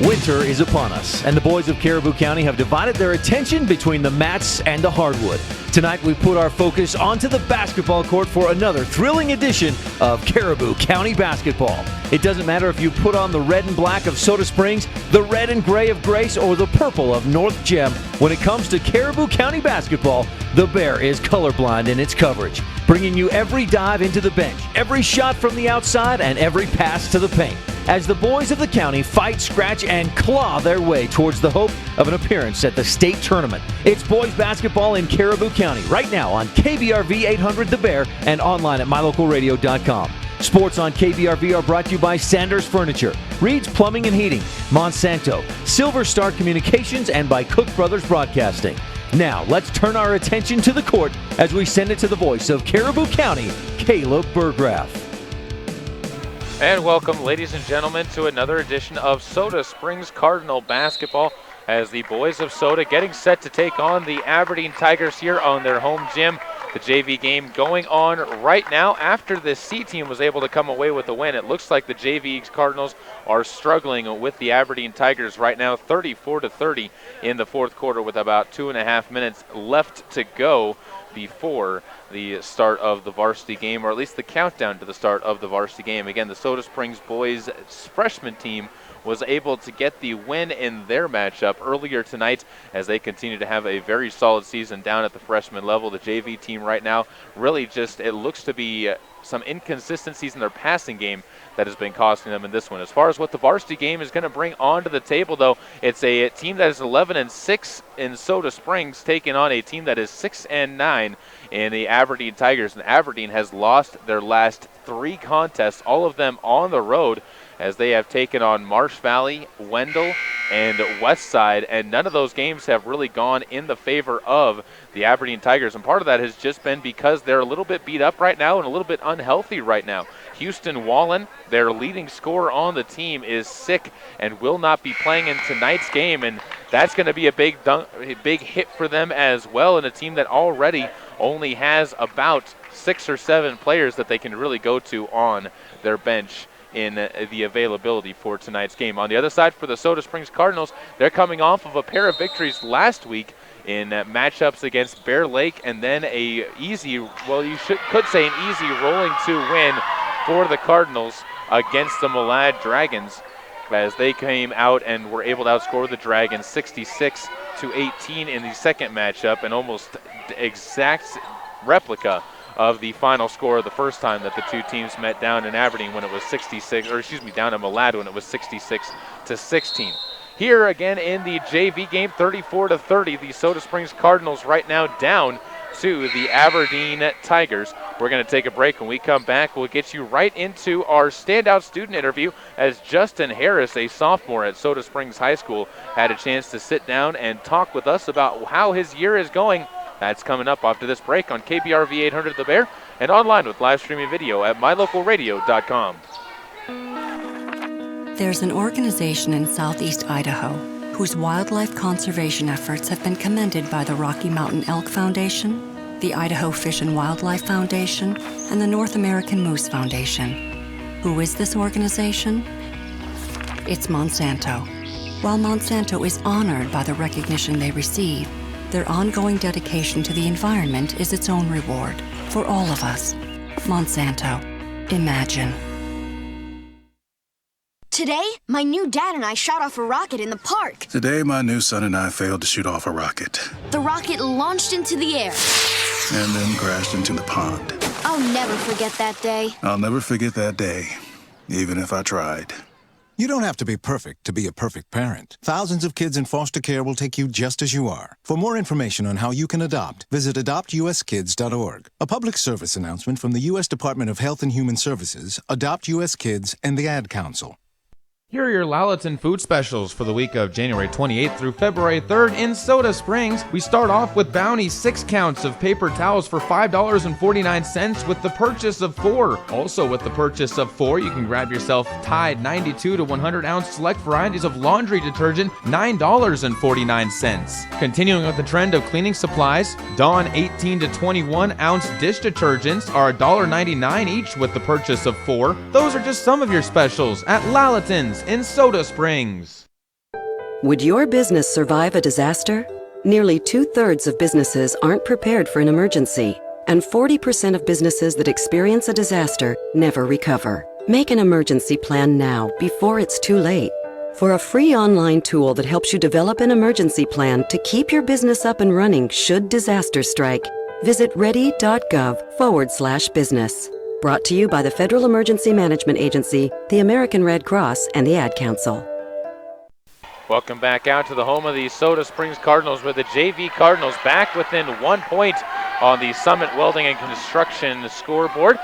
Winter is upon us, and the boys of Caribou County have divided their attention between the mats and the hardwood. Tonight, we put our focus onto the basketball court for another thrilling edition of Caribou County basketball. It doesn't matter if you put on the red and black of Soda Springs, the red and gray of Grace, or the purple of North Gem. When it comes to Caribou County basketball, the Bear is colorblind in its coverage, bringing you every dive into the bench, every shot from the outside, and every pass to the paint, as the boys of the county fight, scratch, and claw their way towards the hope of an appearance at the state tournament. It's boys basketball in Caribou County right now on KBRV 800 The Bear and online at mylocalradio.com. Sports on KBRV are brought to you by Sanders Furniture, Reed's Plumbing and Heating, Monsanto, Silver Star Communications, and by Cook Brothers Broadcasting. Now, let's turn our attention to the court as we send it to the voice of Caribou County, Caleb Burgraff. And welcome, ladies and gentlemen, to another edition of Soda Springs Cardinal basketball, as the boys of Soda getting set to take on the Aberdeen Tigers here on their home gym. The JV game going on right now after the C team was able to come away with a win. It looks like the JV Cardinals are struggling with the Aberdeen Tigers right now, 34-30 in the fourth quarter with about 2.5 minutes left to go before the start of the varsity game, or at least the countdown to the start of the varsity game. Again, the Soda Springs boys freshman team was able to get the win in their matchup earlier tonight as they continue to have a very solid season down at the freshman level. The JV team right now really just, it looks to be some inconsistencies in their passing game that has been costing them in this one. As far as what the varsity game is going to bring onto the table, though, it's a team that is 11-6 in Soda Springs taking on a team that is 6-9 in the Aberdeen Tigers. And Aberdeen has lost their last 3 contests, all of them on the road, as they have taken on Marsh Valley, Wendell, and Westside, and none of those games have really gone in the favor of the Aberdeen Tigers, and part of that has just been because they're a little bit beat up right now and a little bit unhealthy right now. Houston Wallen, their leading scorer on the team, is sick and will not be playing in tonight's game, and that's going to be a big hit for them as well, in a team that already only has about 6 or 7 players that they can really go to on their bench in the availability for tonight's game. On the other side, for the Soda Springs Cardinals, they're coming off of a pair of victories last week in matchups against Bear Lake, and then a easy, well, you could say an easy rolling 2 win for the Cardinals against the Malad Dragons, as they came out and were able to outscore the Dragons 66-18 in the second matchup, an almost exact replica of the final score the first time that the two teams met down in Aberdeen when it was down in Malad when it was 66-16. Here again in the JV game, 34-30, the Soda Springs Cardinals right now down to the Aberdeen Tigers. We're going to take a break. When we come back, we'll get you right into our standout student interview, as Justin Harris, a sophomore at Soda Springs High School, had a chance to sit down and talk with us about how his year is going. That's coming up after this break on KBRV 800 The Bear and online with live streaming video at mylocalradio.com. There's an organization in southeast Idaho whose wildlife conservation efforts have been commended by the Rocky Mountain Elk Foundation, the Idaho Fish and Wildlife Foundation, and the North American Moose Foundation. Who is this organization? It's Monsanto. While Monsanto is honored by the recognition they receive, their ongoing dedication to the environment is its own reward for all of us. Monsanto. Imagine. Today, my new dad and I shot off a rocket in the park. Today, my new son and I failed to shoot off a rocket. The rocket launched into the air and then crashed into the pond. I'll never forget that day. I'll never forget that day, even if I tried. You don't have to be perfect to be a perfect parent. Thousands of kids in foster care will take you just as you are. For more information on how you can adopt, visit adoptuskids.org. A public service announcement from the U.S. Department of Health and Human Services, Adopt U.S. Kids, and the Ad Council. Here are your Lalaton food specials for the week of January 28th through February 3rd in Soda Springs. We start off with Bounty 6 counts of paper towels for $5.49 with the purchase of 4. Also with the purchase of 4, you can grab yourself Tide 92 to 100 ounce select varieties of laundry detergent, $9.49. Continuing with the trend of cleaning supplies, Dawn 18 to 21 ounce dish detergents are $1.99 each with the purchase of 4. Those are just some of your specials at Lalaton's in Soda Springs. Would your business survive a disaster? Nearly 2/3 of businesses aren't prepared for an emergency, and 40% of businesses that experience a disaster never recover. Make an emergency plan now before it's too late. For a free online tool that helps you develop an emergency plan to keep your business up and running should disaster strike, visit ready.gov/business. Brought to you by the Federal Emergency Management Agency, the American Red Cross, and the Ad Council. Welcome back out to the home of the Soda Springs Cardinals, with the JV Cardinals back within 1 point on the Summit Welding and Construction scoreboard.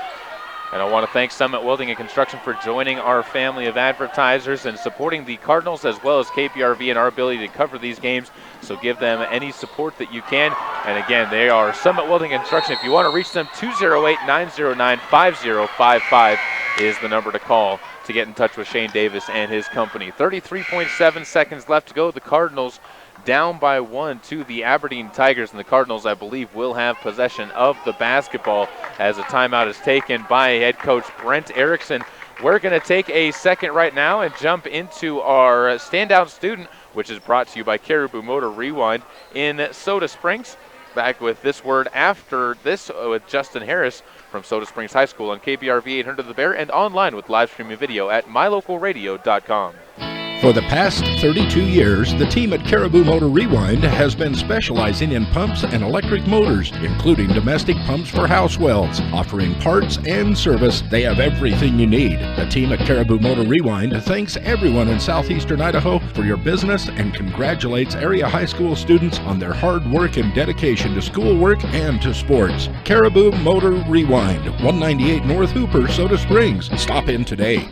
And I want to thank Summit Welding and Construction for joining our family of advertisers and supporting the Cardinals as well as KPRV and our ability to cover these games. So give them any support that you can. And again, they are Summit Welding and Construction. If you want to reach them, 208-909-5055 is the number to call to get in touch with Shane Davis and his company. 33.7 seconds left to go. The Cardinals down by 1 to the Aberdeen Tigers, and the Cardinals, I believe, will have possession of the basketball as a timeout is taken by head coach Brent Erickson. We're going to take a second right now and jump into our standout student, which is brought to you by Caribou Motor Rewind in Soda Springs. Back with this word after this with Justin Harris from Soda Springs High School on KBRV 800 The Bear and online with live streaming video at mylocalradio.com. For the past 32 years, the team at Caribou Motor Rewind has been specializing in pumps and electric motors, including domestic pumps for house wells. Offering parts and service, they have everything you need. The team at Caribou Motor Rewind thanks everyone in southeastern Idaho for your business and congratulates area high school students on their hard work and dedication to schoolwork and to sports. Caribou Motor Rewind, 198 North Hooper, Soda Springs. Stop in today.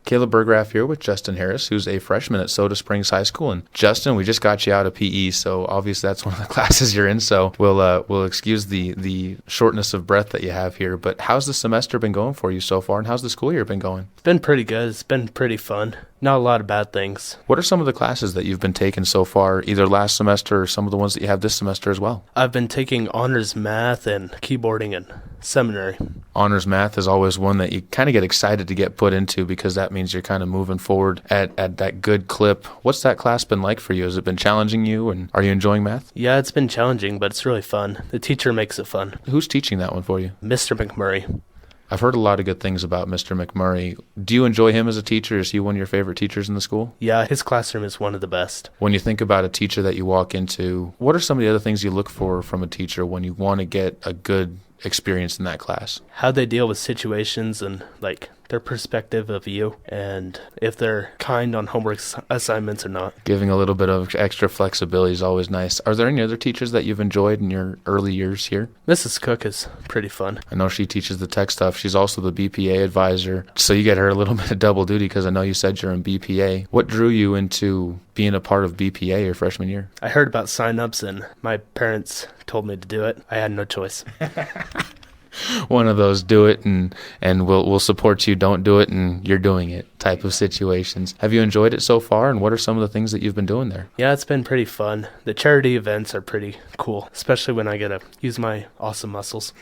Caleb Burgraff here with Justin Harris, who's a freshman at Soda Springs High School. And Justin, we just got you out of PE, so obviously that's one of the classes you're in. So we'll excuse the shortness of breath that you have here. But how's the semester been going for you so far, and how's the school year been going? It's been pretty good. It's been pretty fun. Not a lot of bad things. What are some of the classes that you've been taking so far, either last semester or some of the ones that you have this semester as well? I've been taking honors math and keyboarding in seminary. Honors math is always one that you kind of get excited to get put into because that means you're kind of moving forward at that good clip. What's that class been like for you? Has it been challenging you, and are you enjoying math? Yeah, it's been challenging, but it's really fun. The teacher makes it fun. Who's teaching that one for you? Mr. McMurray. I've heard a lot of good things about Mr. McMurray. Do you enjoy him as a teacher? Is he one of your favorite teachers in the school? Yeah, his classroom is one of the best. When you think about a teacher that you walk into, what are some of the other things you look for from a teacher when you want to get a good experience in that class? How they deal with situations and their perspective of you, and if they're kind on homework assignments or not. Giving a little bit of extra flexibility is always nice. Are there any other teachers that you've enjoyed in your early years here? Mrs. Cook is pretty fun. I know she teaches the tech stuff. She's also the BPA advisor, so you get her a little bit of double duty because I know you said you're in BPA. What drew you into being a part of BPA your freshman year? I heard about sign-ups and my parents told me to do it. I had no choice. One of those do it and we'll support you, don't do it and you're doing it type of situations. Have you enjoyed it so far, and what are some of the things that you've been doing there? Yeah, it's been pretty fun. The charity events are pretty cool, especially when I get to use my awesome muscles.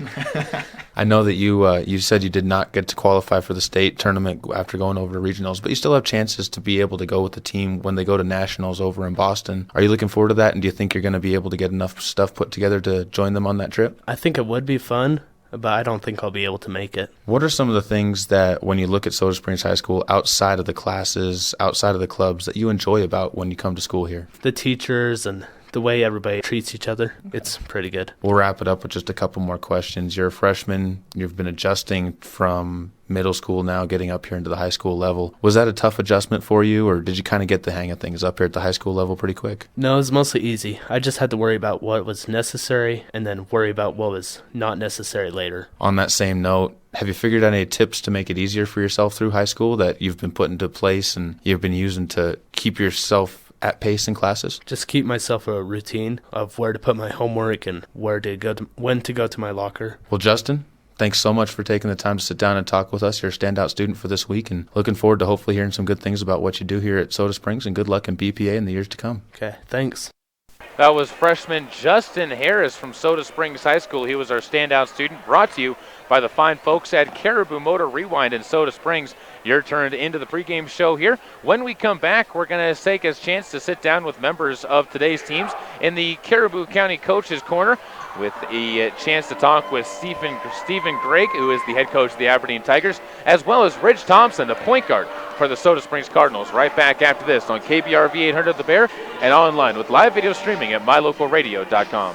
I know that you said you did not get to qualify for the state tournament after going over to regionals, but you still have chances to be able to go with the team when they go to nationals over in Boston. Are you looking forward to that, and do you think you're going to be able to get enough stuff put together to join them on that trip? I think it would be fun, but I don't think I'll be able to make it. What are some of the things that, when you look at Soda Springs High School, outside of the classes, outside of the clubs, that you enjoy about when you come to school here? The teachers and the way everybody treats each other. It's pretty good. We'll wrap it up with just a couple more questions. You're a freshman. You've been adjusting from middle school now, getting up here into the high school level. Was that a tough adjustment for you, or did you kind of get the hang of things up here at the high school level pretty quick? No, it was mostly easy. I just had to worry about what was necessary and then worry about what was not necessary later. On that same note, have you figured out any tips to make it easier for yourself through high school that you've been put into place and you've been using to keep yourself at pace in classes? Just keep myself a routine of where to put my homework and when to go to my locker. Well, Justin, thanks so much for taking the time to sit down and talk with us. You're a standout student for this week, and looking forward to hopefully hearing some good things about what you do here at Soda Springs, and good luck in BPA in the years to come. Okay, thanks. That was freshman Justin Harris from Soda Springs High School. He was our standout student, brought to you by the fine folks at Caribou Motor Rewind in Soda Springs. You're turned into the pregame show here. When we come back, we're going to take a chance to sit down with members of today's teams in the Caribou County Coaches Corner with a chance to talk with Stephen Gregg, who is the head coach of the Aberdeen Tigers, as well as Ridge Thompson, the point guard for the Soda Springs Cardinals. Right back after this on KBRV 800 The Bear and online with live video streaming at mylocalradio.com.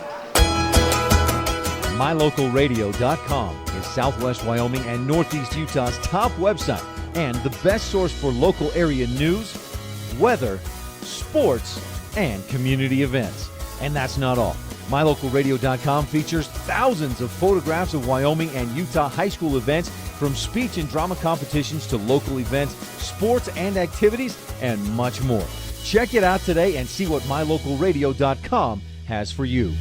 mylocalradio.com is Southwest Wyoming and Northeast Utah's top website and the best source for local area news, weather, sports, and community events. And that's not all. MyLocalRadio.com features thousands of photographs of Wyoming and Utah high school events, from speech and drama competitions to local events, sports and activities, and much more. Check it out today and see what MyLocalRadio.com has for you.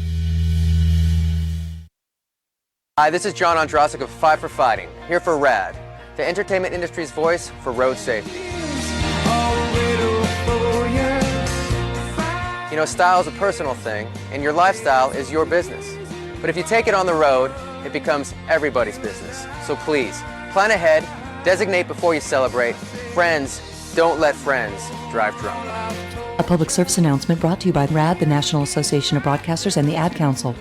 Hi, this is John Ondrasik of Five for Fighting, here for RAD, the entertainment industry's voice for road safety. You know, style is a personal thing, and your lifestyle is your business. But if you take it on the road, it becomes everybody's business. So please, plan ahead, designate before you celebrate. Friends, don't let friends drive drunk. A public service announcement brought to you by RAD, the National Association of Broadcasters, and the Ad Council.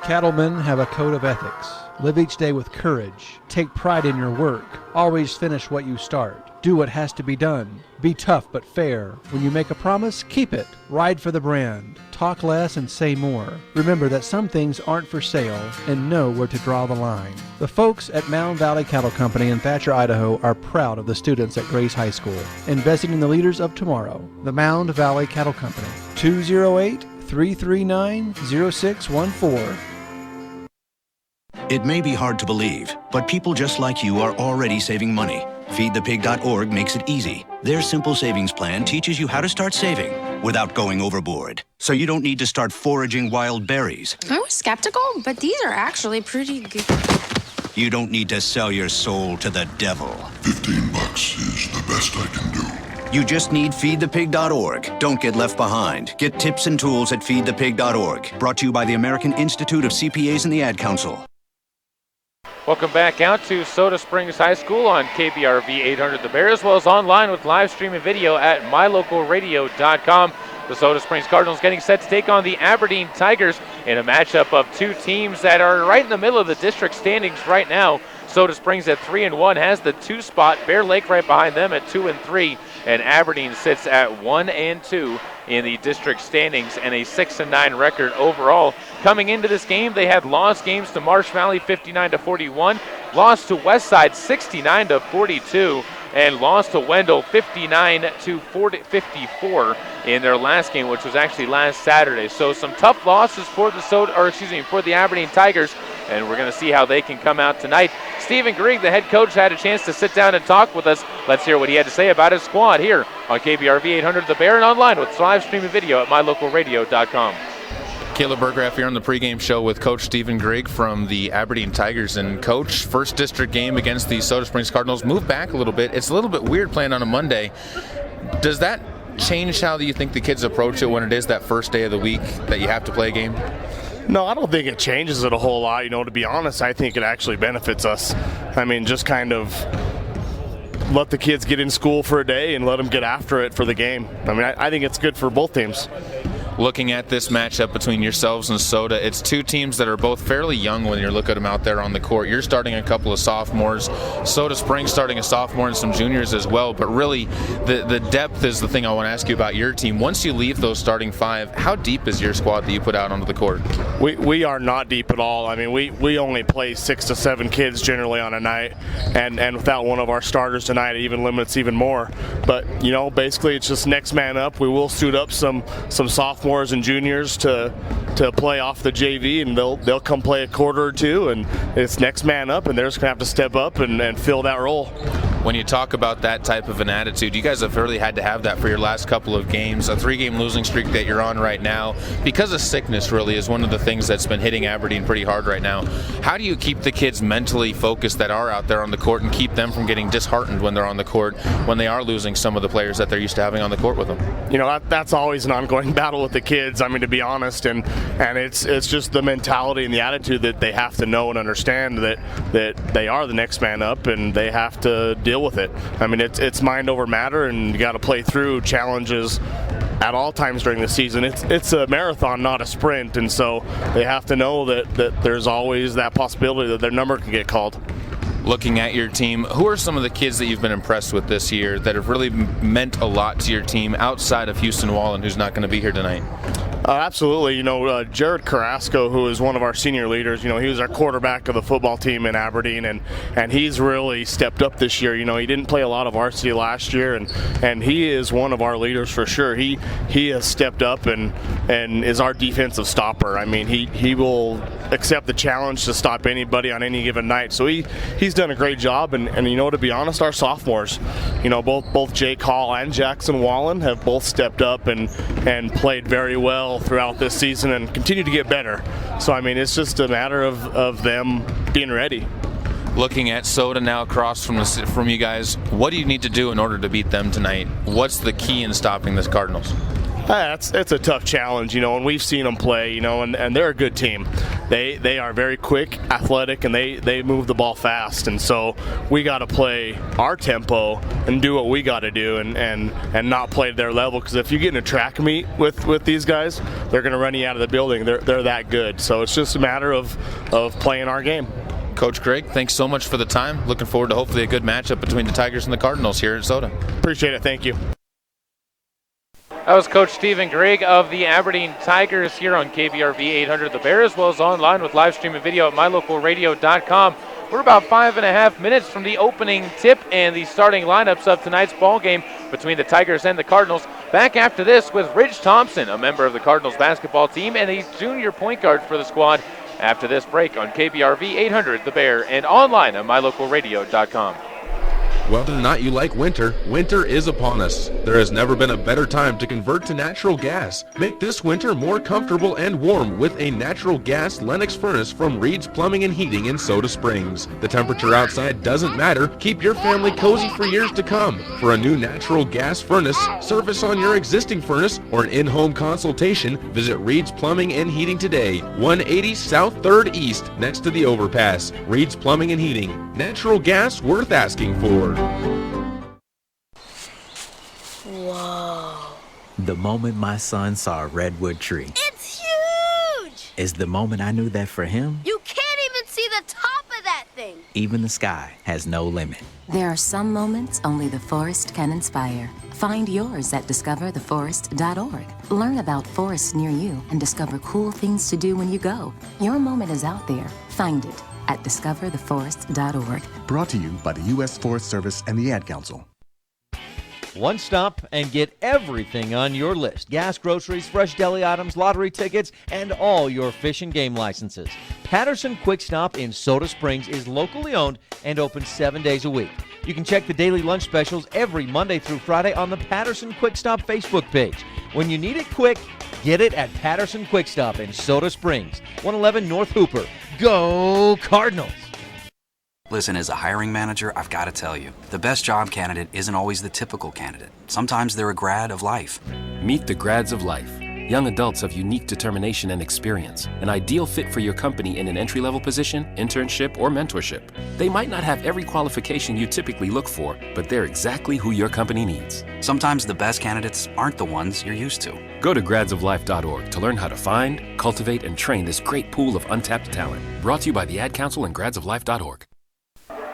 Cattlemen have a code of ethics. Live each day with courage. Take pride in your work. Always finish what you start. Do what has to be done. Be tough but fair. When you make a promise, keep it. Ride for the brand. Talk less and say more. Remember that some things aren't for sale, and know where to draw the line. The folks at Mound Valley Cattle Company in Thatcher, Idaho are proud of the students at Grace High School, investing in the leaders of tomorrow. The Mound Valley Cattle Company, 208-339-0614. It may be hard to believe, but people just like you are already saving money. FeedThePig.org makes it easy. Their simple savings plan teaches you how to start saving without going overboard. So you don't need to start foraging wild berries. I was skeptical, but these are actually pretty good. You don't need to sell your soul to the devil. $15 is the best I can do. You just need FeedThePig.org. Don't get left behind. Get tips and tools at FeedThePig.org. Brought to you by the American Institute of CPAs and the Ad Council. Welcome back out to Soda Springs High School on KBRV 800 The Bear, as well as online with live streaming video at mylocalradio.com. The Soda Springs Cardinals getting set to take on the Aberdeen Tigers in a matchup of two teams that are right in the middle of the district standings right now. Soda Springs at 3-1 has the 2 spot. Bear Lake right behind them at 2-3, and Aberdeen sits at 1-2 in the district standings and a 6-9 record overall. Coming into this game, they had lost games to Marsh Valley 59-41, lost to Westside 69-42, and lost to Wendell 59-54 in their last game, which was actually last Saturday. So some tough losses for the Aberdeen Tigers, and we're going to see how they can come out tonight. Stephen Gregg, the head coach, had a chance to sit down and talk with us. Let's hear what he had to say about his squad here on KBRV 800 The Bear and online with live streaming video at mylocalradio.com. Caleb Burgraff here on the pregame show with Coach Stephen Gregg from the Aberdeen Tigers. And Coach, first district game against the Soda Springs Cardinals. Move back a little bit. It's a little bit weird playing on a Monday. Does that change how you think the kids approach it when it is that first day of the week that you have to play a game? No, I don't think it changes it a whole lot. You know, to be honest, I think it actually benefits us. I mean, just kind of let the kids get in school for a day and let them get after it for the game. I mean, I think it's good for both teams. Looking at this matchup between yourselves and Soda, it's two teams that are both fairly young when you look at them out there on the court. You're starting a couple of sophomores. Soda Springs starting a sophomore and some juniors as well. But really, the depth is the thing I want to ask you about your team. Once you leave those starting 5, how deep is your squad that you put out onto the court? We are not deep at all. I mean, we only play 6 to 7 kids generally on a night, and without one of our starters tonight, it even limits even more. But, you know, basically it's just next man up. We will suit up some sophomores and juniors to play off the JV, and they'll come play a quarter or two, and it's next man up, and they're just gonna have to step up and fill that role. When you talk about that type of an attitude, you guys have really had to have that for your last couple of games. A 3-game losing streak that you're on right now, because of sickness, really is one of the things that's been hitting Aberdeen pretty hard right now. How do you keep the kids mentally focused that are out there on the court and keep them from getting disheartened when they're on the court, when they are losing some of the players that they're used to having on the court with them? You know, that's always an ongoing battle with the kids, I mean, to be honest, and it's just the mentality and the attitude that they have to know and understand that they are the next man up and they have to deal with it. I mean, it's mind over matter, and you got to play through challenges at all times during the season. It's a marathon, not a sprint, and so they have to know that there's always that possibility that their number can get called. Looking at your team, who are some of the kids that you've been impressed with this year that have really meant a lot to your team outside of Houston Wallen, who's not going to be here tonight? Absolutely. You know, Jared Carrasco, who is one of our senior leaders, you know, he was our quarterback of the football team in Aberdeen, and he's really stepped up this year. You know, he didn't play a lot of varsity last year, and he is one of our leaders for sure. He has stepped up and is our defensive stopper. I mean, he will accept the challenge to stop anybody on any given night. So he's done a great job, and you know, to be honest, our sophomores, you know, both Jake Hall and Jackson Wallen have both stepped up and played very well throughout this season and continue to get better. So I mean, it's just a matter of them being ready. Looking at Soda now across from you guys, what do you need to do in order to beat them tonight? What's the key in stopping the Cardinals? It's a tough challenge, you know, and we've seen them play, you know, and they're a good team. They are very quick, athletic, and they move the ball fast, and so we got to play our tempo and do what we got to do and not play to their level, because if you get in a track meet with these guys, they're going to run you out of the building. They're that good, so it's just a matter of playing our game. Coach Greg, thanks so much for the time. Looking forward to hopefully a good matchup between the Tigers and the Cardinals here at Soda. Appreciate it. Thank you. That was Coach Stephen Gregg of the Aberdeen Tigers here on KBRV 800 The Bear, as well as online with live stream and video at mylocalradio.com. We're about 5.5 minutes from the opening tip and the starting lineups of tonight's ball game between the Tigers and the Cardinals. Back after this with Ridge Thompson, a member of the Cardinals basketball team and a junior point guard for the squad, after this break on KBRV 800 The Bear and online at mylocalradio.com. Whether or not you like winter, winter is upon us. There has never been a better time to convert to natural gas. Make this winter more comfortable and warm with a natural gas Lennox furnace from Reed's Plumbing and Heating in Soda Springs. The temperature outside doesn't matter. Keep your family cozy for years to come. For a new natural gas furnace, service on your existing furnace, or an in-home consultation, visit Reed's Plumbing and Heating today. 180 South 3rd East, next to the overpass. Reed's Plumbing and Heating. Natural gas worth asking for. Whoa. The moment my son saw a redwood tree. It's huge! Is the moment I knew that for him, You can't even see the top of that thing. even the sky has no limit. There are some moments only the forest can inspire. Find yours at discovertheforest.org. Learn about forests near you and discover cool things to do when you go. Your moment is out there. Find it at discovertheforest.org. Brought to you by the U.S. Forest Service and the Ad Council. One stop and get everything on your list. Gas, groceries, fresh deli items, lottery tickets, and all your fish and game licenses. Patterson Quick Stop in Soda Springs is locally owned and open 7 days a week. You can check the daily lunch specials every Monday through Friday on the Patterson Quick Stop Facebook page. When you need it quick, get it at Patterson Quick Stop in Soda Springs, 111 North Hooper. Go Cardinals! Listen, as a hiring manager, I've got to tell you, the best job candidate isn't always the typical candidate. Sometimes they're a grad of life. Meet the grads of life. Young adults of unique determination and experience, an ideal fit for your company in an entry-level position, internship, or mentorship. They might not have every qualification you typically look for, but they're exactly who your company needs. Sometimes the best candidates aren't the ones you're used to. Go to gradsoflife.org to learn how to find, cultivate, and train this great pool of untapped talent. Brought to you by the Ad Council and gradsoflife.org.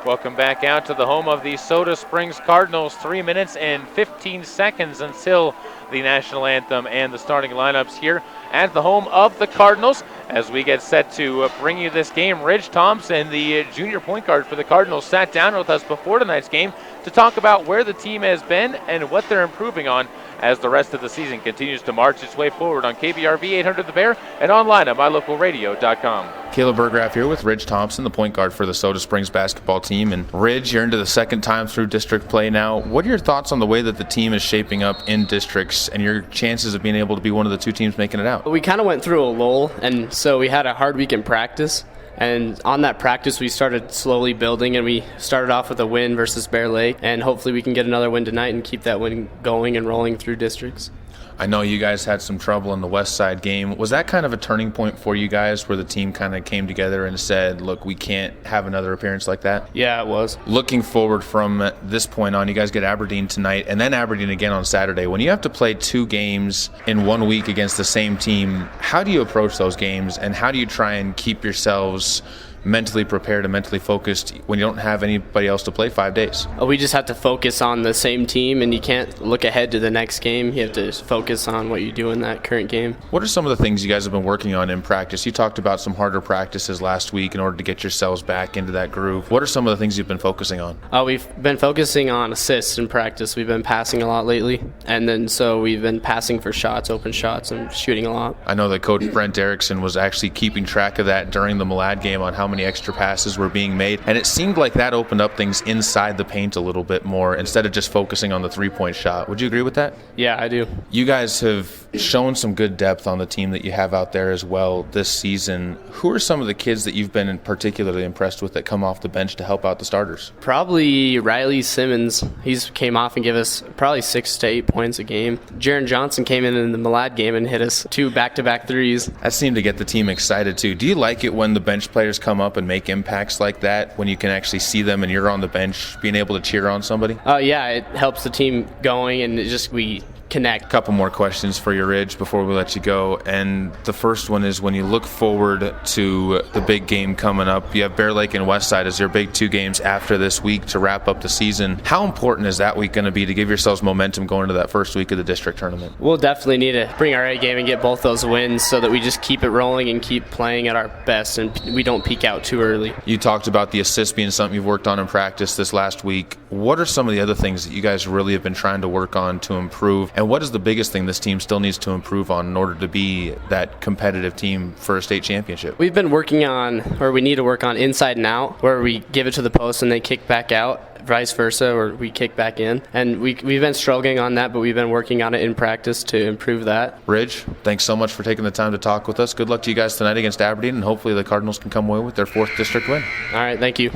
Welcome back out to the home of the Soda Springs Cardinals. 3 minutes and 15 seconds until the national anthem and the starting lineups here at the home of the Cardinals. As we get set to bring you this game, Ridge Thompson, the junior point guard for the Cardinals, sat down with us before tonight's game to talk about where the team has been and what they're improving on as the rest of the season continues to march its way forward on KBRV 800 The Bear and online at mylocalradio.com. Caleb Burgraff here with Ridge Thompson, the point guard for the Soda Springs basketball team. And Ridge, you're into the second time through district play now. What are your thoughts on the way that the team is shaping up in districts and your chances of being able to be one of the two teams making it out? We kind of went through a lull, and so we had a hard week in practice. And on that practice, we started slowly building, and we started off with a win versus Bear Lake. And hopefully we can get another win tonight and keep that win going and rolling through districts. I know you guys had some trouble in the West Side game. Was that kind of a turning point for you guys where the team kind of came together and said, look, we can't have another appearance like that? Yeah, it was. Looking forward from this point on, you guys get Aberdeen tonight and then Aberdeen again on Saturday. When you have to play 2 games in 1 week against the same team, how do you approach those games and how do you try and keep yourselves mentally prepared and mentally focused when you don't have anybody else to play 5 days? We just have to focus on the same team, and you can't look ahead to the next game. You have to focus on what you do in that current game. What are some of the things you guys have been working on in practice? You talked about some harder practices last week in order to get yourselves back into that groove. What are some of the things you've been focusing on? We've been focusing on assists in practice. We've been passing a lot lately, and then so we've been passing for shots, open shots, and shooting a lot. I know that Coach Brent Derrickson was actually keeping track of that during the Malad game on how many extra passes were being made, and it seemed like that opened up things inside the paint a little bit more instead of just focusing on the three-point shot. Would you agree with that? Yeah, I do. You guys have shown some good depth on the team that you have out there as well this season. Who are some of the kids that you've been particularly impressed with that come off the bench to help out the starters? Probably Riley Simmons. He's came off and gave us probably 6 to 8 points a game. Jaron Johnson came in the Malad game and hit us 2 back-to-back threes. That seemed to get the team excited too. Do you like it when the bench players come up and make impacts like that, when you can actually see them and you're on the bench being able to cheer on somebody? Yeah, it helps the team going, and we connect. A couple more questions for you, Ridge, before we let you go. And the first one is, when you look forward to the big game coming up, you have Bear Lake and Westside as your big 2 games after this week to wrap up the season. How important is that week going to be to give yourselves momentum going into that first week of the district tournament? We'll definitely need to bring our A game and get both those wins so that we just keep it rolling and keep playing at our best and we don't peak out too early. You talked about the assist being something you've worked on in practice this last week. What are some of the other things that you guys really have been trying to work on to improve? And what is the biggest thing this team still needs to improve on in order to be that competitive team for a state championship? We've been working on, or we need to work on, inside and out, where we give it to the post and they kick back out, vice versa, or we kick back in. And we've been struggling on that, but we've been working on it in practice to improve that. Ridge, thanks so much for taking the time to talk with us. Good luck to you guys tonight against Aberdeen, and hopefully the Cardinals can come away with their 4th district win. All right, thank you.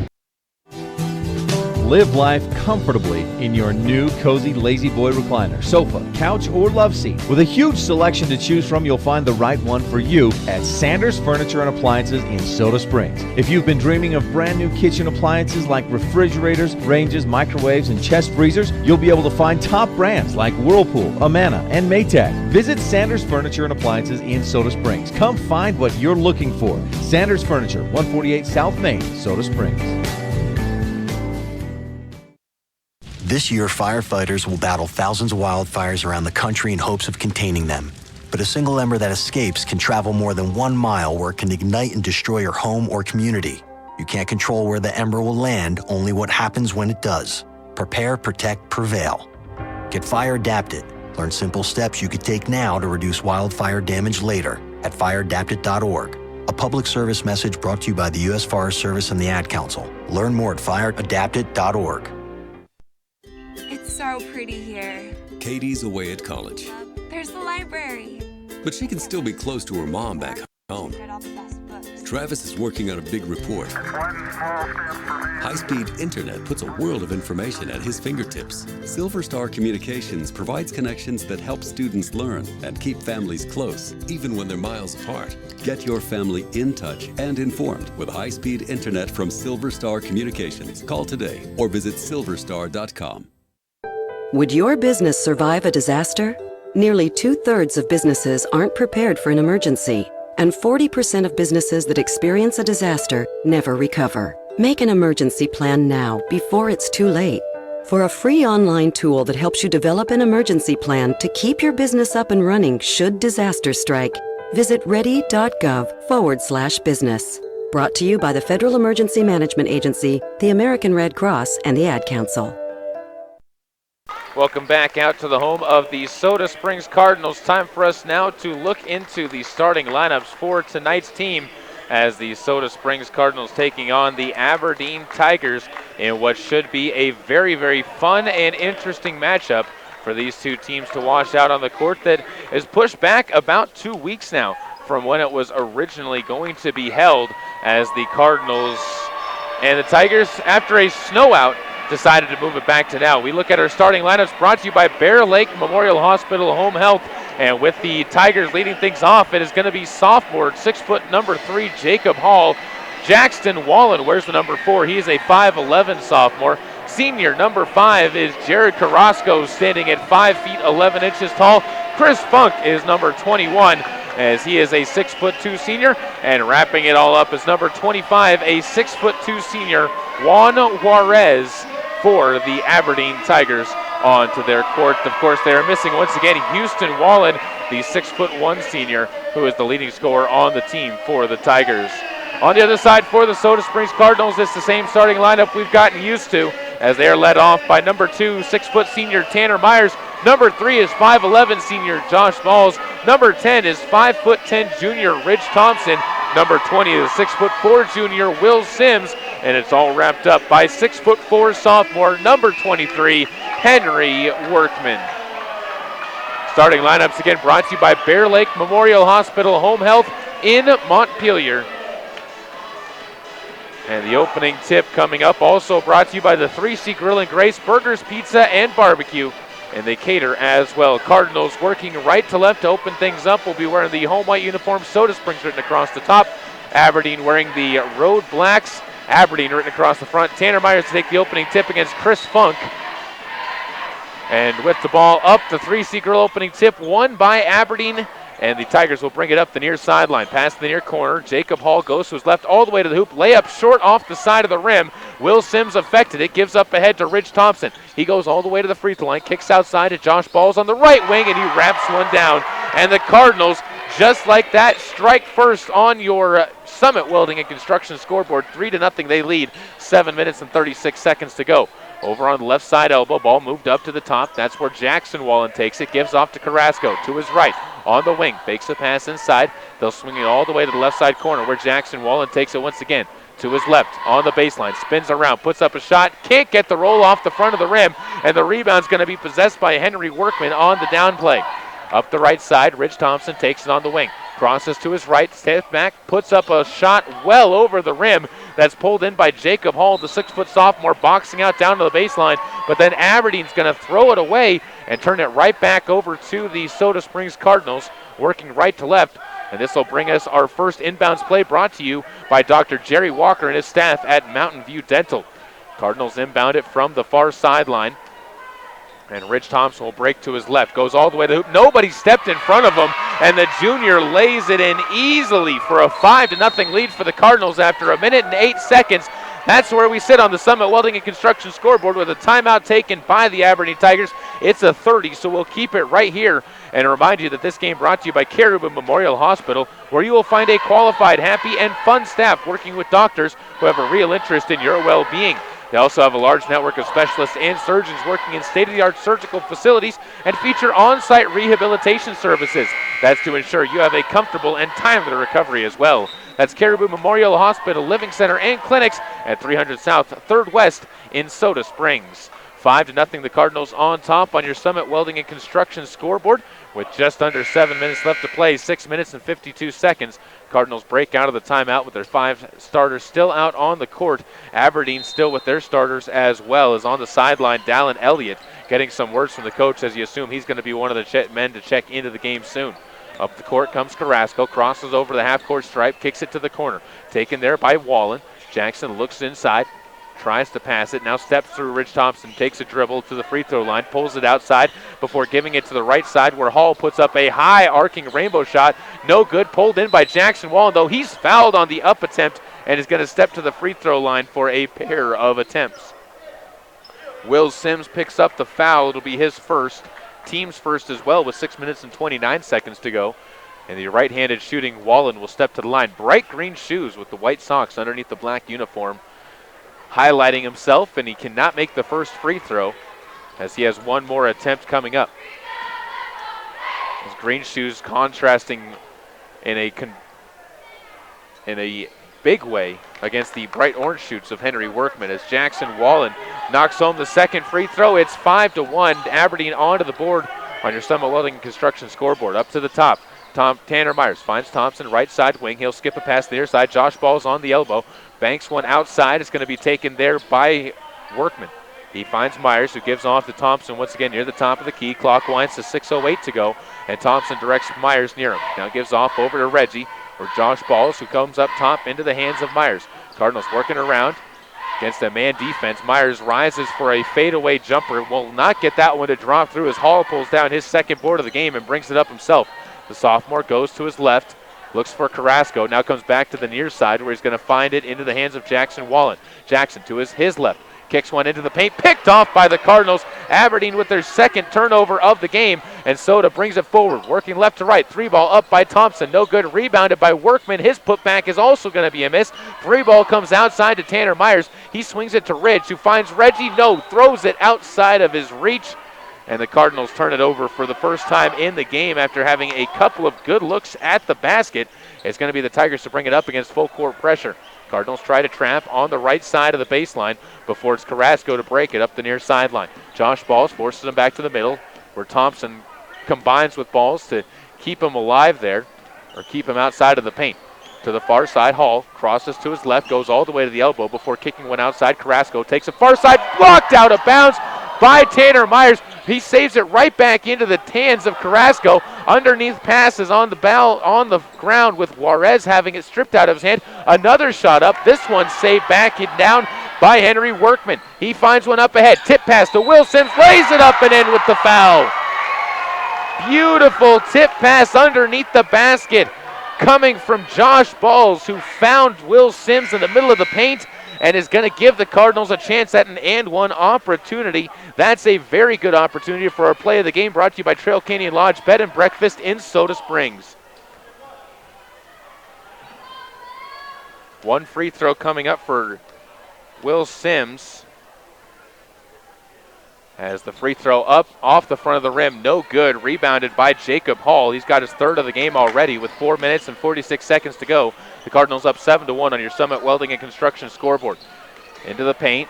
Live life comfortably in your new cozy Lazy Boy recliner, sofa, couch, or love seat. With a huge selection to choose from, you'll find the right one for you at Sanders Furniture and Appliances in Soda Springs. If you've been dreaming of brand new kitchen appliances like refrigerators, ranges, microwaves, and chest freezers, you'll be able to find top brands like Whirlpool, Amana, and Maytag. Visit Sanders Furniture and Appliances in Soda Springs. Come find what you're looking for. Sanders Furniture, 148 South Main, Soda Springs. This year, firefighters will battle thousands of wildfires around the country in hopes of containing them. But a single ember that escapes can travel more than 1 mile, where it can ignite and destroy your home or community. You can't control where the ember will land, only what happens when it does. Prepare, protect, prevail. Get fire adapted. Learn simple steps you could take now to reduce wildfire damage later at fireadapted.org. A public service message brought to you by the U.S. Forest Service and the Ad Council. Learn more at fireadapted.org. It's so pretty here. Katie's away at college, There's the library. but she can still be close to her mom back home. Read all the best books. Travis is working on a big report. High-speed internet puts a world of information at his fingertips. Silver Star Communications provides connections that help students learn and keep families close, even when they're miles apart. Get your family in touch and informed with high-speed internet from Silver Star Communications. Call today or visit silverstar.com. Would your business survive a disaster? Nearly 2/3 of businesses aren't prepared for an emergency, and 40% of businesses that experience a disaster never recover. Make an emergency plan now, before it's too late. For a free online tool that helps you develop an emergency plan to keep your business up and running should disaster strike, Visit ready.gov/business. Brought to you by the Federal Emergency Management Agency, the American Red Cross, and the Ad Council. Welcome back out to the home of the Soda Springs Cardinals. Time for us now to look into the starting lineups for tonight's team as the Soda Springs Cardinals taking on the Aberdeen Tigers in what should be a very, very fun and interesting matchup for these two teams to wash out on the court that is pushed back about 2 weeks now from when it was originally going to be held, as the Cardinals and the Tigers, after a snow out, decided to move it back to now. We look at our starting lineups brought to you by Bear Lake Memorial Hospital Home Health. And with the Tigers leading things off, it is going to be sophomore, 6 foot number 3, Jacob Hall. Jackson Wallen wears the number 4. He is a 5'11 sophomore. Senior number 5 is Jared Carrasco, standing at 5 feet 11 inches tall. Chris Funk is number 21, as he is a 6'2" senior. And wrapping it all up is number 25, a 6'2" senior, Juan Juarez, for the Aberdeen Tigers onto their court. Of course, they are missing once again Houston Wallen, the 6'1" senior, who is the leading scorer on the team for the Tigers. On the other side for the Soda Springs Cardinals, it's the same starting lineup we've gotten used to, as they are led off by number 2, 6' senior Tanner Myers. Number 3 is 5'11 senior Josh Balls. Number 10 is 5'10 junior Ridge Thompson. Number 20 is 6'4 junior Will Sims. And it's all wrapped up by 6'4 sophomore number 23, Henry Workman. Starting lineups again brought to you by Bear Lake Memorial Hospital Home Health in Montpelier. And the opening tip coming up, also brought to you by the 3C Grill and Grace Burgers, Pizza, and Barbecue. And they cater as well. Cardinals working right to left to open things up. Will be wearing the home white uniform, Soda Springs written across the top. Aberdeen wearing the road blacks, Aberdeen written across the front. Tanner Myers to take the opening tip against Chris Funk. And with the ball up, the 3C Grill opening tip won by Aberdeen. And the Tigers will bring it up the near sideline. Pass to the near corner. Jacob Hall goes to his left all the way to the hoop. Layup short off the side of the rim. Will Sims affected it. Gives up ahead to Ridge Thompson. He goes all the way to the free throw line. Kicks outside to Josh Balls on the right wing, and he wraps one down. And the Cardinals, just like that, strike first on your Summit Welding and Construction scoreboard. 3-0 they lead. 7 minutes and 36 seconds to go. Over on the left side elbow, ball moved up to the top. That's where Jackson Wallen takes it. Gives off to Carrasco to his right. On the wing, fakes a pass inside. They'll swing it all the way to the left side corner where Jackson Wallen takes it once again. To his left, on the baseline, spins around, puts up a shot, can't get the roll off the front of the rim, and the rebound's going to be possessed by Henry Workman on the down play. Up the right side, Ridge Thompson takes it on the wing. Crosses to his right, steps back, puts up a shot well over the rim. That's pulled in by Jacob Hall, the 6' sophomore, boxing out down to the baseline. But then Aberdeen's going to throw it away and turn it right back over to the Soda Springs Cardinals, working right to left. And this will bring us our first inbounds play, brought to you by Dr. Jerry Walker and his staff at Mountain View Dental. Cardinals inbound it from the far sideline. And Ridge Thompson will break to his left. Goes all the way to the hoop. Nobody stepped in front of him. And the junior lays it in easily for a 5-0 lead for the Cardinals after 1 minute and 8 seconds. That's where we sit on the Summit Welding and Construction scoreboard with a timeout taken by the Aberdeen Tigers. It's a 30, so we'll keep it right here. And remind you that this game brought to you by Caribou Memorial Hospital, where you will find a qualified, happy, and fun staff working with doctors who have a real interest in your well-being. They also have a large network of specialists and surgeons working in state-of-the-art surgical facilities and feature on-site rehabilitation services. That's to ensure you have a comfortable and timely recovery as well. That's Caribou Memorial Hospital, Living Center, and Clinics at 300 South, 3rd West in Soda Springs. 5-0 the Cardinals on top on your Summit Welding and Construction scoreboard. With just under 7 minutes left to play, 6 minutes and 52 seconds. Cardinals break out of the timeout with their 5 starters still out on the court. Aberdeen still with their starters as well, as on the sideline, Dallin Elliott getting some words from the coach as you assume he's going to be one of the men to check into the game soon. Up the court comes Carrasco, crosses over the half-court stripe, kicks it to the corner. Taken there by Wallen. Jackson looks inside, tries to pass it, now steps through Ridge Thompson, takes a dribble to the free throw line, pulls it outside before giving it to the right side where Hall puts up a high arcing rainbow shot. No good, pulled in by Jackson Wallen, though he's fouled on the up attempt and is going to step to the free throw line for a pair of attempts. Will Sims picks up the foul. It'll be his first, team's first as well, with 6 minutes and 29 seconds to go. And the right-handed shooting Wallen will step to the line. Bright green shoes with the white socks underneath the black uniform, highlighting himself, and he cannot make the first free throw as he has one more attempt coming up. His green shoes contrasting in a big way against the bright orange shoots of Henry Workman as Jackson Wallen knocks home the second free throw. It's 5-1. Aberdeen onto the board on your Summit Welding and Construction scoreboard. Up to the top. Tanner Myers finds Thompson right side wing. He'll skip a pass to the near side. Josh Ball's on the elbow. Banks one outside. It's going to be taken there by Workman. He finds Myers, who gives off to Thompson once again near the top of the key. Clock winds to 6:08 to go, and Thompson directs Myers near him. Now gives off over to Reggie, or Josh Balls, who comes up top into the hands of Myers. Cardinals working around against a man defense. Myers rises for a fadeaway jumper. Will not get that one to drop through as Hall pulls down his second board of the game and brings it up himself. The sophomore goes to his left, looks for Carrasco, now comes back to the near side where he's going to find it into the hands of Jackson Wallen. Jackson to his left, kicks one into the paint, picked off by the Cardinals. Aberdeen with their second turnover of the game, and Soda brings it forward, working left to right. Three ball up by Thompson, no good, rebounded by Workman. His putback is also going to be a miss. Three ball comes outside to Tanner Myers. He swings it to Ridge, who finds Reggie, throws it outside of his reach. And the Cardinals turn it over for the first time in the game after having a couple of good looks at the basket. It's going to be the Tigers to bring it up against full court pressure. Cardinals try to trap on the right side of the baseline before it's Carrasco to break it up the near sideline. Josh Balls forces him back to the middle where Thompson combines with Balls to keep him alive there, or keep him outside of the paint. To the far side, Hall crosses to his left, goes all the way to the elbow before kicking one outside. Carrasco takes a far side, blocked out of bounds by Tanner Myers. He saves it right back into the hands of Carrasco. Underneath passes on the ground with Juarez having it stripped out of his hand. Another shot up. This one saved back and down by Henry Workman. He finds one up ahead. Tip pass to Will Sims. Lays it up and in with the foul. Beautiful tip pass underneath the basket coming from Josh Balls, who found Will Sims in the middle of the paint and is going to give the Cardinals a chance at an and one opportunity. That's a very good opportunity for our play of the game, brought to you by Trail Canyon Lodge Bed and Breakfast in Soda Springs. One free throw coming up for Will Sims. As the free throw up off the front of the rim, no good. Rebounded by Jacob Hall. He's got his third of the game already with 4 minutes and 46 seconds to go. The Cardinals up 7-1 on your Summit Welding and Construction scoreboard. Into the paint,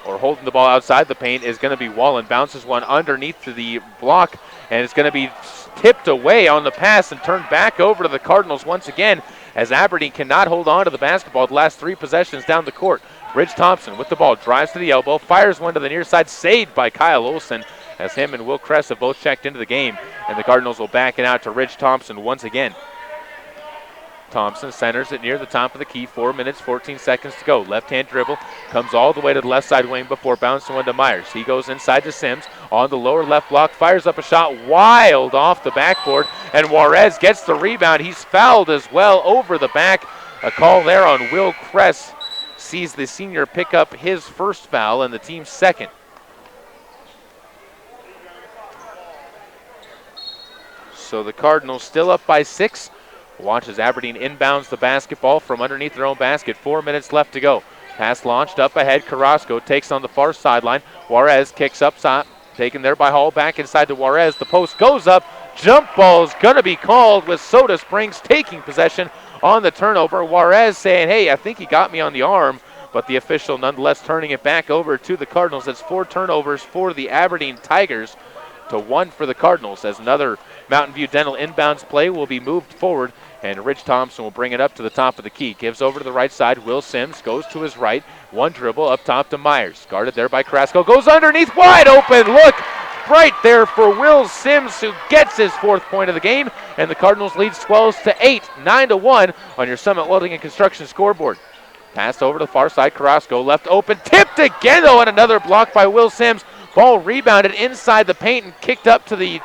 or holding the ball outside the paint, is going to be Wallen. Bounces one underneath to the block, and it's going to be tipped away on the pass and turned back over to the Cardinals once again, as Aberdeen cannot hold on to the basketball the last three possessions down the court. Ridge Thompson with the ball, drives to the elbow, fires one to the near side, saved by Kyle Olson, as him and Will Kress have both checked into the game, and the Cardinals will back it out to Ridge Thompson once again. Thompson centers it near the top of the key, 4 minutes, 14 seconds to go. Left-hand dribble, comes all the way to the left side wing before bouncing one to Myers. He goes inside to Sims, on the lower left block, fires up a shot wild off the backboard, and Juarez gets the rebound. He's fouled as well over the back. A call there on Will Kress. Sees the senior pick up his first foul and the team's second. So the Cardinals still up by 6. Watches Aberdeen inbounds the basketball from underneath their own basket. 4 minutes left to go. Pass launched up ahead. Carrasco takes on the far sideline. Juarez kicks up top. Taken there by Hall. Back inside to Juarez. The post goes up. Jump ball is going to be called with Soda Springs taking possession on the turnover. Juarez saying, hey, I think he got me on the arm, but the official nonetheless turning it back over to the Cardinals. That's 4 turnovers for the Aberdeen Tigers to 1 for the Cardinals, as another Mountain View Dental inbounds play will be moved forward, and Ridge Thompson will bring it up to the top of the key. Gives over to the right side. Will Sims goes to his right. One dribble up top to Myers. Guarded there by Carrasco. Goes underneath. Wide open look right there for Will Sims, who gets his 4th point of the game, and the Cardinals leads 12-8, 9-1 on your Summit Welding and Construction scoreboard. Pass over to the far side. Carrasco left open. Tipped again, though, and another block by Will Sims. Ball rebounded inside the paint and kicked up to the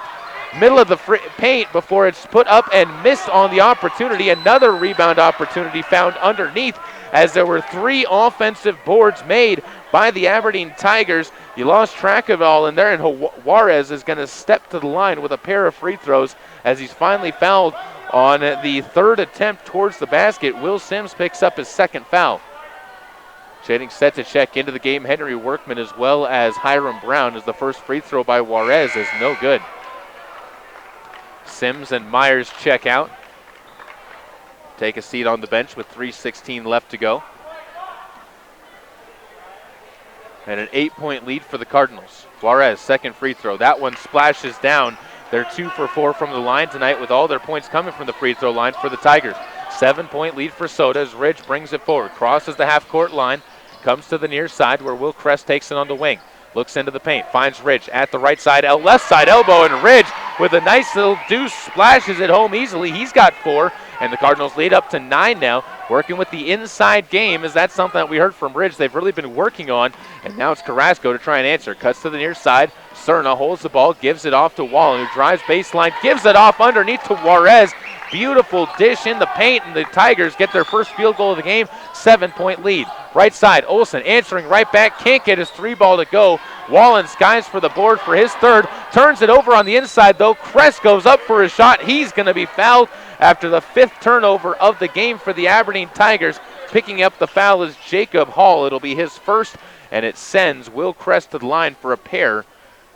middle of the paint before it's put up and missed on the opportunity. Another rebound opportunity found underneath, as there were 3 offensive boards made by the Aberdeen Tigers. You lost track of it all in there, and Juarez is going to step to the line with a pair of free throws as he's finally fouled on the third attempt towards the basket. Will Sims picks up his second foul. Getting set to check into the game, Henry Workman as well as Hiram Brown, as the first free throw by Juarez is no good. Sims and Myers check out. Take a seat on the bench with 3:16 left to go. And an 8-point lead for the Cardinals. Juarez, second free throw. That one splashes down. They're 2 for 4 from the line tonight, with all their points coming from the free throw line for the Tigers. 7-point lead for Soda as Ridge brings it forward. Crosses the half-court line. Comes to the near side where Will Crest takes it on the wing. Looks into the paint. Finds Ridge at the right side. Left side elbow, and Ridge with a nice little deuce splashes it home easily. He's got 4, and the Cardinals lead up to 9 now. Working with the inside game, as that's something that we heard from Ridge they've really been working on. And now it's Carrasco to try and answer. Cuts to the near side. Cerna holds the ball, gives it off to Wallen, who drives baseline, gives it off underneath to Juarez. Beautiful dish in the paint, and the Tigers get their first field goal of the game. 7-point lead. Right side, Olsen answering right back. Can't get his 3-ball to go. Wallen skies for the board for his third. Turns it over on the inside, though. Crest goes up for a shot. He's going to be fouled after the 5th turnover of the game for the Aberdeen Tigers. Picking up the foul is Jacob Hall. It'll be his first, and it sends Will Crest to the line for a pair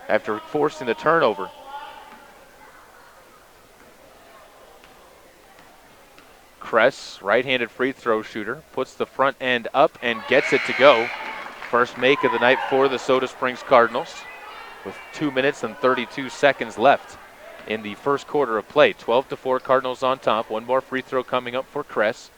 after forcing the turnover. Crest, right-handed free throw shooter, puts the front end up and gets it to go. First make of the night for the Soda Springs Cardinals, with 2 minutes and 32 seconds left in the first quarter of play. 12-4 Cardinals on top. One more free throw coming up for Crest.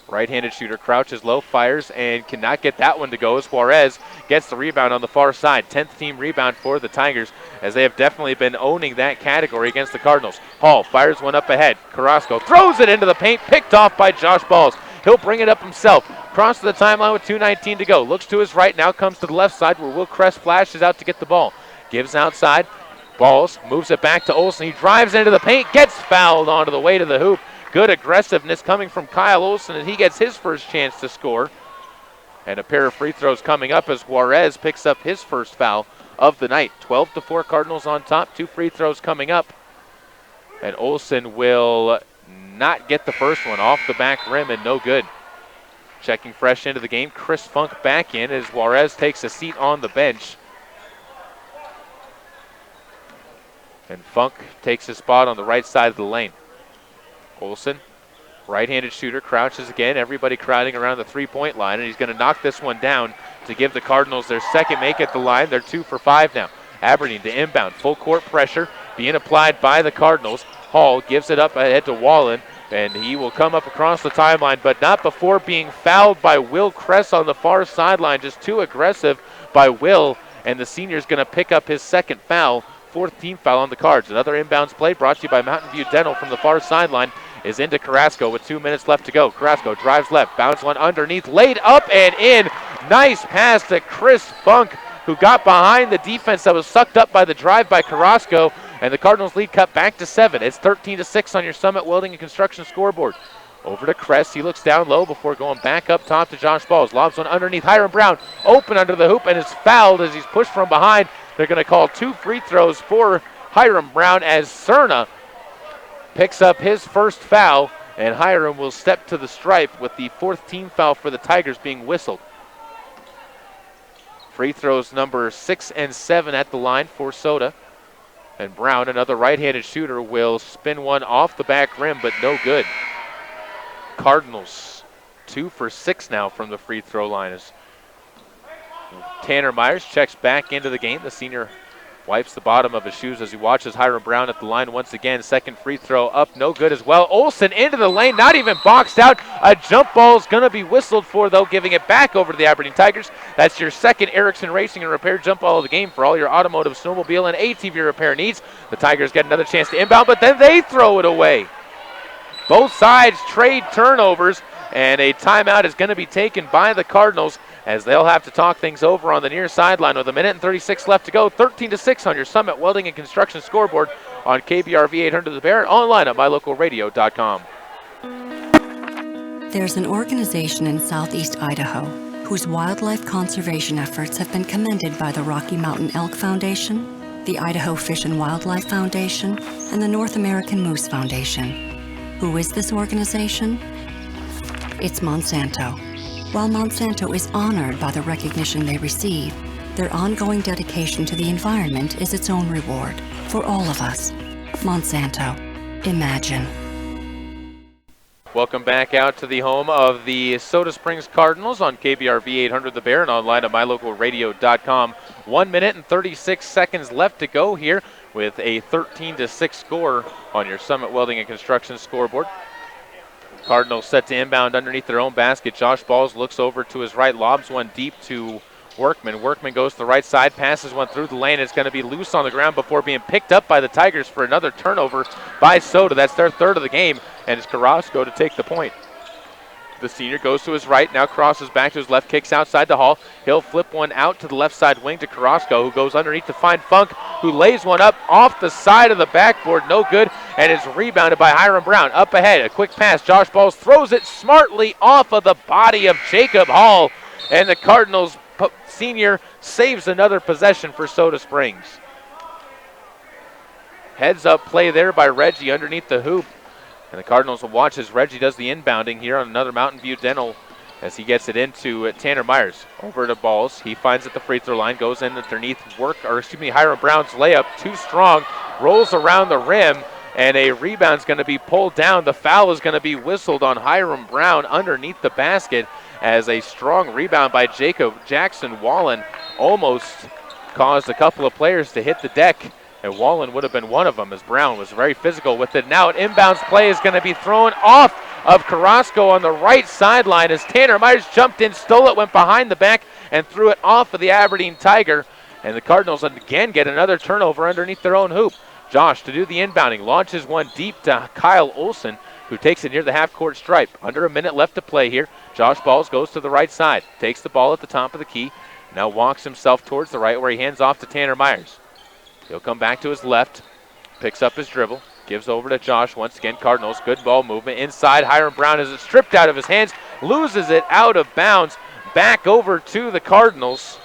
Right-handed shooter crouches low, fires, and cannot get that one to go as Juarez gets the rebound on the far side. 10th team rebound for the Tigers, as they have definitely been owning that category against the Cardinals. Hall fires one up ahead. Carrasco throws it into the paint, picked off by Josh Balls. He'll bring it up himself. Cross to the timeline with 2:19 to go. Looks to his right, now comes to the left side where Will Crest flashes out to get the ball. Gives outside. Balls moves it back to Olsen. He drives into the paint, gets fouled onto the way to the hoop. Good aggressiveness coming from Kyle Olsen, and he gets his first chance to score. And a pair of free throws coming up as Juarez picks up his first foul of the night. 12-4 Cardinals on top. 2 free throws coming up. And Olsen will not get the first one off the back rim, and no good. Checking fresh into the game, Chris Funk back in as Juarez takes a seat on the bench. And Funk takes his spot on the right side of the lane. Olsen, right-handed shooter, crouches again. Everybody crowding around the three-point line, and he's going to knock this one down to give the Cardinals their second make at the line. They're 2 for 5 now. Aberdeen to inbound. Full court pressure being applied by the Cardinals. Hall gives it up ahead to Wallen, and he will come up across the timeline, but not before being fouled by Will Crest on the far sideline. Just too aggressive by Will, and the senior's going to pick up his second foul. 4th team foul on the Cards. Another inbounds play brought to you by Mountain View Dental from the far sideline is into Carrasco with 2 minutes left to go. Carrasco drives left, bounce one underneath, laid up and in. Nice pass to Chris Funk, who got behind the defense that was sucked up by the drive by Carrasco, and the Cardinals lead cut back to 7. It's 13-6 on your Summit Welding and Construction scoreboard. Over to Crest. He looks down low before going back up top to Josh Balls. Lobs one underneath. Hiram Brown open under the hoop and is fouled as he's pushed from behind. They're going to call 2 free throws for Hiram Brown as Cerna picks up his first foul, and Hiram will step to the stripe with the 4th team foul for the Tigers being whistled. Free throws number 6 and 7 at the line for Soda. And Brown, another right-handed shooter, will spin one off the back rim, but no good. Cardinals 2 for 6 now from the free throw line as Tanner Myers checks back into the game. The senior wipes the bottom of his shoes as he watches Hiram Brown at the line once again. Second free throw up, no good as well. Olsen into the lane, not even boxed out. A jump ball is going to be whistled for, though, giving it back over to the Aberdeen Tigers. That's your second Erickson Racing and Repair jump ball of the game for all your automotive, snowmobile, and ATV repair needs. The Tigers get another chance to inbound, but then they throw it away. Both sides trade turnovers, and a timeout is going to be taken by the Cardinals as they'll have to talk things over on the near sideline with 1:36 left to go. 13-6 on your Summit Welding and Construction scoreboard on KBRV 800 The Bear, online at mylocalradio.com. There's an organization in southeast Idaho whose wildlife conservation efforts have been commended by the Rocky Mountain Elk Foundation, the Idaho Fish and Wildlife Foundation, and the North American Moose Foundation. Who is this organization? It's Monsanto. While Monsanto is honored by the recognition they receive, their ongoing dedication to the environment is its own reward for all of us. Monsanto. Imagine. Welcome back out to the home of the Soda Springs Cardinals on KBRV 800 The Bear and online at mylocalradio.com. 1 minute and 36 seconds left to go here with a 13-6 score on your Summit Welding and Construction scoreboard. Cardinals set to inbound underneath their own basket. Josh Balls looks over to his right, lobs one deep to Workman. Workman goes to the right side, passes one through the lane. It's going to be loose on the ground before being picked up by the Tigers for another turnover by Soda. That's their third of the game, and it's Carrasco to take the point. The senior goes to his right, now crosses back to his left, kicks outside the hall. He'll flip one out to the left side wing to Carrasco, who goes underneath to find Funk, who lays one up off the side of the backboard, no good, and is rebounded by Hiram Brown. Up ahead, a quick pass. Josh Balls throws it smartly off of the body of Jacob Hall, and the Cardinals senior saves another possession for Soda Springs. Heads up play there by Reggie underneath the hoop. And the Cardinals will watch as Reggie does the inbounding here on another Mountain View Dental as he gets it into Tanner Myers. Over to Balls. He finds at the free throw line, goes in underneath Hiram Brown's layup. Too strong, rolls around the rim, and a rebound's going to be pulled down. The foul is going to be whistled on Hiram Brown underneath the basket as a strong rebound by Jackson Wallen almost caused a couple of players to hit the deck. And Wallen would have been one of them as Brown was very physical with it. Now an inbounds play is going to be thrown off of Carrasco on the right sideline as Tanner Myers jumped in, stole it, went behind the back, and threw it off of the Aberdeen Tiger. And the Cardinals again get another turnover underneath their own hoop. Josh to do the inbounding, launches one deep to Kyle Olson, who takes it near the half-court stripe. Under a minute left to play here. Josh Balls goes to the right side, takes the ball at the top of the key, now walks himself towards the right where he hands off to Tanner Myers. He'll come back to his left, picks up his dribble, gives over to Josh. Once again, Cardinals, good ball movement. Inside, Hiram Brown has it stripped out of his hands, loses it out of bounds, back over to the Cardinals.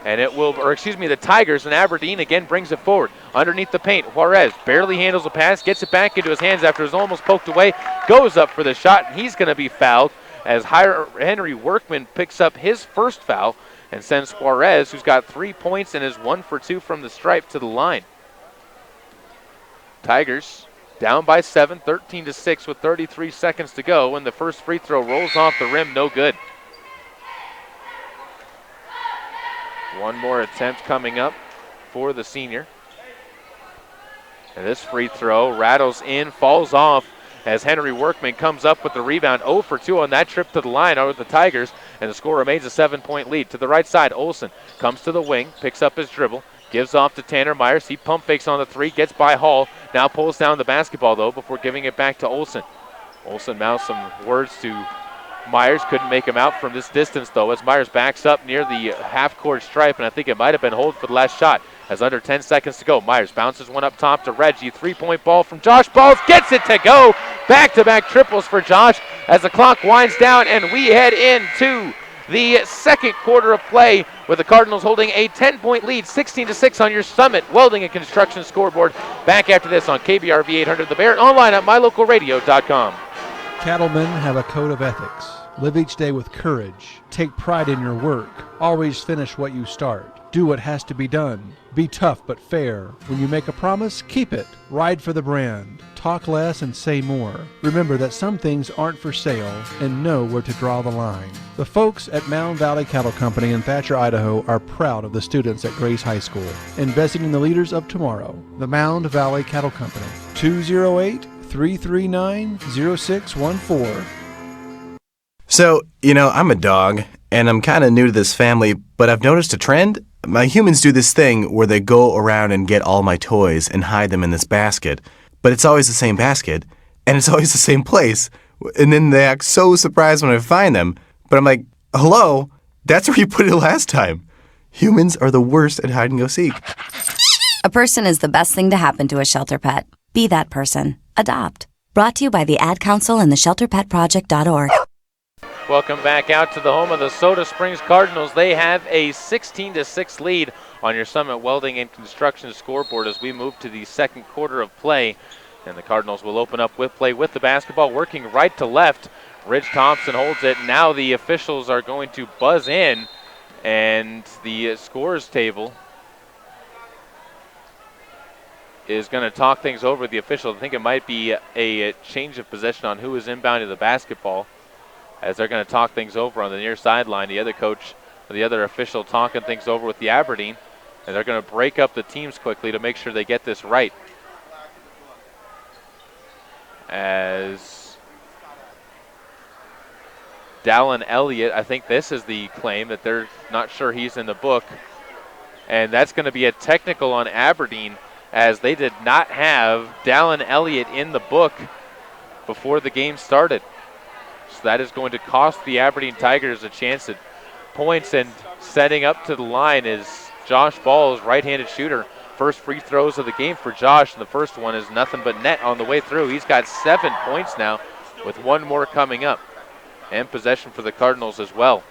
And the Tigers, and Aberdeen again brings it forward. Underneath the paint, Juarez barely handles the pass, gets it back into his hands after it was almost poked away, goes up for the shot, and he's going to be fouled as Henry Workman picks up his first foul and sends Juarez, who's got 3 points and is 1 for 2 from the stripe, to the line. Tigers down by 7, 13-6 with 33 seconds to go, and the first free throw rolls off the rim, no good. One more attempt coming up for the senior. And this free throw rattles in, falls off as Henry Workman comes up with the rebound. 0 for 2 on that trip to the line out of the Tigers, and the score remains a 7-point lead. To the right side, Olsen comes to the wing, picks up his dribble, gives off to Tanner Myers. He pump fakes on the three, gets by Hall, now pulls down the basketball though before giving it back to Olsen. Olsen mouths some words to Myers, couldn't make him out from this distance though as Myers backs up near the half-court stripe, and I think it might have been hold for the last shot as under 10 seconds to go. Myers bounces one up top to Reggie. 3-point ball from Josh Balls, gets it to go. Back-to-back triples for Josh as the clock winds down, and we head into the second quarter of play with the Cardinals holding a 10-point lead, 16-6 on your Summit Welding and Construction scoreboard. Back after this on KBRV 800 The Bear, online at mylocalradio.com. Cattlemen have a code of ethics. Live each day with courage. Take pride in your work. Always finish what you start. Do what has to be done. Be tough but fair. When you make a promise, keep it. Ride for the brand. Talk less and say more. Remember that some things aren't for sale, and know where to draw the line. The folks at Mound Valley Cattle Company in Thatcher, Idaho are proud of the students at Grace High School, investing in the leaders of tomorrow. The Mound Valley Cattle Company, 208-339-0614. So, I'm a dog, and I'm kind of new to this family, but I've noticed a trend. My humans do this thing where they go around and get all my toys and hide them in this basket, but it's always the same basket, and it's always the same place, and then they act so surprised when I find them, but I'm like, hello, that's where you put it last time. Humans are the worst at hide and go seek. A person is the best thing to happen to a shelter pet. Be that person. Adopt. Brought to you by the Ad Council and the ShelterPetProject.org. Welcome back out to the home of the Soda Springs Cardinals. They have a 16-6 lead on your Summit Welding and Construction scoreboard as we move to the second quarter of play. And the Cardinals will open up with play with the basketball, working right to left. Ridge Thompson holds it. Now the officials are going to buzz in, and the scores table is going to talk things over with the official. I think it might be a change of possession on who is inbounding the basketball, as they're going to talk things over on the near sideline. The other coach, the other official talking things over with the Aberdeen, and they're going to break up the teams quickly to make sure they get this right. As Dallin Elliott, I think this is the claim that they're not sure he's in the book, and that's going to be a technical on Aberdeen, as they did not have Dallin Elliott in the book before the game started. So that is going to cost the Aberdeen Tigers a chance at points, and setting up to the line is Josh Ball's right-handed shooter. First free throws of the game for Josh, and the first one is nothing but net on the way through. He's got 7 points now, with one more coming up. And possession for the Cardinals as well.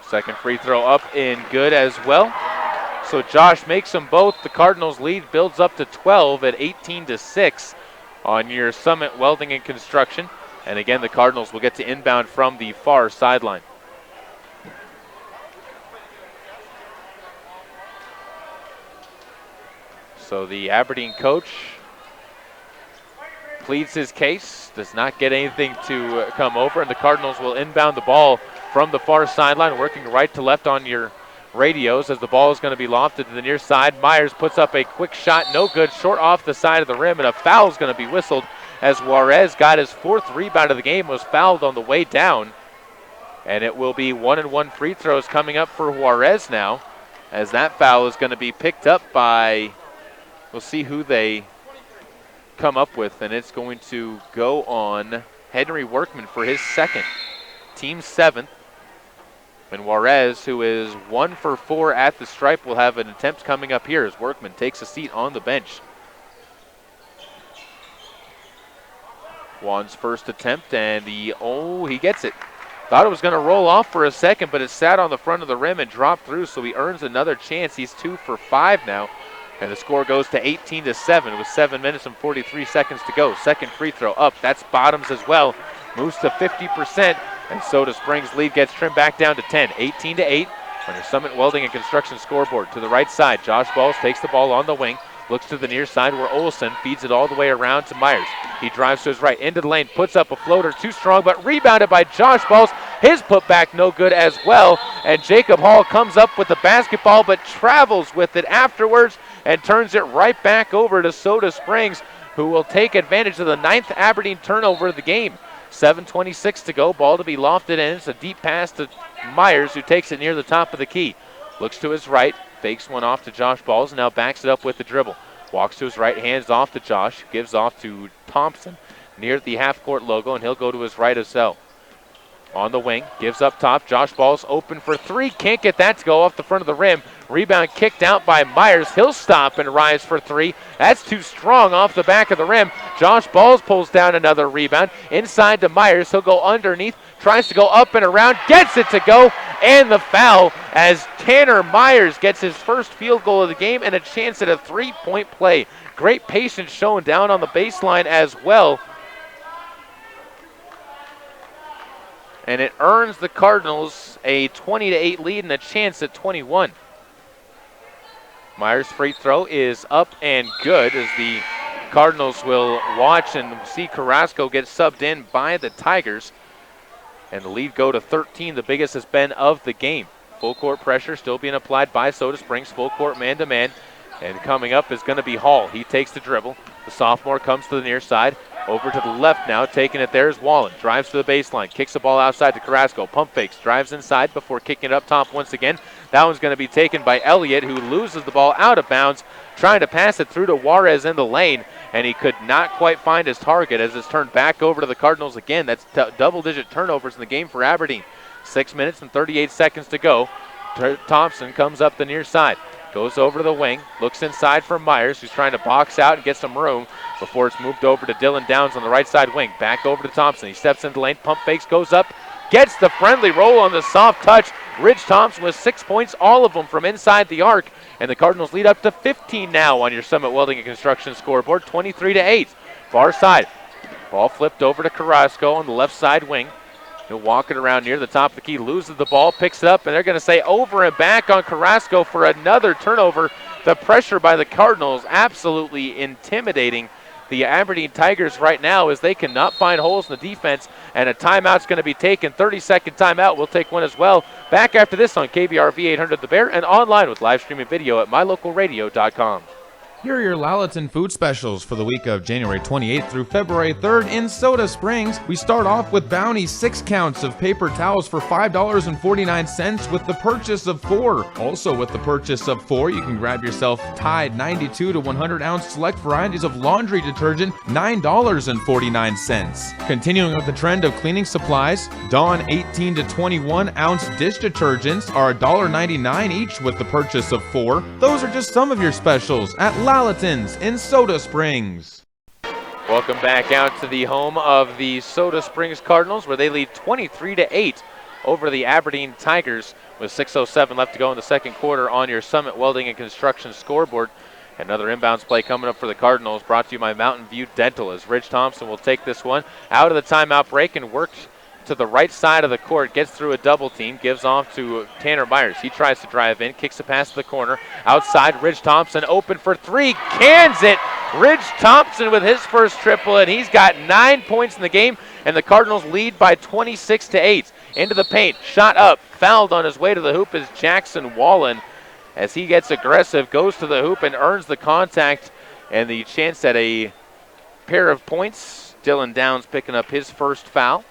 Second free throw up and good as well. So Josh makes them both. The Cardinals lead builds up to 12 at 18-6 on your Summit Welding and Construction. And again, the Cardinals will get to inbound from the far sideline. So the Aberdeen coach pleads his case, does not get anything to come over, and the Cardinals will inbound the ball from the far sideline, working right to left on your radios as the ball is going to be lofted to the near side. Myers puts up a quick shot, no good, short off the side of the rim, and a foul is going to be whistled as Juarez got his 4th rebound of the game, was fouled on the way down. And it will be 1-and-1 free throws coming up for Juarez now, as that foul is going to be picked up by, we'll see who they come up with, and it's going to go on Henry Workman for his 2nd, team 7th. And Juarez, who is 1 for 4 at the stripe, will have an attempt coming up here as Workman takes a seat on the bench. Juan's first attempt, and he gets it. Thought it was going to roll off for a second, but it sat on the front of the rim and dropped through, so he earns another chance. He's 2 for 5 now. And the score goes to 18-7 with 7 minutes and 43 seconds to go. Second free throw up. That's Bottoms as well. Moves to 50%. And Soda Springs lead gets trimmed back down to 10. 18-8 on your Summit Welding and Construction scoreboard. To the right side, Josh Balls takes the ball on the wing. Looks to the near side where Olsen feeds it all the way around to Myers. He drives to his right, into the lane, puts up a floater, too strong, but rebounded by Josh Balls. His putback no good as well. And Jacob Hall comes up with the basketball, but travels with it afterwards and turns it right back over to Soda Springs, who will take advantage of the 9th Aberdeen turnover of the game. 7:26 to go, ball to be lofted in. It's a deep pass to Myers, who takes it near the top of the key. Looks to his right, fakes one off to Josh Balls, and now backs it up with the dribble. Walks to his right, hands off to Josh, gives off to Thompson near the half-court logo, and he'll go to his right as well. On the wing, gives up top. Josh Balls open for 3. Can't get that to go off the front of the rim. Rebound kicked out by Myers. He'll stop and rise for 3. That's too strong off the back of the rim. Josh Balls pulls down another rebound. Inside to Myers. He'll go underneath. Tries to go up and around. Gets it to go. And the foul as Tanner Myers gets his first field goal of the game and a chance at a 3-point play. Great patience shown down on the baseline as well. And it earns the Cardinals a 20-8 lead and a chance at 21. Myers' free throw is up and good, as the Cardinals will watch and see Carrasco get subbed in by the Tigers. And the lead go to 13, the biggest has been of the game. Full court pressure still being applied by Soda Springs. Full court man-to-man. And coming up is going to be Hall. He takes the dribble. The sophomore comes to the near side. Over to the left now, taking it there is Wallen. Drives to the baseline, kicks the ball outside to Carrasco. Pump fakes, drives inside before kicking it up top once again. That one's going to be taken by Elliott, who loses the ball out of bounds, trying to pass it through to Juarez in the lane, and he could not quite find his target as it's turned back over to the Cardinals again. That's double-digit turnovers in the game for Aberdeen. 6 minutes and 38 seconds to go. Thompson comes up the near side. Goes over to the wing, looks inside for Myers, who's trying to box out and get some room before it's moved over to Dylan Downs on the right side wing. Back over to Thompson. He steps into the lane, pump fakes, goes up, gets the friendly roll on the soft touch. Ridge Thompson with 6 points, all of them from inside the arc. And the Cardinals lead up to 15 now on your Summit Welding and Construction scoreboard, 23-8. Far side. Ball flipped over to Carrasco on the left side wing. He'll walk it around near the top of the key, loses the ball, picks it up, and they're going to say over and back on Carrasco for another turnover. The pressure by the Cardinals absolutely intimidating the Aberdeen Tigers right now as they cannot find holes in the defense, and a timeout's going to be taken. 30-second timeout. We'll take one as well. Back after this on KBRV 800 The Bear and online with live streaming video at mylocalradio.com. Here are your Lalaton food specials for the week of January 28th through February 3rd in Soda Springs. We start off with Bounty 6 counts of paper towels for $5.49 with the purchase of 4. Also with the purchase of 4, you can grab yourself Tide 92 to 100 ounce select varieties of laundry detergent, $9.49. Continuing with the trend of cleaning supplies, Dawn 18 to 21 ounce dish detergents are $1.99 each with the purchase of 4. Those are just some of your specials at Lalaton's in Soda Springs. Welcome back out to the home of the Soda Springs Cardinals, where they lead 23-8 over the Aberdeen Tigers with 6:07 left to go in the second quarter on your Summit Welding and Construction scoreboard. Another inbounds play coming up for the Cardinals, brought to you by Mountain View Dental, as Ridge Thompson will take this one out of the timeout break and works to the right side of the court, gets through a double team, gives off to Tanner Myers. He tries to drive in, kicks it past the corner. Outside, Ridge Thompson open for 3, cans it. Ridge Thompson with his first triple, and he's got 9 points in the game, and the Cardinals lead by 26-8. Into the paint, shot up, fouled on his way to the hoop is Jackson Wallen. As he gets aggressive, goes to the hoop and earns the contact and the chance at a pair of points. Dylan Downs picking up his first foul.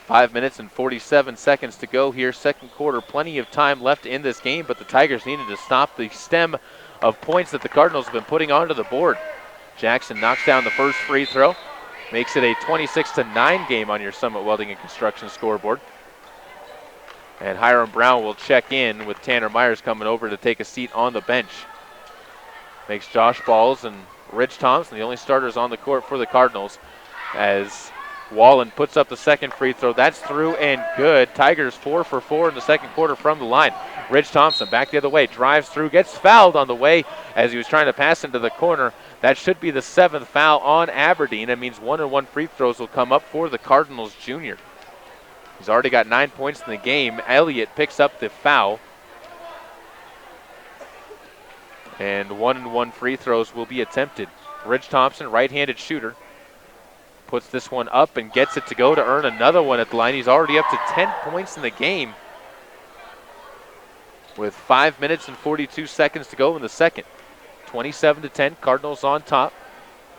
5 minutes and 47 seconds to go here, second quarter. Plenty of time left in this game, but the Tigers needed to stop the stem of points that the Cardinals have been putting onto the board. Jackson knocks down the first free throw, makes it a 26-9 game on your Summit Welding and Construction scoreboard. And Hiram Brown will check in with Tanner Myers coming over to take a seat on the bench. Makes Josh Balls and Ridge Thompson the only starters on the court for the Cardinals, as Wallen puts up the second free throw. That's through and good. Tigers 4 for 4 in the second quarter from the line. Ridge Thompson back the other way, drives through, gets fouled on the way as he was trying to pass into the corner. That should be the 7th foul on Aberdeen. That means 1-and-1 free throws will come up for the Cardinals junior. He's already got 9 points in the game. Elliott picks up the foul. And 1-and-1 free throws will be attempted. Ridge Thompson, right-handed shooter, puts this one up and gets it to go to earn another one at the line. He's already up to 10 points in the game with 5 minutes and 42 seconds to go in the second. 27-10, Cardinals on top.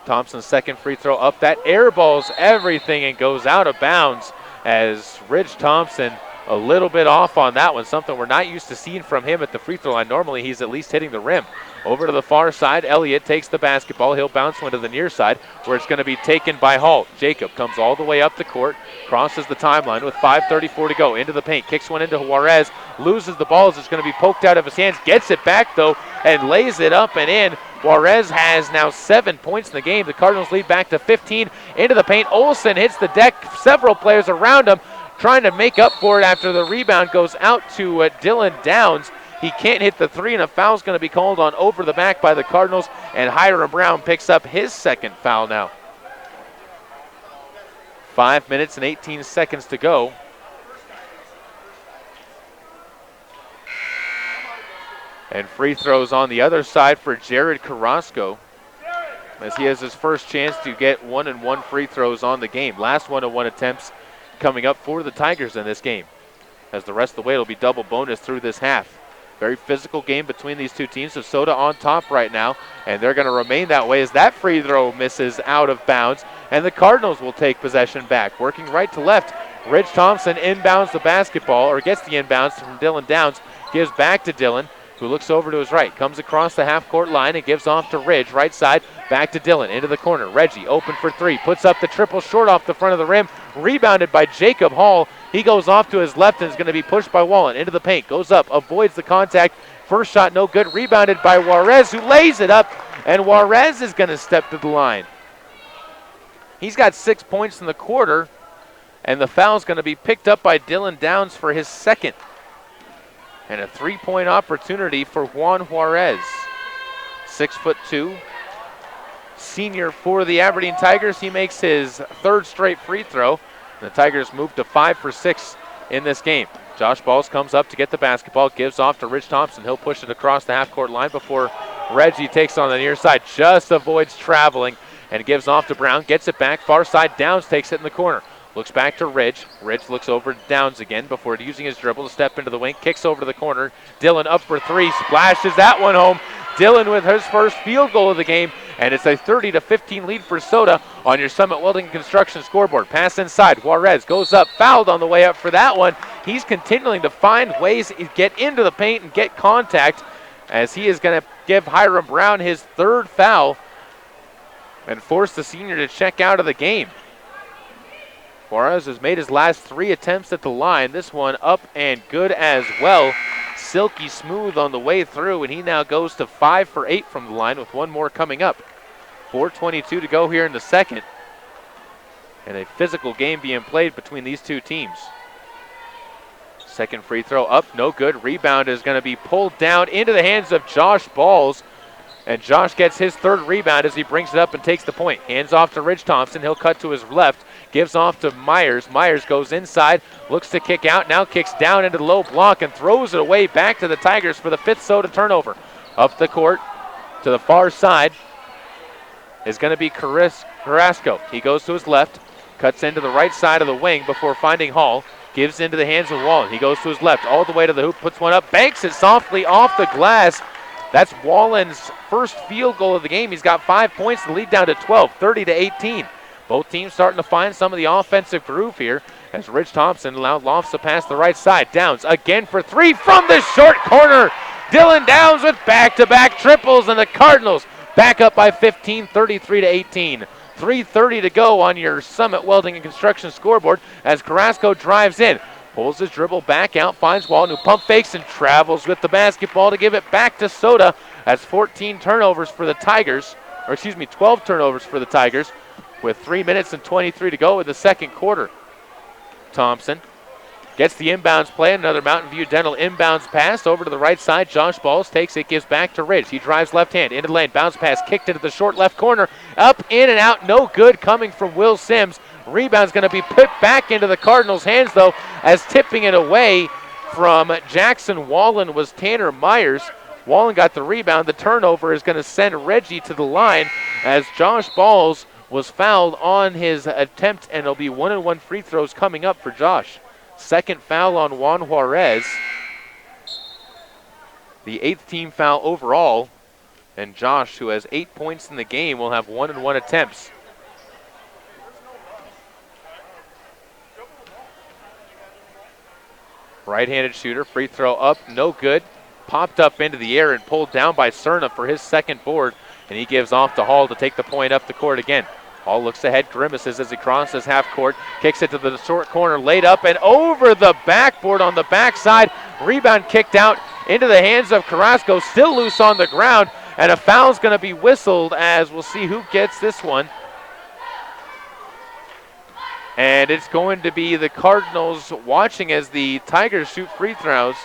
Thompson's second free throw up. That airballs everything and goes out of bounds as Ridge Thompson a little bit off on that one, something we're not used to seeing from him at the free throw line. Normally he's at least hitting the rim. Over to the far side, Elliott takes the basketball. He'll bounce one to the near side where it's going to be taken by Hall. Jacob comes all the way up the court, crosses the timeline with 5:34 to go. Into the paint, kicks one into Juarez, loses the ball as it's going to be poked out of his hands. Gets it back though and lays it up and in. Juarez has now 7 points in the game. The Cardinals lead back to 15. Into the paint, Olsen hits the deck. Several players around him trying to make up for it after the rebound goes out to Dylan Downs. He can't hit the three, and a foul's going to be called on over the back by the Cardinals, and Hiram Brown picks up his second foul now. 5 minutes and 18 seconds to go. And free throws on the other side for Jared Carrasco, as he has his first chance to get 1-and-1 free throws on the game. Last 1-and-1 attempts coming up for the Tigers in this game, as the rest of the way it'll be double bonus through this half. Very physical game between these two teams. So Soda on top right now, and they're going to remain that way as that free throw misses out of bounds, and the Cardinals will take possession back. Working right to left, Ridge Thompson inbounds the basketball, or gets the inbounds from Dylan Downs, gives back to Dylan, who looks over to his right, comes across the half-court line and gives off to Ridge, right side, back to Dylan, into the corner. Reggie open for 3, puts up the triple short off the front of the rim, rebounded by Jacob Hall. He goes off to his left and is going to be pushed by Wallen into the paint. Goes up, avoids the contact. First shot no good. Rebounded by Juarez, who lays it up. And Juarez is going to step to the line. He's got 6 points in the quarter. And the foul is going to be picked up by Dylan Downs for his second. And a 3-point opportunity for Juan Juarez. 6'2", senior for the Aberdeen Tigers. He makes his third straight free throw. The Tigers move to 5 for 6 in this game. Josh Balls comes up to get the basketball, gives off to Rich Thompson. He'll push it across the half-court line before Reggie takes on the near side. Just avoids traveling and gives off to Brown. Gets it back, far side. Downs takes it in the corner. Looks back to Ridge. Ridge looks over to Downs again before using his dribble to step into the wing. Kicks over to the corner. Dylan up for three. Splashes that one home. Dylan with his first field goal of the game. And it's a 30-15 lead for Soda on your Summit Welding Construction scoreboard. Pass inside. Juarez goes up. Fouled on the way up for that one. He's continuing to find ways to get into the paint and get contact, as he is going to give Hiram Brown his third foul and force the senior to check out of the game. Juarez has made his last 3 attempts at the line. This one up and good as well. Silky smooth on the way through, and he now goes to 5 for 8 from the line with one more coming up. 4:22 to go here in the second. And a physical game being played between these two teams. Second free throw up, no good. Rebound is going to be pulled down into the hands of Josh Balls. And Josh gets his third rebound as he brings it up and takes the point. Hands off to Ridge Thompson. He'll cut to his left. Gives off to Myers. Myers goes inside. Looks to kick out. Now kicks down into the low block and throws it away back to the Tigers for the 5th Soda turnover. Up the court to the far side is going to be Carrasco. He goes to his left. Cuts into the right side of the wing before finding Hall. Gives into the hands of Wallen. He goes to his left. All the way to the hoop. Puts one up. Banks it softly off the glass. That's Wallen's first field goal of the game. He's got 5 points. The lead down to 12, 30-18. Both teams starting to find some of the offensive groove here as Rich Thompson lofts a pass the right side. Downs again for 3 from the short corner. Dylan Downs with back-to-back triples, and the Cardinals back up by 15, 33-18. 3:30 to go on your Summit Welding and Construction scoreboard as Carrasco drives in. Pulls his dribble back out, finds Wallen, who pump fakes and travels with the basketball to give it back to Soda. That's 14 turnovers for the Tigers, 12 turnovers for the Tigers with 3 minutes and 23 to go in the second quarter. Thompson gets the inbounds play, another Mountain View Dental inbounds pass over to the right side. Josh Balls takes it, gives back to Ridge. He drives left hand into the lane, bounce pass kicked into the short left corner. Up, in, and out, no good coming from Will Sims. Rebound's going to be put back into the Cardinals' hands, though, as tipping it away from Jackson Wallen was Tanner Myers. Wallen got the rebound. The turnover is going to send Reggie to the line as Josh Balls was fouled on his attempt, and it'll be 1-and-1 free throws coming up for Josh. Second foul on Juan Juarez. The 8th team foul overall, and Josh, who has 8 points in the game, will have 1-and-1 attempts. Right-handed shooter, free throw up, no good. Popped up into the air and pulled down by Cerna for his second board, and he gives off to Hall to take the point up the court again. Hall looks ahead, grimaces as he crosses half court, kicks it to the short corner, laid up and over the backboard on the backside. Rebound kicked out into the hands of Carrasco, still loose on the ground, and a foul's going to be whistled as we'll see who gets this one. And it's going to be the Cardinals watching as the Tigers shoot free throws.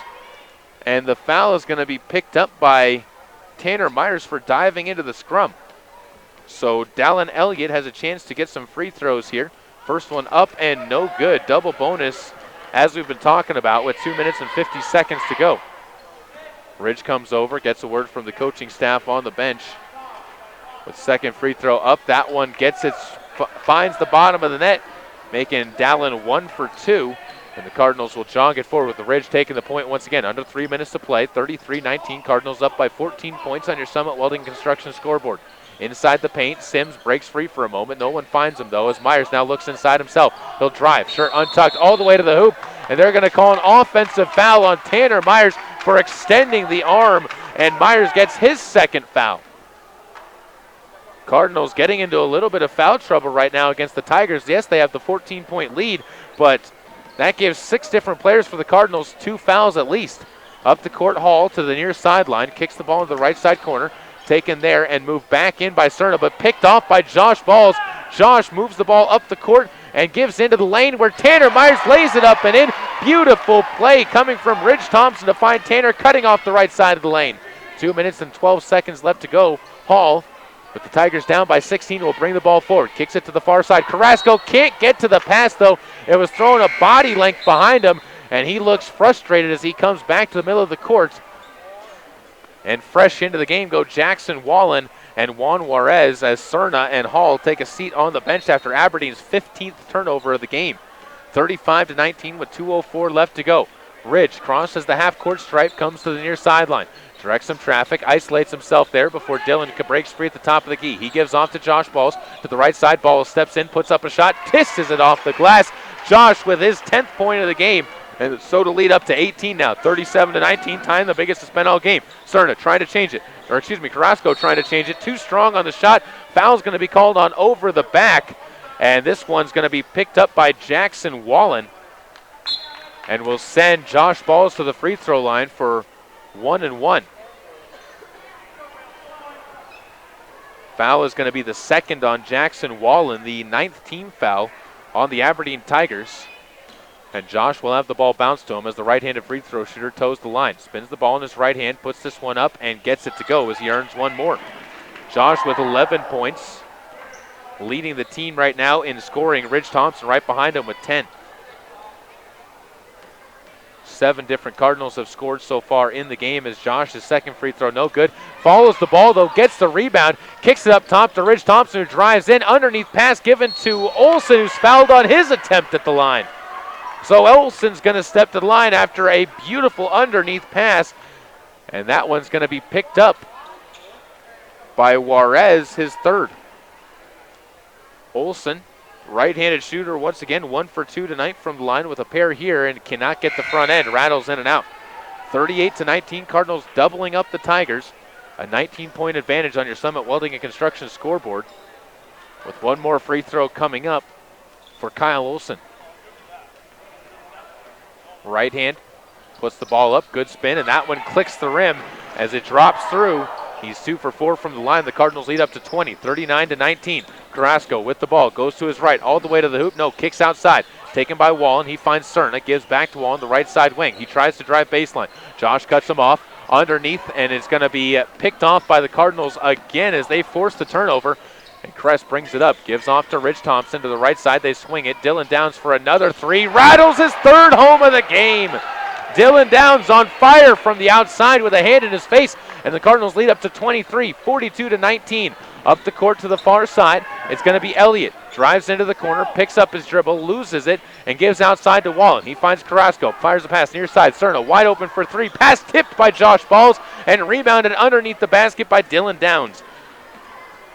And the foul is going to be picked up by Tanner Myers for diving into the scrum. So Dallin Elliott has a chance to get some free throws here. First one up and no good. Double bonus, as we've been talking about, with 2 minutes and 50 seconds to go. Ridge comes over, gets a word from the coaching staff on the bench. With second free throw up, that one gets it, finds the bottom of the net, making Dallin 1 for 2. And the Cardinals will jog it forward with the Ridge taking the point once again. Under 3 minutes to play, 33-19. Cardinals up by 14 points on your Summit Welding Construction scoreboard. Inside the paint, Sims breaks free for a moment. No one finds him, though, as Myers now looks inside himself. He'll drive, shirt untucked, all the way to the hoop. And they're going to call an offensive foul on Tanner Myers for extending the arm. And Myers gets his second foul. Cardinals getting into a little bit of foul trouble right now against the Tigers. Yes, they have the 14-point lead, but That gives 6 different players for the Cardinals 2 fouls at least. Up the court, Hall to the near sideline, kicks the ball into the right side corner, taken there and moved back in by Cerna, but picked off by Josh Balls. Josh moves the ball up the court and gives into the lane where Tanner Myers lays it up and in. Beautiful play coming from Ridge Thompson to find Tanner cutting off the right side of the lane. 2 minutes and 12 seconds left to go. Hall, with the Tigers down by 16, will bring the ball forward. Kicks it to the far side. Carrasco can't get to the pass, though. It was thrown a body length behind him, and he looks frustrated as he comes back to the middle of the court. And fresh into the game go Jackson Wallen and Juan Juarez as Cerna and Hall take a seat on the bench after Aberdeen's 15th turnover of the game. 35-19 with 2:04 left to go. Ridge crosses the half-court stripe, comes to the near sideline. Directs some traffic, isolates himself there before Dylan can break free at the top of the key. He gives off to Josh Balls to the right side. Balls steps in, puts up a shot, kisses it off the glass. Josh with his 10th point of the game. And so to lead up to 18 now, 37-19, tying the biggest it's been all game. Cerna trying to change it, Carrasco trying to change it. Too strong on the shot. Foul's going to be called on over the back. And this one's going to be picked up by Jackson Wallen. And will send Josh Balls to the free throw line for 1 and 1. Foul is going to be the second on Jackson Wallen, the 9th team foul on the Aberdeen Tigers. And Josh will have the ball bounce to him as the right-handed free throw shooter toes the line. Spins the ball in his right hand, puts this one up, and gets it to go as he earns one more. Josh with 11 points, leading the team right now in scoring. Ridge Thompson right behind him with 10. 7 different Cardinals have scored so far in the game as Josh's second free throw no good. Follows the ball though, gets the rebound, kicks it up top to Ridge Thompson who drives in. Underneath pass given to Olsen who's fouled on his attempt at the line. So Olsen's going to step to the line after a beautiful underneath pass. And that one's going to be picked up by Juarez, his third. Olsen, right-handed shooter once again, 1 for 2 tonight from the line with a pair here and cannot get the front end. Rattles in and out. 38-19, Cardinals doubling up the Tigers. A 19-point advantage on your Summit Welding and Construction scoreboard with one more free throw coming up for Kyle Olsen. Right hand puts the ball up, good spin, and that one clicks the rim as it drops through. He's 2 for 4 from the line. The Cardinals lead up to 20, 39-19. Carrasco with the ball, goes to his right, all the way to the hoop. No, kicks outside. Taken by Wallen. He finds Cerna, gives back to Wallen, the right side wing. He tries to drive baseline. Josh cuts him off underneath, and it's going to be picked off by the Cardinals again as they force the turnover. And Kress brings it up, gives off to Ridge Thompson to the right side. They swing it. Dylan Downs for another 3. Rattles his 3rd home of the game. Dylan Downs on fire from the outside with a hand in his face. And the Cardinals lead up to 23, 42-19. Up the court to the far side. It's going to be Elliott. Drives into the corner, picks up his dribble, loses it, and gives outside to Wallen. He finds Carrasco, fires a pass near side. Cerna wide open for 3. Pass tipped by Josh Balls and rebounded underneath the basket by Dylan Downs.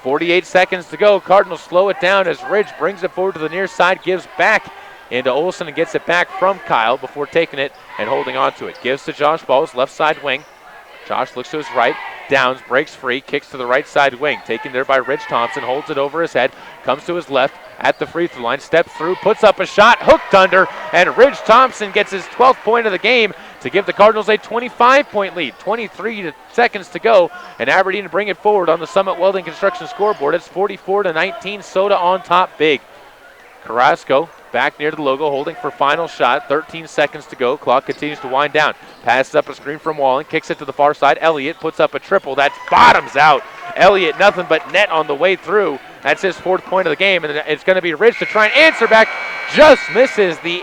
48 seconds to go. Cardinals slow it down as Ridge brings it forward to the near side, gives back into Olsen and gets it back from Kyle before taking it and holding on to it. Gives to Josh Balls, left side wing. Josh looks to his right. Downs breaks free, kicks to the right side wing. Taken there by Ridge Thompson, holds it over his head, comes to his left at the free throw line, steps through, puts up a shot, hooked under, and Ridge Thompson gets his 12th point of the game to give the Cardinals a 25-point lead. 23 seconds to go, and Aberdeen to bring it forward on the Summit Welding Construction scoreboard. It's 44-19, Soda on top big. Carrasco back near the logo, holding for final shot. 13 seconds to go. Clock continues to wind down. Passes up a screen from Wallen, kicks it to the far side. Elliott puts up a triple. That's bottoms out. Elliott nothing but net on the way through. That's his 4th point of the game, and it's going to be Ridge to try and answer back. Just misses the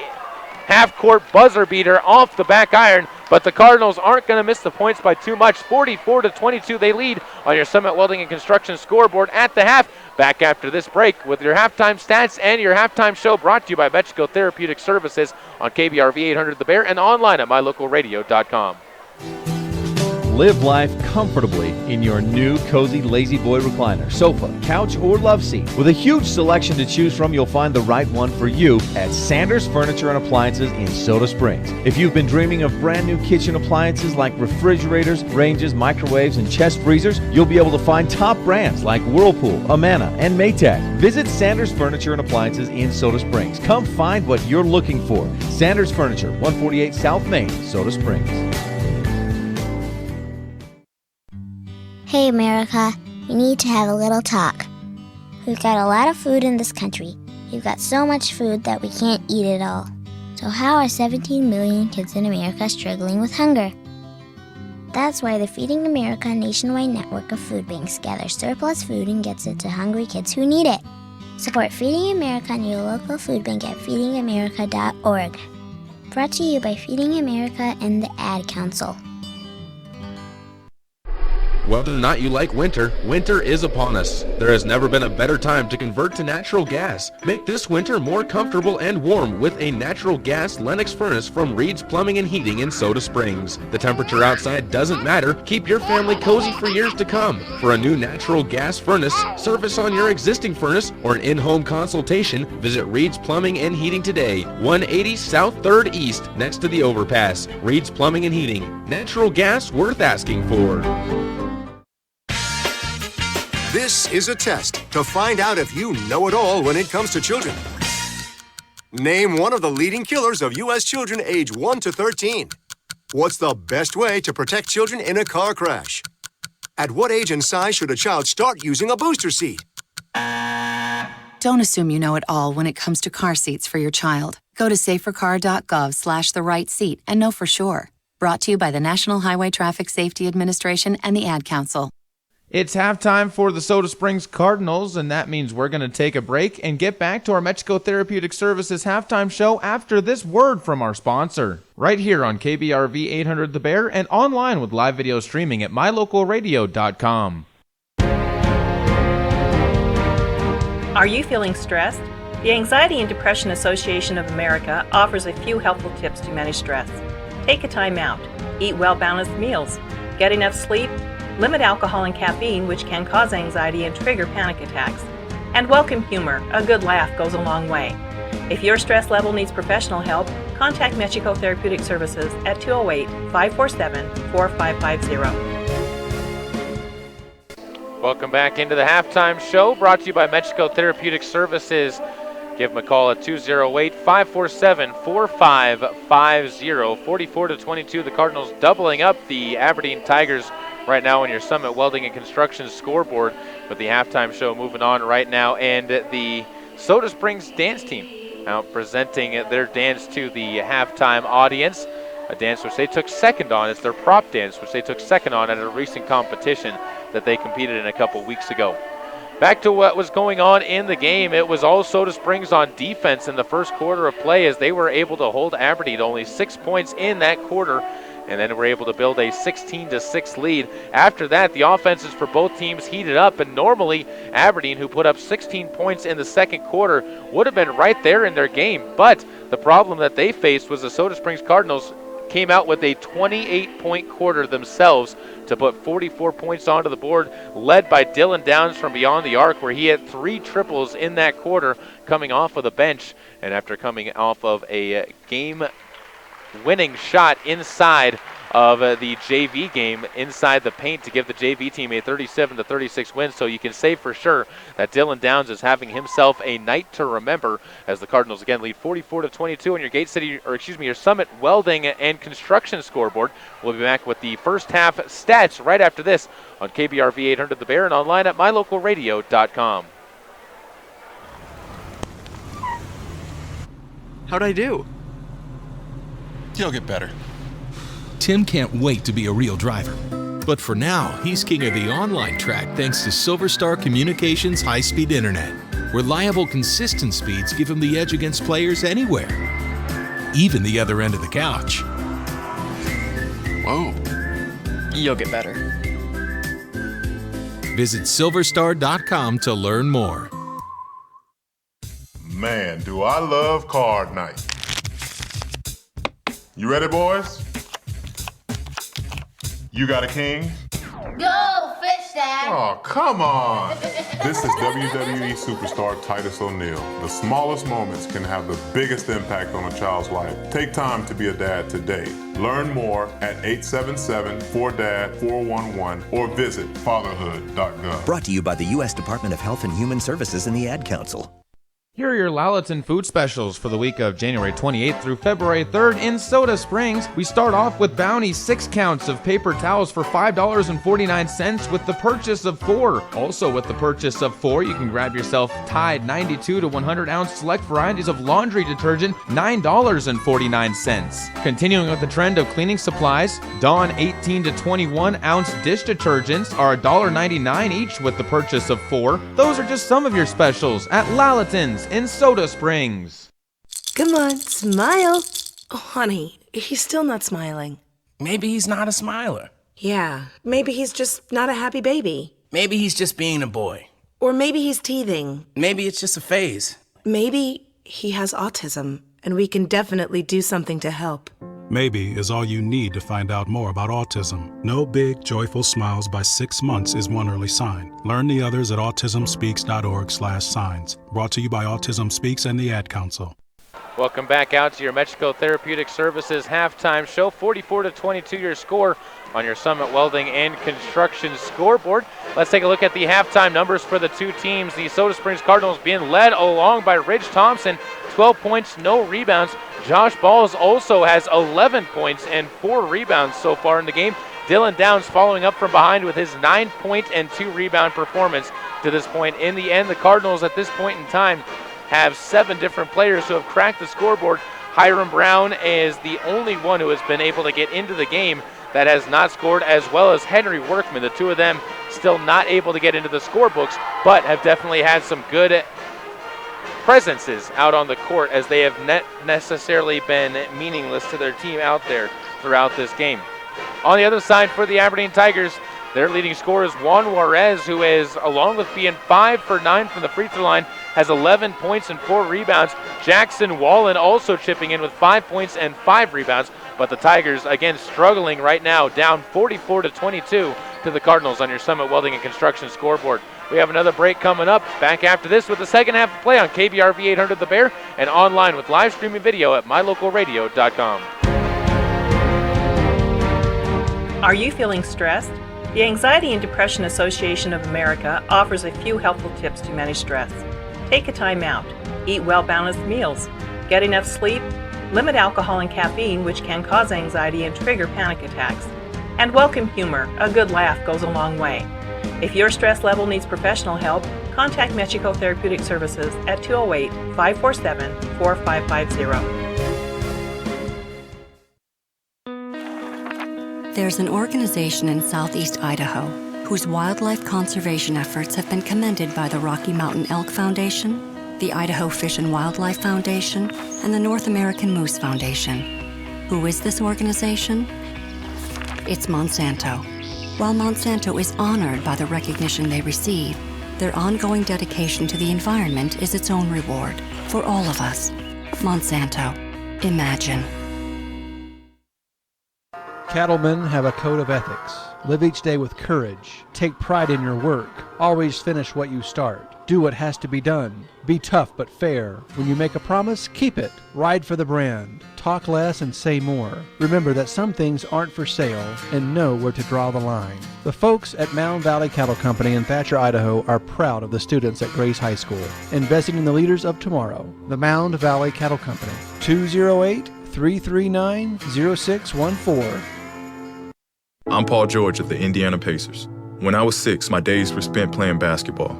half-court buzzer beater off the back iron, but the Cardinals aren't going to miss the points by too much. 44-22, they lead on your Summit Welding and Construction scoreboard at the half. Back after this break with your halftime stats and your halftime show brought to you by Mexico Therapeutic Services on KBRV 800 The Bear and online at mylocalradio.com. Live life comfortably in your new cozy Lazy Boy recliner, sofa, couch, or love seat. With a huge selection to choose from, you'll find the right one for you at Sanders Furniture and Appliances in Soda Springs. If you've been dreaming of brand new kitchen appliances like refrigerators, ranges, microwaves, and chest freezers, you'll be able to find top brands like Whirlpool, Amana, and Maytag. Visit Sanders Furniture and Appliances in Soda Springs. Come find what you're looking for. Sanders Furniture, 148 South Main, Soda Springs. Hey America, we need to have a little talk. We've got a lot of food in this country. We've got so much food that we can't eat it all. So how are 17 million kids in America struggling with hunger? That's why the Feeding America nationwide network of food banks gathers surplus food and gets it to hungry kids who need it. Support Feeding America and your local food bank at feedingamerica.org. Brought to you by Feeding America and the Ad Council. Whether or not you like winter, winter is upon us. There has never been a better time to convert to natural gas. Make this winter more comfortable and warm with a natural gas Lennox furnace from Reed's Plumbing and Heating in Soda Springs. The temperature outside doesn't matter. Keep your family cozy for years to come. For a new natural gas furnace, service on your existing furnace, or an in-home consultation, visit Reed's Plumbing and Heating today. 180 South 3rd East, next to the overpass. Reed's Plumbing and Heating. Natural gas worth asking for. This is a test to find out if you know it all when it comes to children. Name one of the leading killers of U.S. children age 1 to 13. What's the best way to protect children in a car crash? At what age and size should a child start using a booster seat? Don't assume you know it all when it comes to car seats for your child. Go to safercar.gov/the-right-seat and know for sure. Brought to you by the National Highway Traffic Safety Administration and the Ad Council. It's halftime for the Soda Springs Cardinals, and that means we're going to take a break and get back to our Mexico Therapeutic Services halftime show after this word from our sponsor. Right here on KBRV 800 The Bear and online with live video streaming at mylocalradio.com. Are you feeling stressed? The Anxiety and Depression Association of America offers a few helpful tips to manage stress. Take a time out. Eat well-balanced meals. Get enough sleep. Limit alcohol and caffeine, which can cause anxiety and trigger panic attacks. And welcome humor. A good laugh goes a long way. If your stress level needs professional help, contact Mexico Therapeutic Services at 208-547-4550. Welcome back into the halftime show, brought to you by Mexico Therapeutic Services. Give them a call at 208-547-4550. 44-22, the Cardinals doubling up the Aberdeen Tigers right now on your Summit Welding and Construction scoreboard, with the halftime show moving on right now, and the Soda Springs dance team out presenting their dance to the halftime audience, a dance which they took second on. It's their prop dance, which they took second on at a recent competition that they competed in a couple weeks ago. Back to what was going on in the game. It was all Soda Springs on defense in the first quarter of play, as they were able to hold Aberdeen to only 6 points in that quarter, and then were able to build a 16-6 lead. After that, the offenses for both teams heated up, and normally Aberdeen, who put up 16 points in the second quarter, would have been right there in their game. But the problem that they faced was the Soda Springs Cardinals came out with a 28-point quarter themselves to put 44 points onto the board, led by Dylan Downs from beyond the arc, where he had 3 triples in that quarter coming off of the bench, and after coming off of a game-winning shot inside of the JV game inside the paint to give the JV team a 37-36 win. So you can say for sure that Dylan Downs is having himself a night to remember, as the Cardinals again lead 44-22 on your your Summit Welding and Construction scoreboard. We'll be back with the first half stats right after this on KBRV 800 The Bear and online at mylocalradio.com. How'd I do? You'll get better. Tim can't wait to be a real driver. But for now, he's king of the online track thanks to Silver Star Communications high-speed internet. Reliable, consistent speeds give him the edge against players anywhere, even the other end of the couch. Whoa. You'll get better. Visit silverstar.com to learn more. Man, do I love card night. You ready, boys? You got a king? Go, fish dad! Oh, come on! This is WWE superstar Titus O'Neil. The smallest moments can have the biggest impact on a child's life. Take time to be a dad today. Learn more at 877-4DAD-411 or visit fatherhood.gov. Brought to you by the U.S. Department of Health and Human Services and the Ad Council. Here are your Lalaton food specials for the week of January 28th through February 3rd in Soda Springs. We start off with Bounty 6 counts of paper towels for $5.49 with the purchase of 4. Also with the purchase of 4, you can grab yourself Tide 92 to 100 ounce select varieties of laundry detergent, $9.49. Continuing with the trend of cleaning supplies, Dawn 18 to 21 ounce dish detergents are $1.99 each with the purchase of 4. Those are just some of your specials at Lalaton's in Soda Springs. Come on, smile. Oh, honey, he's still not smiling. Maybe he's not a smiler. Yeah, maybe he's just not a happy baby. Maybe he's just being a boy. Or maybe he's teething. Maybe it's just a phase. Maybe he has autism, and we can definitely do something to help. Maybe is all you need to find out more about autism. No big, joyful smiles by 6 months is one early sign. Learn the others at autismspeaks.org/signs. Brought to you by Autism Speaks and the Ad Council. Welcome back out to your Mexico Therapeutic Services halftime show. 44-22 your score on your Summit Welding and Construction scoreboard. Let's take a look at the halftime numbers for the two teams. The Soda Springs Cardinals being led along by Ridge Thompson, 12 points, no rebounds. Josh Balls also has 11 points and 4 rebounds so far in the game. Dylan Downs following up from behind with his 9-point and 2-rebound performance to this point. In the end, the Cardinals at this point in time have 7 different players who have cracked the scoreboard. Hiram Brown is the only one who has been able to get into the game that has not scored, as well as Henry Workman. The two of them still not able to get into the scorebooks, but have definitely had some good presences out on the court, as they have not necessarily been meaningless to their team out there throughout this game. On the other side for the Aberdeen Tigers, their leading scorer is Juan Juarez, who is, along with being 5 for 9 from the free throw line, has 11 points and 4 rebounds. Jackson Wallen also chipping in with 5 points and 5 rebounds, but the Tigers, again, struggling right now, down 44-22 to the Cardinals on your Summit Welding and Construction scoreboard. We have another break coming up. Back after this with the second half of play on KBRV 800 The Bear and online with live streaming video at mylocalradio.com. Are you feeling stressed? The Anxiety and Depression Association of America offers a few helpful tips to manage stress. Take a time out. Eat well-balanced meals. Get enough sleep. Limit alcohol and caffeine, which can cause anxiety and trigger panic attacks. And welcome humor. A good laugh goes a long way. If your stress level needs professional help, contact Mexico Therapeutic Services at 208-547-4550. There's an organization in southeast Idaho whose wildlife conservation efforts have been commended by the Rocky Mountain Elk Foundation, the Idaho Fish and Wildlife Foundation, and the North American Moose Foundation. Who is this organization? It's Monsanto. While Monsanto is honored by the recognition they receive, their ongoing dedication to the environment is its own reward for all of us. Monsanto. Imagine. Cattlemen have a code of ethics. Live each day with courage. Take pride in your work. Always finish what you start. Do what has to be done. Be tough but fair. When you make a promise, keep it. Ride for the brand. Talk less and say more. Remember that some things aren't for sale and know where to draw the line. The folks at Mound Valley Cattle Company in Thatcher, Idaho are proud of the students at Grace High School, investing in the leaders of tomorrow. The Mound Valley Cattle Company, 208-339-0614. I'm Paul George of the Indiana Pacers. When I was 6, my days were spent playing basketball.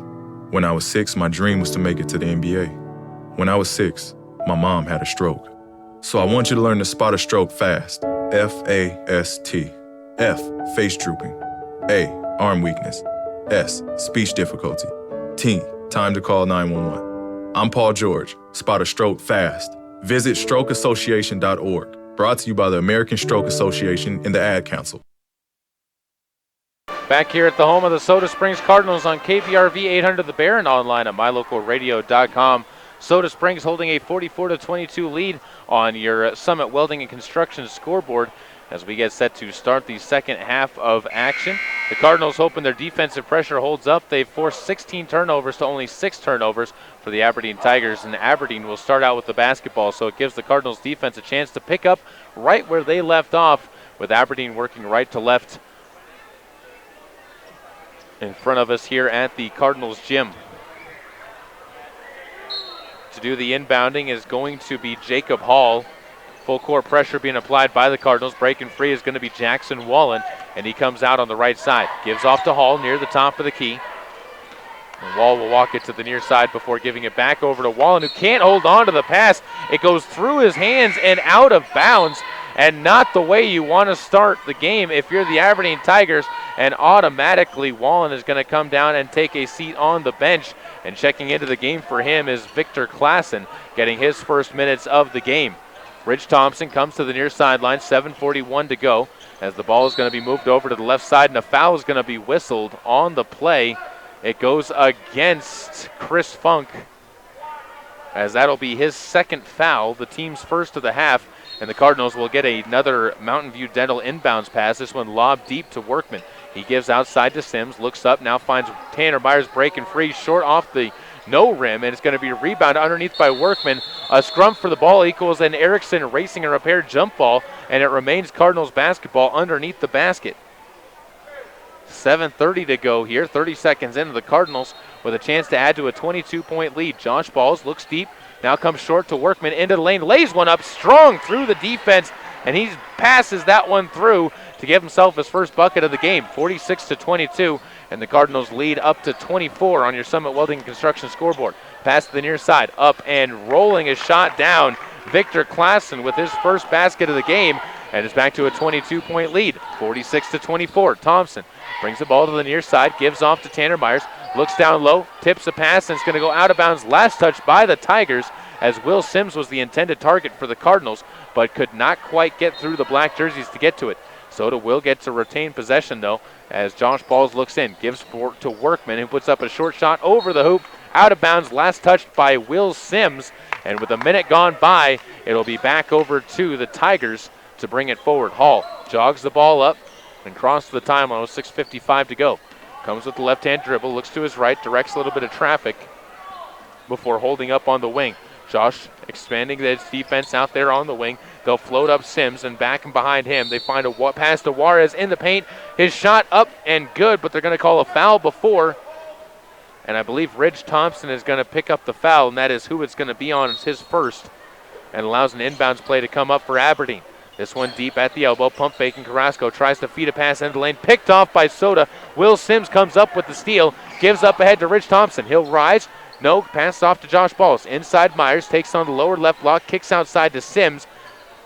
When I was 6, my dream was to make it to the NBA. When I was 6, my mom had a stroke. So I want you to learn to spot a stroke fast. F-A-S-T. F, face drooping. A, arm weakness. S, speech difficulty. T, time to call 911. I'm Paul George. Spot a stroke fast. Visit strokeassociation.org. Brought to you by the American Stroke Association and the Ad Council. Back here at the home of the Soda Springs Cardinals on KBRV 800 The Bear and online at mylocalradio.com. Soda Springs holding a 44-22 lead on your Summit Welding and Construction scoreboard. as we get set to start the second half of action. The Cardinals hoping their defensive pressure holds up. They've forced 16 turnovers to only 6 turnovers for the Aberdeen Tigers, and Aberdeen will start out with the basketball, so it gives the Cardinals defense a chance to pick up right where they left off, with Aberdeen working right to left in front of us here at the Cardinals gym. To do the inbounding is going to be Jacob Hall. Full court pressure being applied by the Cardinals. Breaking free is going to be Jackson Wallen, and he comes out on the right side. Gives off to Hall near the top of the key. And Wall will walk it to the near side before giving it back over to Wallen, who can't hold on to the pass. It goes through his hands and out of bounds, and not the way you want to start the game if you're the Aberdeen Tigers. And automatically Wallen is going to come down and take a seat on the bench. And checking into the game for him is Victor Klassen, getting his first minutes of the game. Ridge Thompson comes to the near sideline, 7:41 to go, as the ball is going to be moved over to the left side, and a foul is going to be whistled on the play. It goes against Chris Funk, as that'll be his second foul, the team's first of the half, and the Cardinals will get another Mountain View Dental inbounds pass, this one lobbed deep to Workman. He gives outside to Sims, looks up, now finds Tanner Myers breaking free, short off the no rim, and it's going to be a rebound underneath by Workman. A scrum for the ball equals an Erickson racing and repair jump ball, and it remains Cardinals basketball underneath the basket. 7:30 to go here, 30 seconds into the Cardinals with a chance to add to a 22-point lead. Josh Balls looks deep, now comes short to Workman, into the lane, lays one up strong through the defense, and he passes that one through to give himself his first bucket of the game, 46-22. And the Cardinals lead up to 24 on your Summit Welding Construction scoreboard. Pass to the near side, up and rolling a shot down. Victor Klassen with his first basket of the game, and it's back to a 22-point lead, 46-24. Thompson brings the ball to the near side, gives off to Tanner Myers, looks down low, tips a pass, and it's going to go out of bounds. Last touch by the Tigers, as Will Sims was the intended target for the Cardinals, but could not quite get through the black jerseys to get to it. Soda will get to retain possession, though, as Josh Balls looks in, gives to Workman, who puts up a short shot over the hoop, out of bounds, last touched by Will Sims, and with a minute gone by, it'll be back over to the Tigers to bring it forward. Hall jogs the ball up and crosses the timeline with 6:55 to go. Comes with the left-hand dribble, looks to his right, directs a little bit of traffic before holding up on the wing. Josh expanding his defense out there on the wing. They'll float up Sims, and back and behind him, they find a pass to Juarez in the paint. His shot up and good, but they're going to call a foul before. And I believe Ridge Thompson is going to pick up the foul, and that is who it's going to be on. It's his first, and allows an inbounds play to come up for Aberdeen. This one deep at the elbow. Pump fake, and Carrasco tries to feed a pass into the lane. Picked off by Soda. Will Sims comes up with the steal. Gives up ahead to Ridge Thompson. He'll rise. No, pass off to Josh Balls. Inside Myers, takes on the lower left block, kicks outside to Sims,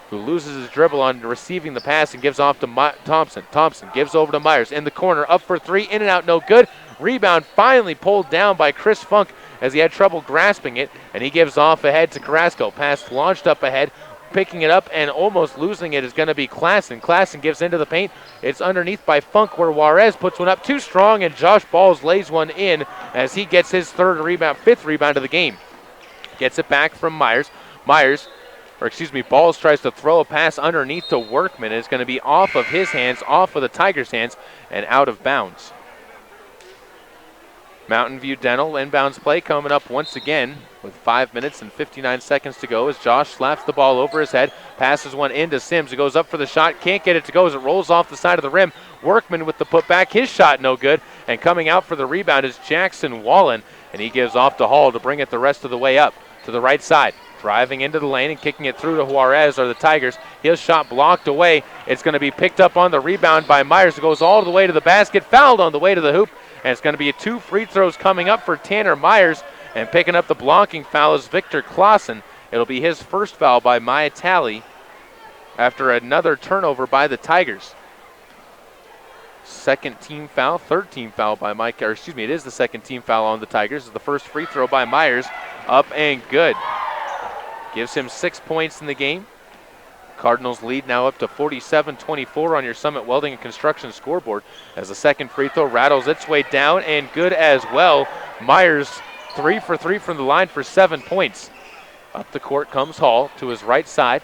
who loses his dribble on receiving the pass and gives off to Thompson. Thompson gives over to Myers in the corner, up for three, in and out, no good. Rebound finally pulled down by Chris Funk as he had trouble grasping it, and he gives off ahead to Carrasco. Pass launched up ahead, picking it up and almost losing it is going to be Klassen. Klassen gives into the paint. It's underneath by Funk, where Juarez puts one up too strong, and Josh Balls lays one in as he gets his fifth rebound of the game. Gets it back from Myers. Balls tries to throw a pass underneath to Workman. It's going to be off of his hands, off of the Tigers' hands, and out of bounds. Mountain View Dental inbounds play coming up once again with 5 minutes and 59 seconds to go as Josh slaps the ball over his head, passes one into Sims. It goes up for the shot, can't get it to go as it rolls off the side of the rim. Workman with the putback, his shot no good, and coming out for the rebound is Jackson Wallen, and he gives off to Hall to bring it the rest of the way up to the right side. Driving into the lane and kicking it through to Juarez are the Tigers. His shot blocked away. It's going to be picked up on the rebound by Myers. It goes all the way to the basket, fouled on the way to the hoop, and it's going to be 2 free throws coming up for Tanner Myers, and picking up the blocking foul is Victor Klassen. It'll be his first foul by Maya Talley after another turnover by the Tigers. Second team foul, third team foul by Mike, or excuse me, it is the second team foul on the Tigers. It's the first free throw by Myers, up and good. Gives him 6 points in the game. Cardinals lead now up to 47-24 on your Summit Welding and Construction scoreboard as the second free throw rattles its way down and good as well. Myers 3 for 3 from the line for 7 points. Up the court comes Hall to his right side.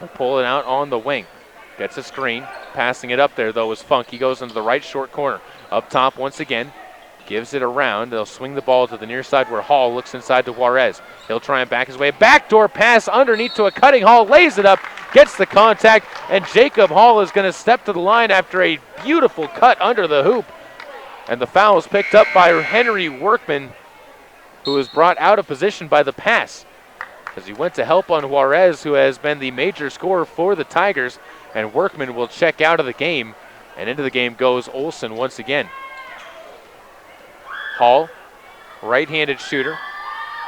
They'll pull it out on the wing. Gets a screen. Passing it up there, though, is Funk. He goes into the right short corner. Up top once again. Gives it around. They'll swing the ball to the near side where Hall looks inside to Juarez. He'll try and back his way. Backdoor pass underneath to a cutting Hall. Lays it up. Gets the contact. And Jacob Hall is going to step to the line after a beautiful cut under the hoop. And the foul is picked up by Henry Workman, who is brought out of position by the pass, as he went to help on Juarez, who has been the major scorer for the Tigers. And Workman will check out of the game. And into the game goes Olsen once again. Hall, right-handed shooter.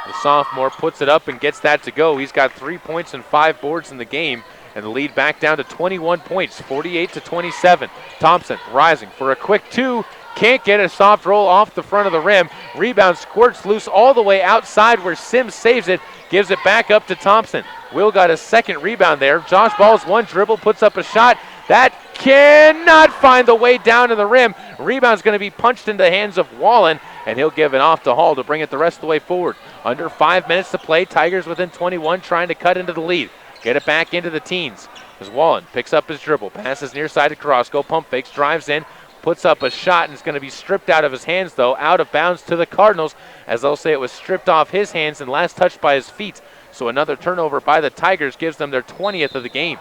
The sophomore puts it up and gets that to go. He's got 3 points and 5 boards in the game, and the lead back down to 21 points, 48-27. Thompson rising for a quick two. Can't get a soft roll off the front of the rim. Rebound squirts loose all the way outside where Sims saves it. Gives it back up to Thompson. Will got a second rebound there. Josh Ball's one dribble, puts up a shot. That cannot find the way down to the rim. Rebound's going to be punched into the hands of Wallen, and he'll give it off to Hall to bring it the rest of the way forward. Under 5 minutes to play. Tigers within 21, trying to cut into the lead. Get it back into the teens. As Wallen picks up his dribble, passes near side to Carrasco, pump fakes, drives in, puts up a shot, and it's going to be stripped out of his hands, though, out of bounds to the Cardinals, as they'll say it was stripped off his hands and last touched by his feet. So another turnover by the Tigers gives them their 20th of the game.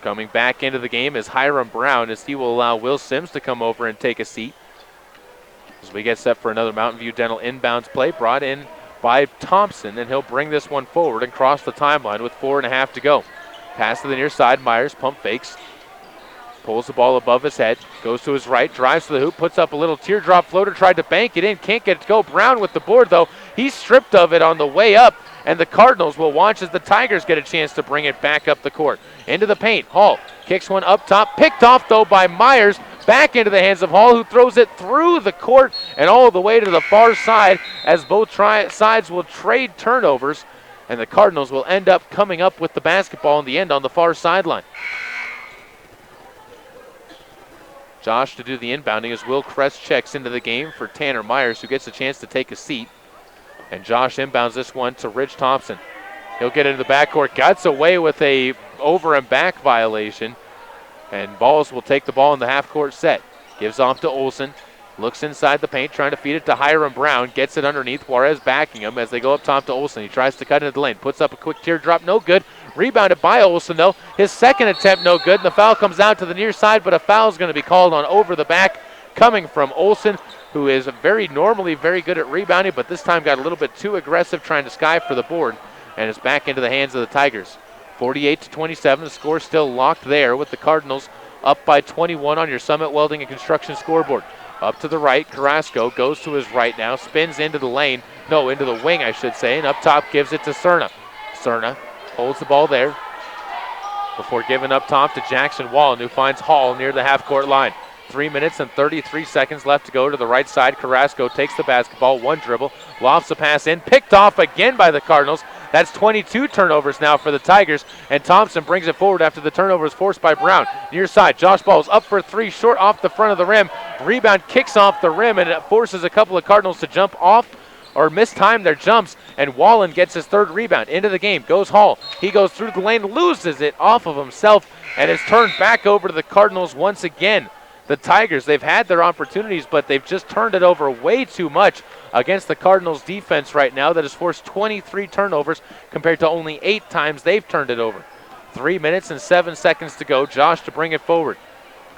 Coming back into the game is Hiram Brown, as he will allow Will Sims to come over and take a seat. As we get set for another Mountain View Dental inbounds play, brought in by Thompson, and he'll bring this one forward and cross the timeline with 4.5 to go. Pass to the near side, Myers pump fakes. Pulls the ball above his head, goes to his right, drives to the hoop, puts up a little teardrop floater, tried to bank it in, can't get it to go. Brown with the board, though. He's stripped of it on the way up, and the Cardinals will watch as the Tigers get a chance to bring it back up the court. Into the paint, Hall kicks one up top, picked off, though, by Myers. Back into the hands of Hall, who throws it through the court and all the way to the far side, as both sides will trade turnovers, and the Cardinals will end up coming up with the basketball in the end on the far sideline. Josh to do the inbounding as Will Kress checks into the game for Tanner Myers, who gets a chance to take a seat. And Josh inbounds this one to Rich Thompson. He'll get into the backcourt, gets away with a over and back violation. And Balls will take the ball in the half-court set. Gives off to Olsen. Looks inside the paint, trying to feed it to Hiram Brown. Gets it underneath. Juarez backing him as they go up top to Olsen. He tries to cut into the lane. Puts up a quick teardrop. No good. Rebounded by Olsen, though. His second attempt, no good. And the foul comes out to the near side, but a foul is going to be called on over the back coming from Olsen, who is normally very good at rebounding, but this time got a little bit too aggressive trying to sky for the board, and it's back into the hands of the Tigers. 48-27. The score still locked there with the Cardinals up by 21 on your Summit Welding and Construction scoreboard. Up to the right, Carrasco goes to his right now, spins into the lane, into the wing, I should say, and up top gives it to Cerna. Cerna holds the ball there before giving up top to Jackson Wallen, who finds Hall near the half-court line. 3 minutes and 33 seconds left to go to the right side. Carrasco takes the basketball, one dribble, lofts a pass in, picked off again by the Cardinals. That's 22 turnovers now for the Tigers, and Thompson brings it forward after the turnover is forced by Brown. Near side, Josh Ball's up for three, short off the front of the rim. Rebound kicks off the rim, and it forces a couple of Cardinals to jump off or mistime their jumps, and Wallen gets his third rebound. Into the game goes Hall. He goes through the lane, loses it off of himself, and is turned back over to the Cardinals once again. The Tigers, they've had their opportunities, but they've just turned it over way too much against the Cardinals defense right now that has forced 23 turnovers compared to only 8 times they've turned it over. 3 minutes and 7 seconds to go. Josh to bring it forward.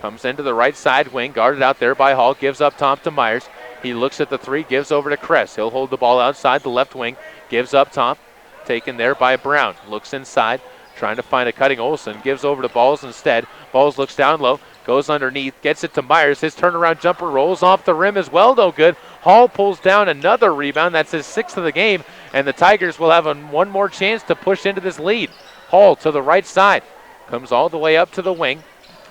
Comes into the right side wing, guarded out there by Hall, gives up top to Myers. He looks at the three, gives over to Kress. He'll hold the ball outside the left wing, gives up top, taken there by Brown. Looks inside, trying to find a cutting Olsen, gives over to Balls instead. Balls looks down low, goes underneath, gets it to Myers. His turnaround jumper rolls off the rim as well, no good. Hall pulls down another rebound. That's his 6th of the game, and the Tigers will have one more chance to push into this lead. Hall to the right side, comes all the way up to the wing,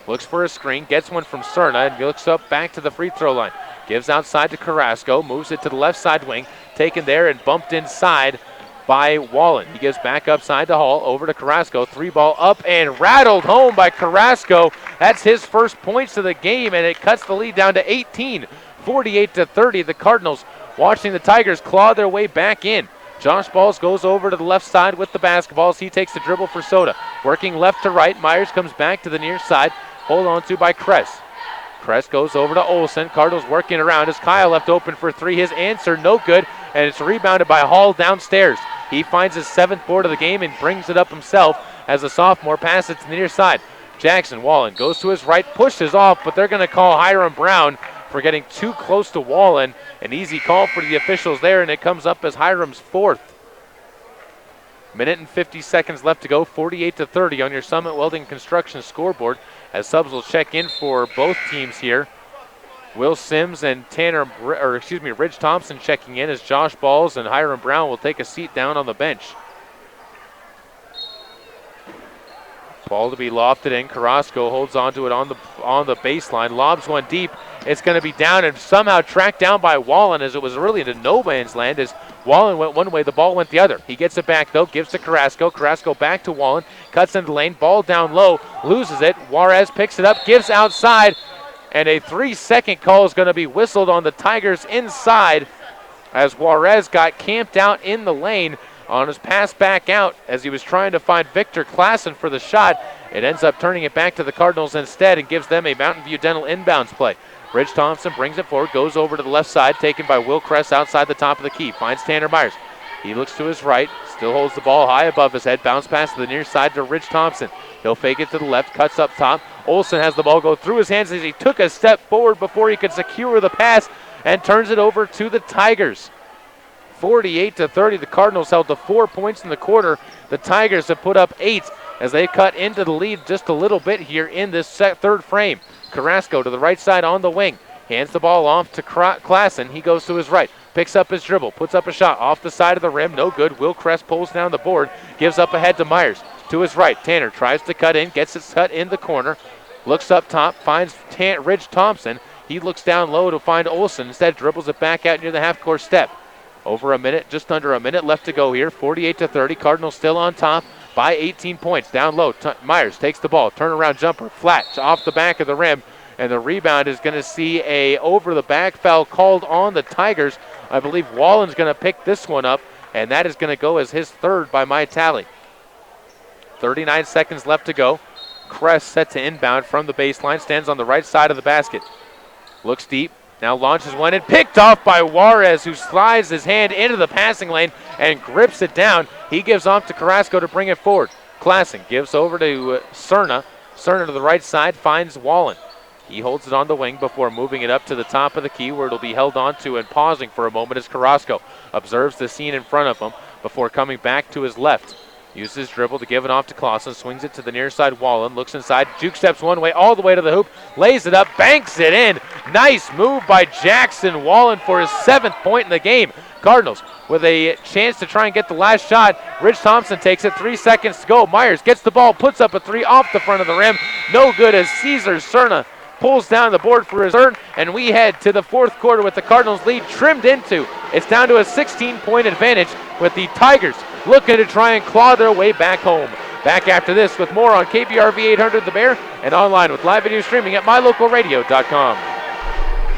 looks for a screen, gets one from Cerna, and looks up back to the free throw line. Gives outside to Carrasco, moves it to the left side wing, taken there and bumped inside by Wallen. He gives back upside to Hall, over to Carrasco, 3-ball up and rattled home by Carrasco. That's his first points of the game, and it cuts the lead down to 18, 48-30. The Cardinals watching the Tigers claw their way back in. Josh Balls goes over to the left side with the basketballs. He takes the dribble for Soda. Working left to right, Myers comes back to the near side, hold on to by Kress. Kress goes over to Olsen. Cardinals working around as Kyle left open for three. His answer no good, and it's rebounded by Hall downstairs. He finds his 7th board of the game and brings it up himself as the sophomore passes to the near side. Jackson Wallen goes to his right, pushes off, but they're going to call Hiram Brown for getting too close to Wallen. An easy call for the officials there, and it comes up as Hiram's 4th. Minute and 50 seconds left to go, 48-30 on your Summit Welding Construction scoreboard as subs will check in for both teams here. Will Sims and Ridge Thompson checking in as Josh Balls and Hiram Brown will take a seat down on the bench. Ball to be lofted in. Carrasco holds onto it on the baseline. Lobs one deep. It's going to be down and somehow tracked down by Wallen as it was really into no man's land as Wallen went one way, the ball went the other. He gets it back though, gives to Carrasco. Carrasco back to Wallen, cuts into the lane, ball down low, loses it. Juarez picks it up, gives outside, and a 3-second call is going to be whistled on the Tigers inside as Juarez got camped out in the lane on his pass back out as he was trying to find Victor Klassen for the shot. It ends up turning it back to the Cardinals instead and gives them a Mountain View Dental inbounds play. Ridge Thompson brings it forward, goes over to the left side, taken by Will Kress outside the top of the key. Finds Tanner Myers. He looks to his right, still holds the ball high above his head, bounce pass to the near side to Ridge Thompson. He'll fake it to the left, cuts up top. Olsen has the ball go through his hands as he took a step forward before he could secure the pass and turns it over to the Tigers. 48-30, the Cardinals held to 4 points in the quarter. The Tigers have put up 8 as they cut into the lead just a little bit here in this third frame. Carrasco to the right side on the wing. Hands the ball off to Klassen. He goes to his right. Picks up his dribble. Puts up a shot off the side of the rim. No good. Will Kress pulls down the board. Gives up ahead to Myers. To his right. Tanner tries to cut in. Gets it cut in the corner. Looks up top. Finds Ridge Thompson. He looks down low to find Olsen. Instead dribbles it back out near the half-court step. Over a minute, just under a minute left to go here. 48-30. Cardinals still on top by 18 points. Down low, Myers takes the ball. Turnaround jumper, flat, off the back of the rim. And the rebound is going to see a over-the-back foul called on the Tigers. I believe Wallen's going to pick this one up, and that is going to go as his 3rd by my tally. 39 seconds left to go. Kress set to inbound from the baseline, stands on the right side of the basket. Looks deep. Now launches one and picked off by Juarez, who slides his hand into the passing lane and grips it down. He gives off to Carrasco to bring it forward. Klassen gives over to Cerna. Cerna to the right side finds Wallen. He holds it on the wing before moving it up to the top of the key where it'll be held onto and pausing for a moment as Carrasco observes the scene in front of him before coming back to his left. Uses his dribble to give it off to Klassen, swings it to the near side. Wallen looks inside, juke steps one way all the way to the hoop, lays it up, banks it in. Nice move by Jackson Wallen for his 7th point in the game. Cardinals with a chance to try and get the last shot. Ridge Thompson takes it, 3 seconds to go. Myers gets the ball, puts up a 3 off the front of the rim. No good as Cesar Cerna pulls down the board for his third, and we head to the 4th quarter with the Cardinals lead trimmed into. It's down to a 16-point advantage with the Tigers looking to try and claw their way back home. Back after this with more on KPRV 800 The Bear and online with live video streaming at mylocalradio.com.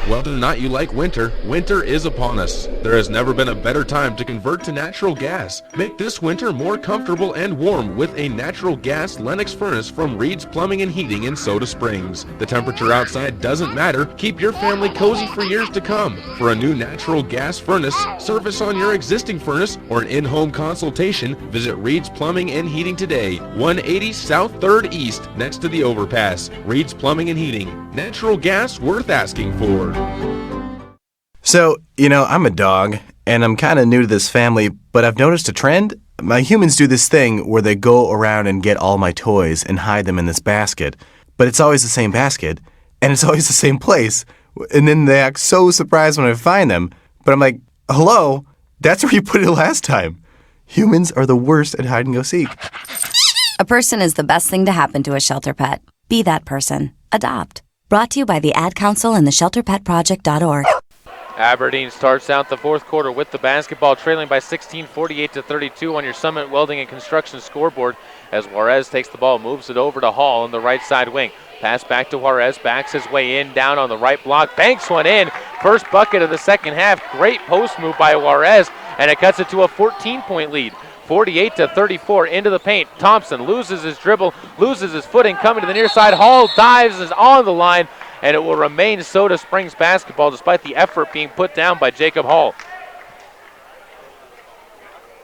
Whether or not you like winter, winter is upon us. There has never been a better time to convert to natural gas. Make this winter more comfortable and warm with a natural gas Lennox furnace from Reed's Plumbing and Heating in Soda Springs. The temperature outside doesn't matter. Keep your family cozy for years to come. For a new natural gas furnace, service on your existing furnace, or an in-home consultation, visit Reed's Plumbing and Heating today. 180 South 3rd East, next to the overpass. Reed's Plumbing and Heating. Natural gas worth asking for. So, I'm a dog, and I'm kind of new to this family, but I've noticed a trend. My humans do this thing where they go around and get all my toys and hide them in this basket, but it's always the same basket, and it's always the same place, and then they act so surprised when I find them, but I'm like, hello, that's where you put it last time. Humans are the worst at hide and go seek. A person is the best thing to happen to a shelter pet. Be that person. Adopt. Brought to you by the Ad Council and the ShelterPetProject.org. Aberdeen starts out the 4th quarter with the basketball, trailing by 16, 48-32 on your Summit Welding and Construction scoreboard as Juarez takes the ball, moves it over to Hall on the right side wing. Pass back to Juarez, backs his way in, down on the right block, banks one in. First bucket of the second half. Great post move by Juarez, and it cuts it to a 14-point lead. 48-34 into the paint. Thompson loses his dribble, loses his footing, coming to the near side. Hall dives, is on the line, and it will remain Soda Springs basketball despite the effort being put down by Jacob Hall.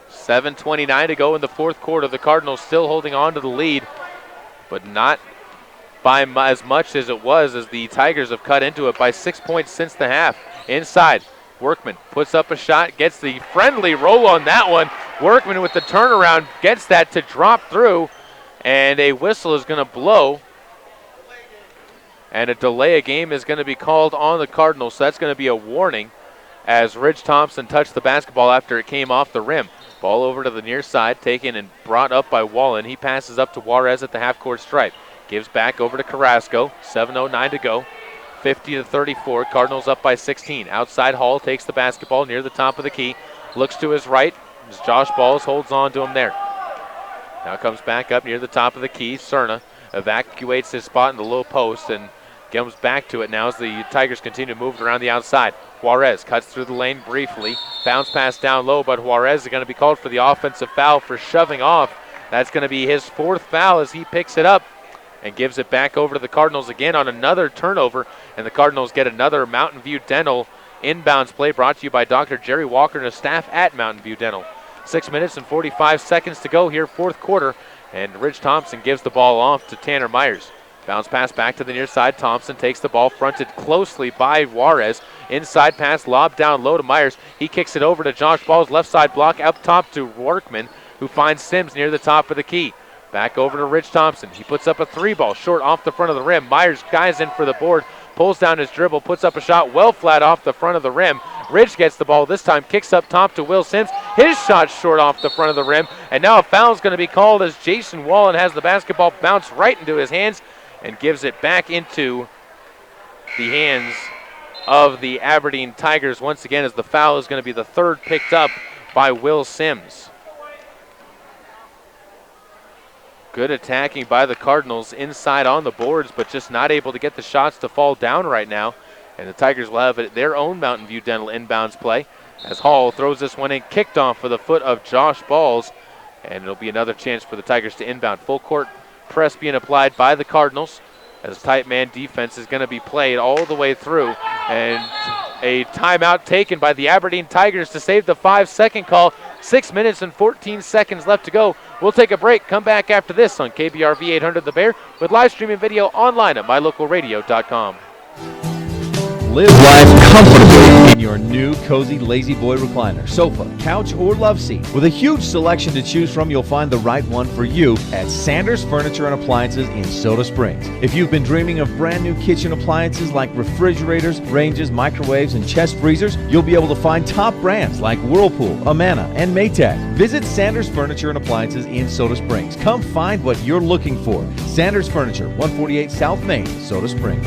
7:29 to go in the fourth quarter. The Cardinals still holding on to the lead, but not by as much as it was, as the Tigers have cut into it by 6 points since the half. Inside, Workman puts up a shot, gets the friendly roll on that one. Workman with the turnaround gets that to drop through, and a whistle is going to blow. And a delay of game is going to be called on the Cardinals, so that's going to be a warning as Ridge Thompson touched the basketball after it came off the rim. Ball over to the near side, taken and brought up by Wallen. He passes up to Juarez at the half-court stripe. Gives back over to Carrasco. 7:09 to go. 50-34. Cardinals up by 16. Outside, Hall takes the basketball near the top of the key. Looks to his right as Josh Balls holds on to him there. Now comes back up near the top of the key. Cerna evacuates his spot in the low post and comes back to it now as the Tigers continue to move around the outside. Juarez cuts through the lane briefly. Bounce pass down low, but Juarez is going to be called for the offensive foul for shoving off. That's going to be his fourth foul as he picks it up and gives it back over to the Cardinals again on another turnover. And the Cardinals get another Mountain View Dental inbounds play brought to you by Dr. Jerry Walker and his staff at Mountain View Dental. 6 minutes and 45 seconds to go here, fourth quarter. And Ridge Thompson gives the ball off to Tanner Myers. Bounce pass back to the near side. Thompson takes the ball, fronted closely by Juarez. Inside pass, lob down low to Myers. He kicks it over to Josh Ball's left side block, up top to Workman, who finds Sims near the top of the key. Back over to Ridge Thompson. He puts up a three ball short off the front of the rim. Myers guys in for the board, pulls down his dribble, puts up a shot well flat off the front of the rim. Ridge gets the ball this time, kicks up top to Will Sims. His shot short off the front of the rim, and now a foul is going to be called as Jason Wallen has the basketball bounce right into his hands and gives it back into the hands of the Aberdeen Tigers once again, as the foul is going to be the third picked up by Will Sims. Good attacking by the Cardinals inside on the boards, but just not able to get the shots to fall down right now. And the Tigers will have their own Mountain View Dental inbounds play as Hall throws this one in, kicked off for the foot of Josh Balls. And it'll be another chance for the Tigers to inbound. Full court press being applied by the Cardinals as tight man defense is going to be played all the way through. And a timeout taken by the Aberdeen Tigers to save the 5-second call. 6 minutes and 14 seconds left to go. We'll take a break. Come back after this on KBRV 800 The Bear with live streaming video online at mylocalradio.com. Live life comfortably in your new cozy Lazy Boy recliner, sofa, couch, or love seat. With a huge selection to choose from, you'll find the right one for you at Sanders Furniture and Appliances in Soda Springs. If you've been dreaming of brand new kitchen appliances like refrigerators, ranges, microwaves, and chest freezers, you'll be able to find top brands like Whirlpool, Amana, and Maytag. Visit Sanders Furniture and Appliances in Soda Springs. Come find what you're looking for. Sanders Furniture, 148 South Main, Soda Springs.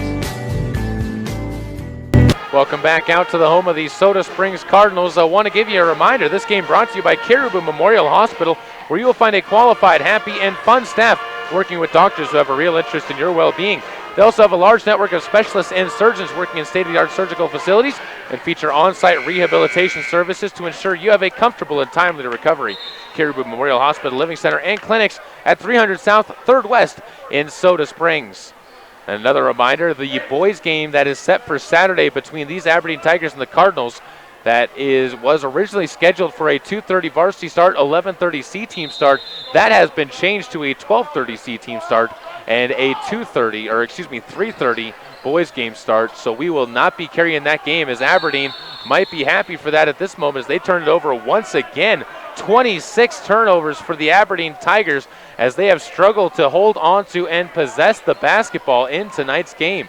Welcome back out to the home of the Soda Springs Cardinals. I want to give you a reminder, this game brought to you by Caribou Memorial Hospital, where you will find a qualified, happy, and fun staff working with doctors who have a real interest in your well-being. They also have a large network of specialists and surgeons working in state-of-the-art surgical facilities and feature on-site rehabilitation services to ensure you have a comfortable and timely recovery. Caribou Memorial Hospital Living Center and clinics at 300 South 3rd West in Soda Springs. Another reminder, the boys game that is set for Saturday between these Aberdeen Tigers and the Cardinals was originally scheduled for a 2:30 varsity start, 11:30 C-team start. That has been changed to a 12:30 C-team start and a 3:30 boys game start. So we will not be carrying that game, as Aberdeen might be happy for that at this moment as they turn it over once again. 26 turnovers for the Aberdeen Tigers as they have struggled to hold on to and possess the basketball in tonight's game.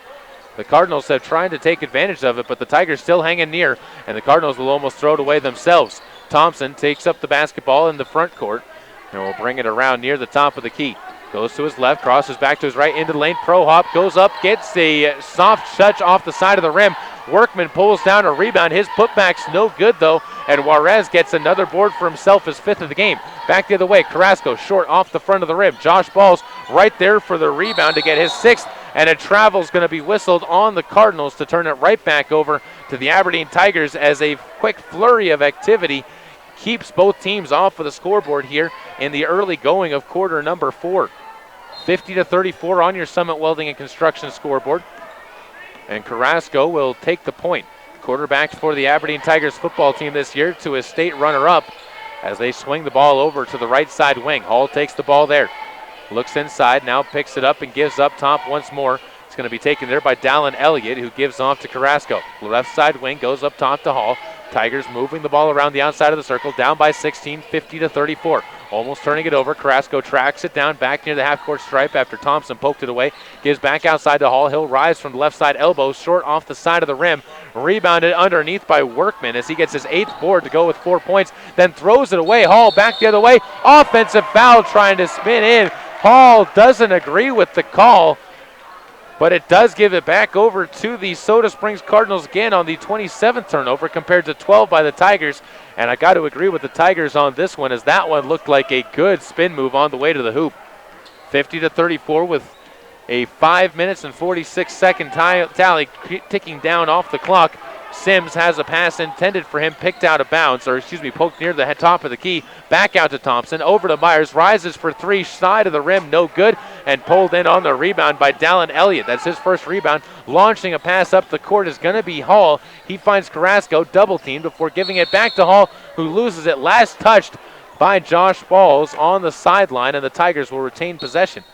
The Cardinals have tried to take advantage of it, but the Tigers still hanging near, and the Cardinals will almost throw it away themselves. Thompson takes up the basketball in the front court and will bring it around near the top of the key. Goes to his left, crosses back to his right, into the lane, pro hop, goes up, gets a soft touch off the side of the rim. Workman pulls down a rebound. His putback's no good, though, and Juarez gets another board for himself, his 5th of the game. Back the other way, Carrasco short off the front of the rim. Josh Balls right there for the rebound to get his 6th, and a travel's going to be whistled on the Cardinals to turn it right back over to the Aberdeen Tigers as a quick flurry of activity keeps both teams off of the scoreboard here in the early going of quarter number 4. 50-34 on your Summit Welding and Construction scoreboard. And Carrasco will take the point. Quarterback for the Aberdeen Tigers football team this year to a state runner-up as they swing the ball over to the right side wing. Hall takes the ball there. Looks inside, now picks it up and gives up top once more. It's going to be taken there by Dallin Elliott, who gives off to Carrasco. Left side wing goes up top to Hall. Tigers moving the ball around the outside of the circle, down by 16, 50-34. Almost turning it over. Carrasco tracks it down back near the half-court stripe after Thompson poked it away. Gives back outside to Hall. He'll rise from the left side elbow, short off the side of the rim. Rebounded underneath by Workman as he gets his 8th board to go with 4 points. Then throws it away. Hall back the other way. Offensive foul trying to spin in. Hall doesn't agree with the call, but it does give it back over to the Soda Springs Cardinals again on the 27th turnover compared to 12 by the Tigers. And I got to agree with the Tigers on this one, as that one looked like a good spin move on the way to the hoop. 50-34 with a 5 minutes and 46-second tally ticking down off the clock. Sims has a pass intended for him, picked out of bounds, poked near the top of the key. Back out to Thompson, over to Myers, rises for 3, side of the rim, no good, and pulled in on the rebound by Dallin Elliott. That's his first rebound. Launching a pass up the court is going to be Hall. He finds Carrasco, double teamed before giving it back to Hall, who loses it. Last touched by Josh Balls on the sideline, and the Tigers will retain possession.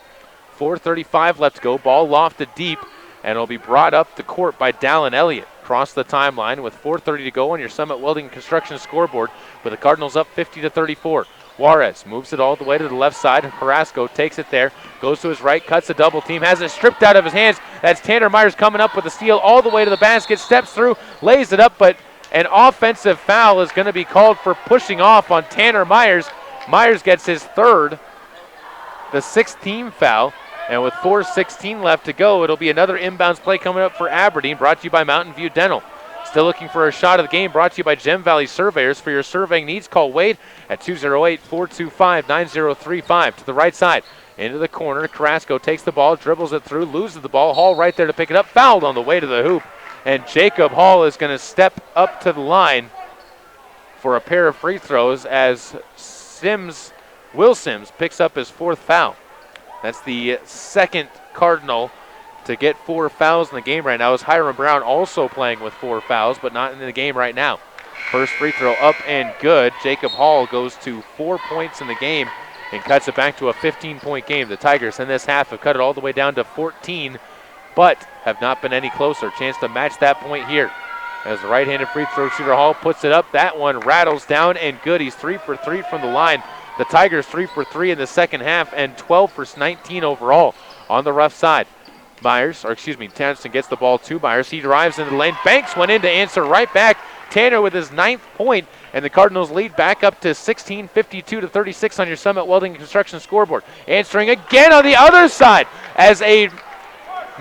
4:35 left to go. Ball lofted deep, and it'll be brought up the court by Dallin Elliott. Across the timeline with 4:30 to go on your Summit Welding and Construction scoreboard, with the Cardinals up 50-34. Juarez moves it all the way to the left side. Carrasco takes it there, goes to his right, cuts a double team, has it stripped out of his hands. That's Tanner Myers coming up with the steal all the way to the basket, steps through, lays it up, but an offensive foul is going to be called for pushing off on Tanner Myers. Myers gets his 3rd, the 6th team foul. And with 4:16 left to go, it'll be another inbounds play coming up for Aberdeen, brought to you by Mountain View Dental. Still looking for a shot of the game, brought to you by Gem Valley Surveyors. For your surveying needs, call Wade at 208-425-9035. To the right side, into the corner, Carrasco takes the ball, dribbles it through, loses the ball. Hall right there to pick it up, fouled on the way to the hoop. And Jacob Hall is going to step up to the line for a pair of free throws as Will Sims picks up his 4th foul. That's the 2nd Cardinal to get 4 fouls in the game right now, as Hiram Brown also playing with 4 fouls, but not in the game right now. First free throw up and good. Jacob Hall goes to 4 points in the game and cuts it back to a 15-point game. The Tigers in this half have cut it all the way down to 14, but have not been any closer. Chance to match that point here. As the right-handed free throw shooter Hall puts it up, that one rattles down and good. He's 3 for 3 from the line. The Tigers 3 for 3 in the second half and 12 for 19 overall on the rough side. Townsend gets the ball to Myers. He drives into the lane. Banks went in to answer right back. Tanner with his 9th point, and the Cardinals lead back up to 16, 52-36 on your Summit Welding and Construction scoreboard. Answering again on the other side as a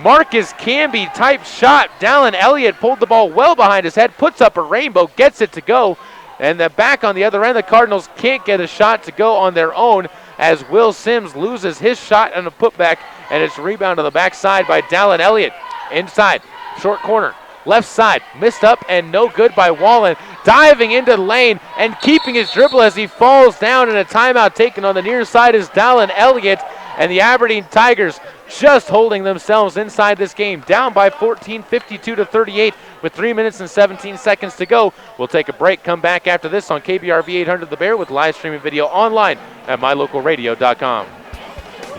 Marcus Camby type shot. Dallin Elliott pulled the ball well behind his head, puts up a rainbow, gets it to go. And the back on the other end, the Cardinals can't get a shot to go on their own as Will Sims loses his shot on a putback, and it's rebound on the backside by Dallin Elliott. Inside, short corner, left side, missed up and no good by Wallen. Diving into the lane and keeping his dribble as he falls down, and a timeout taken on the near side is Dallin Elliott. And the Aberdeen Tigers just holding themselves inside this game, down by 14, 52-38 with 3 minutes and 17 seconds to go. We'll take a break, come back after this on KBRV 800 The Bear with live streaming video online at mylocalradio.com.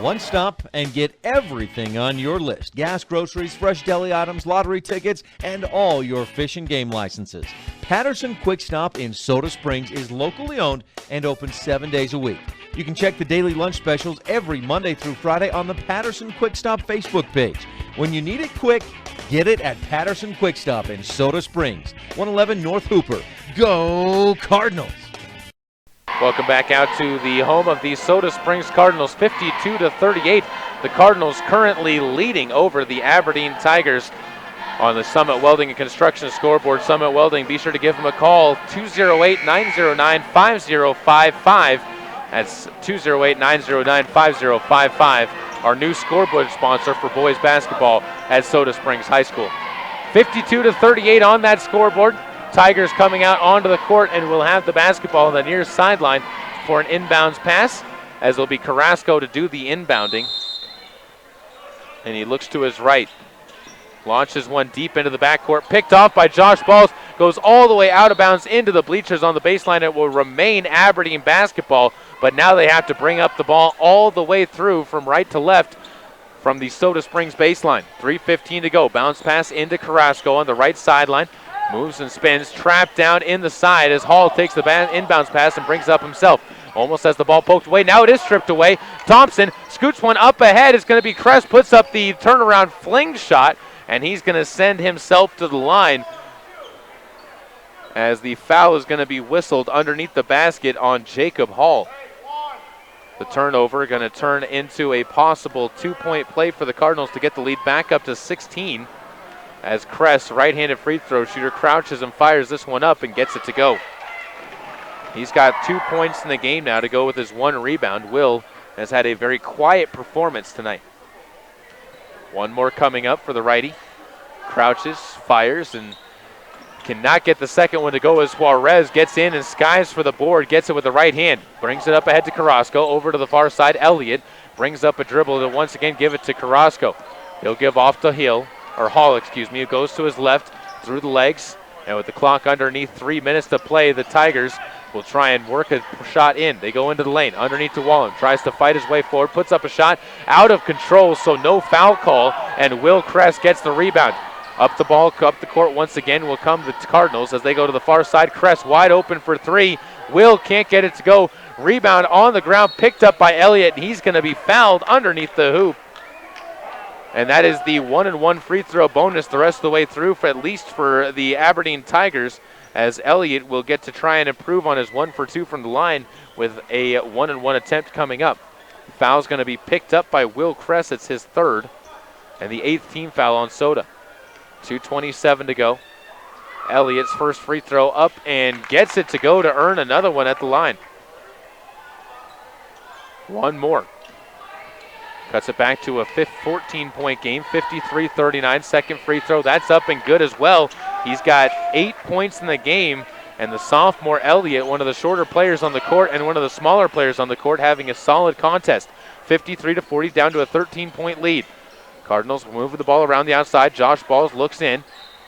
One stop and get everything on your list. Gas, groceries, fresh deli items, lottery tickets, and all your fish and game licenses. Patterson Quick Stop in Soda Springs is locally owned and open 7 days a week. You can check the daily lunch specials every Monday through Friday on the Patterson Quick Stop Facebook page. When you need it quick, get it at Patterson Quick Stop in Soda Springs, 111 North Hooper. Go Cardinals! Welcome back out to the home of the Soda Springs Cardinals, 52-38. The Cardinals currently leading over the Aberdeen Tigers on the Summit Welding and Construction scoreboard. Summit Welding, be sure to give them a call, 208-909-5055. That's 208-909-5055, our new scoreboard sponsor for boys basketball at Soda Springs High School. 52-38 on that scoreboard. Tigers coming out onto the court and will have the basketball on the near sideline for an inbounds pass, as it'll be Carrasco to do the inbounding. And he looks to his right. Launches one deep into the backcourt. Picked off by Josh Balls. Goes all the way out of bounds into the bleachers on the baseline. It will remain Aberdeen basketball, but now they have to bring up the ball all the way through from right to left from the Soda Springs baseline. 3:15 to go. Bounce pass into Carrasco on the right sideline. Moves and spins. Trapped down in the side as Hall takes the inbounds pass and brings it up himself. Almost has the ball poked away. Now it is stripped away. Thompson scoots one up ahead. It's going to be Kress. Puts up the turnaround fling shot, and he's going to send himself to the line as the foul is going to be whistled underneath the basket on Jacob Hall. The turnover going to turn into a possible 2-point play for the Cardinals to get the lead back up to 16 as Kress, right-handed free throw shooter, crouches and fires this one up and gets it to go. He's got 2 points in the game now to go with his 1 rebound. Will has had a very quiet performance tonight. One more coming up for the righty. Crouches, fires, and cannot get the second one to go as Juarez gets in and skies for the board, gets it with the right hand. Brings it up ahead to Carrasco, over to the far side. Elliott brings up a dribble to once again give it to Carrasco. He'll give off to Hall, excuse me, who goes to his left through the legs. And with the clock underneath 3 minutes to play, the Tigers will try and work a shot in. They go into the lane, underneath to Wallen, tries to fight his way forward, puts up a shot, out of control, so no foul call, and Will Kress gets the rebound. Up the ball, up the court once again will come the Cardinals as they go to the far side. Kress wide open for 3. Will can't get it to go. Rebound on the ground, picked up by Elliott, and he's going to be fouled underneath the hoop. And that is the 1-and-1 free throw bonus the rest of the way through, for at least for the Aberdeen Tigers, as Elliott will get to try and improve on his 1 for 2 from the line with a 1-and-1 attempt coming up. Foul's going to be picked up by Will Kress. It's his 3rd, and the 8th team foul on Soda. 2:27 to go. Elliott's first free throw up and gets it to go to earn another one at the line. One more. Cuts it back to a 14-point game, 53-39. Second free throw, that's up and good as well. He's got 8 points in the game, and the sophomore Elliott, one of the shorter players on the court and one of the smaller players on the court, having a solid contest. 53-40, down to a 13-point lead. Cardinals moving the ball around the outside. Josh Balls looks in,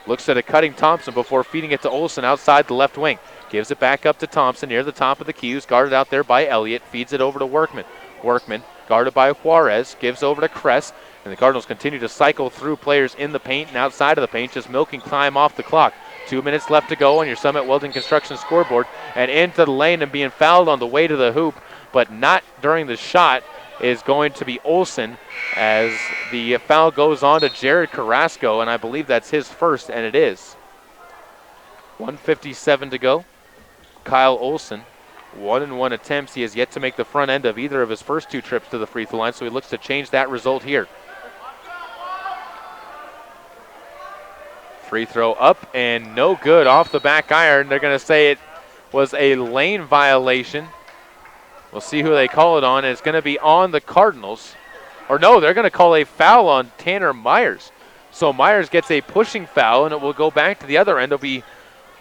looks at a cutting Thompson before feeding it to Olsen outside the left wing. Gives it back up to Thompson near the top of the key, who's guarded out there by Elliott. Feeds it over to Workman. Workman, guarded by Juarez, gives over to Kress, and the Cardinals continue to cycle through players in the paint and outside of the paint, just milking time off the clock. 2 minutes left to go on your Summit Welding Construction scoreboard, and into the lane and being fouled on the way to the hoop, but not during the shot, is going to be Olsen, as the foul goes on to Jared Carrasco, and I believe that's his first, and it is. 1:57 to go. Kyle Olsen, 1-and-1 attempts. He has yet to make the front end of either of his first 2 trips to the free throw line, so he looks to change that result here. Free throw up and no good off the back iron. They're going to say it was a lane violation. We'll see who they call it on. It's going to be on the Cardinals. Or no, they're going to call a foul on Tanner Myers. So Myers gets a pushing foul, and it will go back to the other end. It'll be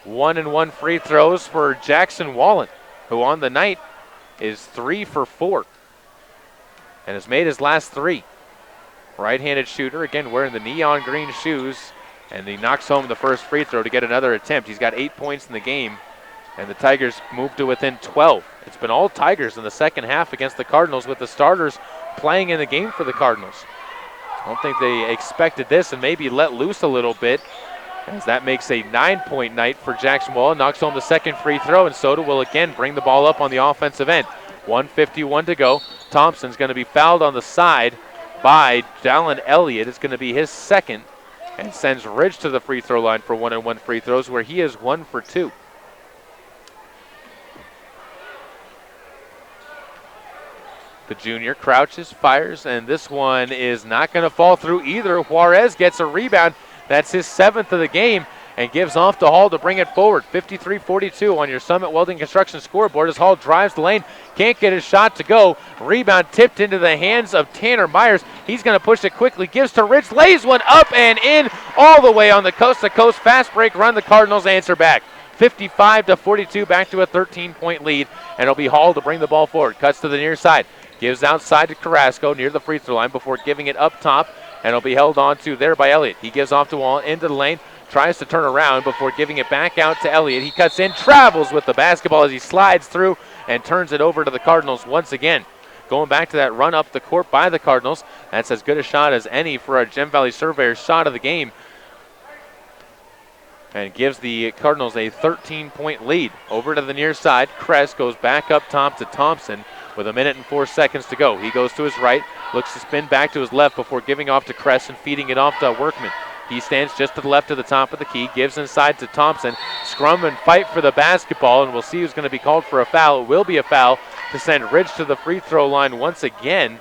1-and-1 free throws for Jackson Wallen, who on the night is 3 for 4 and has made his last 3. Right-handed shooter, again wearing the neon green shoes, and he knocks home the first free throw to get another attempt. He's got 8 points in the game, and the Tigers move to within 12. It's been all Tigers in the second half against the Cardinals, with the starters playing in the game for the Cardinals. I don't think they expected this and maybe let loose a little bit, as that makes a 9-point night for Jackson Wallen. Knocks home the second free throw, and Soda will again bring the ball up on the offensive end. 1:51 to go. Thompson's going to be fouled on the side by Dallin Elliott. It's going to be his second, and sends Ridge to the free throw line for 1-and-1 free throws, where he is 1 for 2. The junior crouches, fires, and this one is not going to fall through either. Juarez gets a rebound. That's his 7th of the game, and gives off to Hall to bring it forward. 53-42 on your Summit Welding Construction scoreboard as Hall drives the lane. Can't get his shot to go. Rebound tipped into the hands of Tanner Myers. He's going to push it quickly. Gives to Ridge. Lays one up and in all the way on the coast-to-coast fast break run. The Cardinals answer back. 55-42, back to a 13-point lead. And it'll be Hall to bring the ball forward. Cuts to the near side. Gives outside to Carrasco near the free throw line before giving it up top. And it'll be held on to there by Elliott. He gives off to Wallen into the lane. Tries to turn around before giving it back out to Elliott. He cuts in, travels with the basketball as he slides through and turns it over to the Cardinals once again. Going back to that run up the court by the Cardinals. That's as good a shot as any for a Gem Valley Surveyors shot of the game. And gives the Cardinals a 13-point lead. Over to the near side. Kress goes back up top to Thompson with 1 minute and 4 seconds to go. He goes to his right, looks to spin back to his left before giving off to Kress and feeding it off to Workman. He stands just to the left of the top of the key, gives inside to Thompson. Scrum and fight for the basketball, and we'll see who's going to be called for a foul. It will be a foul to send Ridge to the free throw line once again,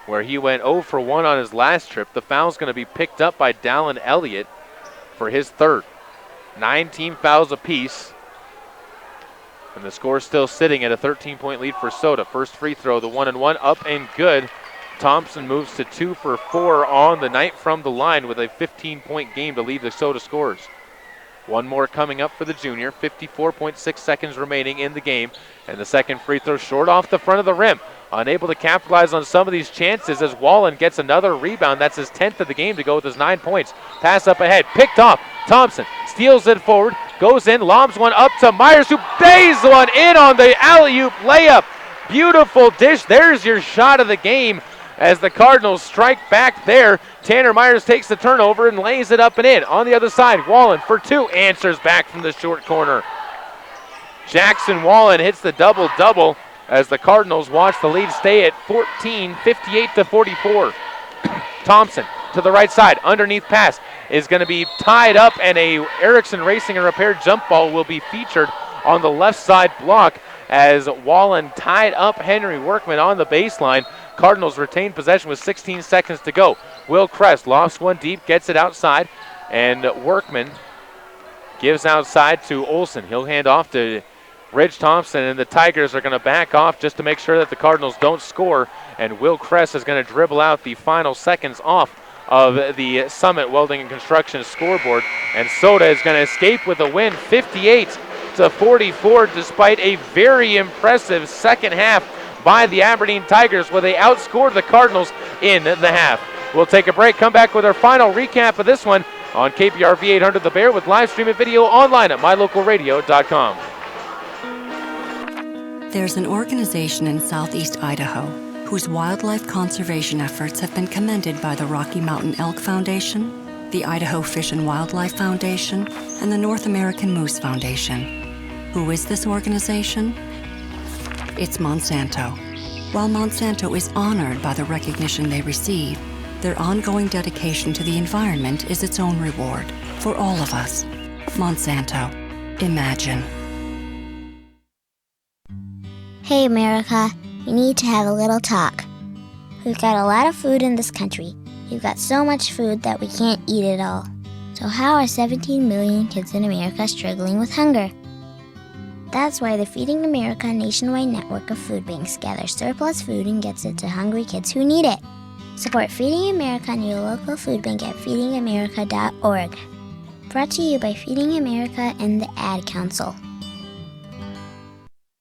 where he went 0 for 1 on his last trip. The foul's going to be picked up by Dallin Elliott for his third. 9 team fouls apiece, and the score still sitting at a 13-point lead for Soda. First free throw, the 1-and-1, up and good. Thompson moves to 2 for 4 on the night from the line with a 15-point game to lead the Soda scores. One more coming up for the junior. 54.6 seconds remaining in the game. And the second free throw short off the front of the rim. Unable to capitalize on some of these chances as Wallen gets another rebound. That's his 10th of the game to go with his 9 points. Pass up ahead. Picked off. Thompson steals it forward. Goes in. Lobs one up to Myers, who bays one in on the alley-oop layup. Beautiful dish. There's your shot of the game. As the Cardinals strike back there, Tanner Myers takes the turnover and lays it up and in. On the other side, Wallen for 2, answers back from the short corner. Jackson Wallen hits the double-double as the Cardinals watch the lead stay at 14, 58-44. Thompson to the right side, underneath pass is going to be tied up, and a Erickson Racing and Repair jump ball will be featured on the left side block as Wallen tied up Henry Workman on the baseline. Cardinals retain possession with 16 seconds to go. Will Kress lofts one deep, gets it outside, and Workman gives outside to Olsen. He'll hand off to Ridge Thompson, and the Tigers are going to back off just to make sure that the Cardinals don't score, and Will Kress is going to dribble out the final seconds off of the Summit Welding and Construction scoreboard, and Soda is going to escape with a win, 58-44, despite a very impressive second half by the Aberdeen Tigers, where they outscored the Cardinals in the half. We'll take a break, come back with our final recap of this one on KPRV 800 The Bear with live stream and video online at mylocalradio.com. There's an organization in southeast Idaho whose wildlife conservation efforts have been commended by the Rocky Mountain Elk Foundation, the Idaho Fish and Wildlife Foundation, and the North American Moose Foundation. Who is this organization? It's Monsanto. While Monsanto is honored by the recognition they receive, their ongoing dedication to the environment is its own reward for all of us. Monsanto. Imagine. Hey, America. We need to have a little talk. We've got a lot of food in this country. We've got so much food that we can't eat it all. So how are 17 million kids in America struggling with hunger? That's why the Feeding America nationwide network of food banks gathers surplus food and gets it to hungry kids who need it. Support Feeding America and your local food bank at feedingamerica.org. Brought to you by Feeding America and the Ad Council.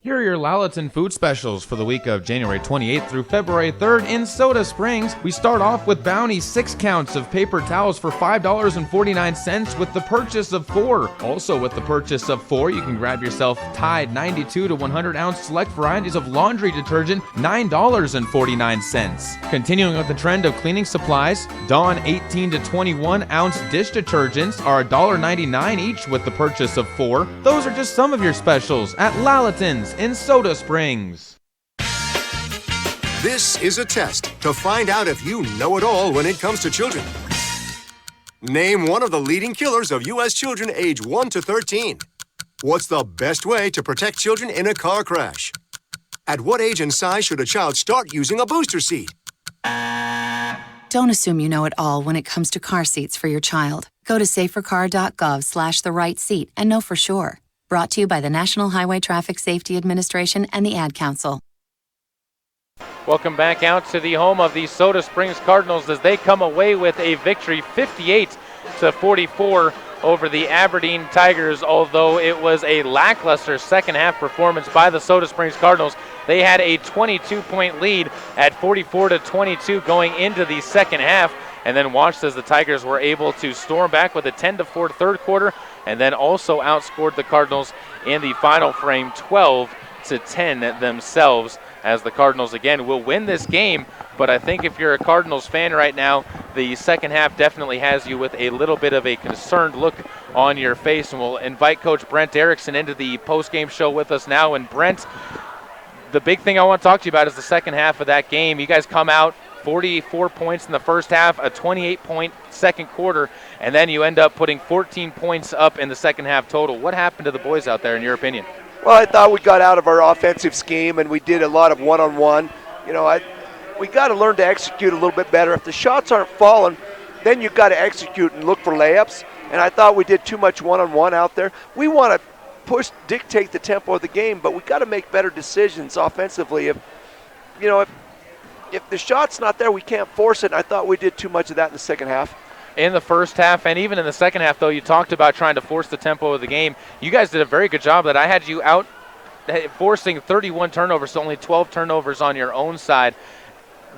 Here are your Lalaton food specials for the week of January 28th through February 3rd in Soda Springs. We start off with Bounty 6 counts of paper towels for $5.49 with the purchase of 4. Also with the purchase of 4, you can grab yourself Tide 92 to 100 ounce select varieties of laundry detergent, $9.49. Continuing with the trend of cleaning supplies, Dawn 18 to 21 ounce dish detergents are $1.99 each with the purchase of 4. Those are just some of your specials at Lalaton's in Soda Springs. This is a test to find out if you know it all when it comes to children. Name one of the leading killers of U.S. children age 1 to 13. What's the best way to protect children in a car crash? At what age and size should a child start using a booster seat? Don't assume you know it all when it comes to car seats for your child. Go to safercar.gov/the-right-seat and know for sure. Brought to you by the National Highway Traffic Safety Administration and the Ad Council. Welcome back out to the home of the Soda Springs Cardinals as they come away with a victory 58-44 over the Aberdeen Tigers. Although it was a lackluster second half performance by the Soda Springs Cardinals, they had a 22-point lead at 44-22 going into the second half, and then watched as the Tigers were able to storm back with a 10-4 third quarter, and then also outscored the Cardinals in the final frame 12-10 themselves, as the Cardinals again will win this game. But I think if you're a Cardinals fan right now, the second half definitely has you with a little bit of a concerned look on your face. And we'll invite Coach Brent Erickson into the post-game show with us now. And Brent, the big thing I want to talk to you about is the second half of that game. You guys come out 44 points in the first half, a 28-point second quarter, and then you end up putting 14 points up in the second half total. What happened to the boys out there, in your opinion? Well, I thought we got out of our offensive scheme, and we did a lot of one-on-one. We got to learn to execute a little bit better. If the shots aren't falling, then you've got to execute and look for layups. And I thought we did too much one-on-one out there. We want to dictate the tempo of the game, but we got to make better decisions offensively. If the shot's not there, we can't force it. And I thought we did too much of that in the second half. In the first half and even in the second half, though, you talked about trying to force the tempo of the game. You guys did a very good job that I had you out forcing 31 turnovers, so only 12 turnovers on your own side.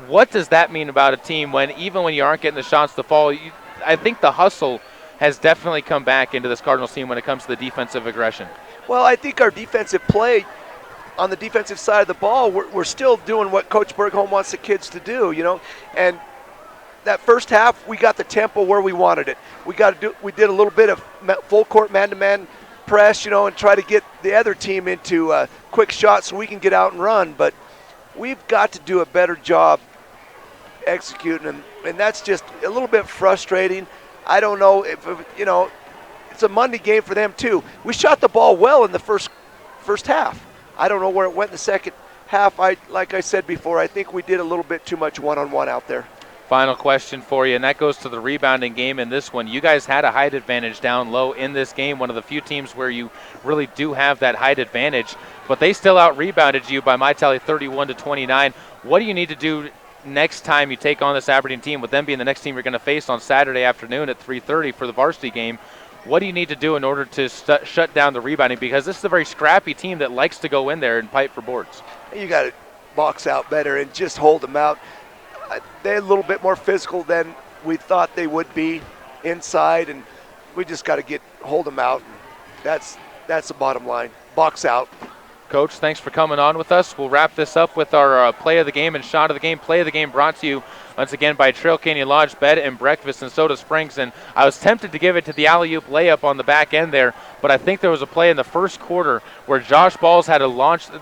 What does that mean about a team when even when you aren't getting the shots to fall? I think the hustle has definitely come back into this Cardinals team when it comes to the defensive aggression. Well, I think our defensive play on the defensive side of the ball, we're still doing what Coach Bergholm wants the kids to do, and that first half, we got the tempo where we wanted it. We did a little bit of full court man-to-man press, and try to get the other team into quick shots so we can get out and run. But we've got to do a better job executing, and that's just a little bit frustrating. I don't know if it's a Monday game for them too. We shot the ball well in the first half. I don't know where it went in the second half. Like I said before, I think we did a little bit too much one-on-one out there. Final question for you, and that goes to the rebounding game in this one. You guys had a height advantage down low in this game, one of the few teams where you really do have that height advantage, but they still out-rebounded you by my tally 31-29. What do you need to do next time you take on this Aberdeen team, with them being the next team you're going to face on Saturday afternoon at 3:30 for the varsity game? What do you need to do in order to shut down the rebounding? Because this is a very scrappy team that likes to go in there and fight for boards. You got to box out better and just hold them out. They're a little bit more physical than we thought they would be inside, and we just got to hold them out. That's the bottom line. Box out. Coach, thanks for coming on with us. We'll wrap this up with our play of the game and shot of the game. Play of the game brought to you once again by Trail Canyon Lodge Bed and Breakfast in Soda Springs. And I was tempted to give it to the alley-oop layup on the back end there, but I think there was a play in the first quarter where Josh Balls had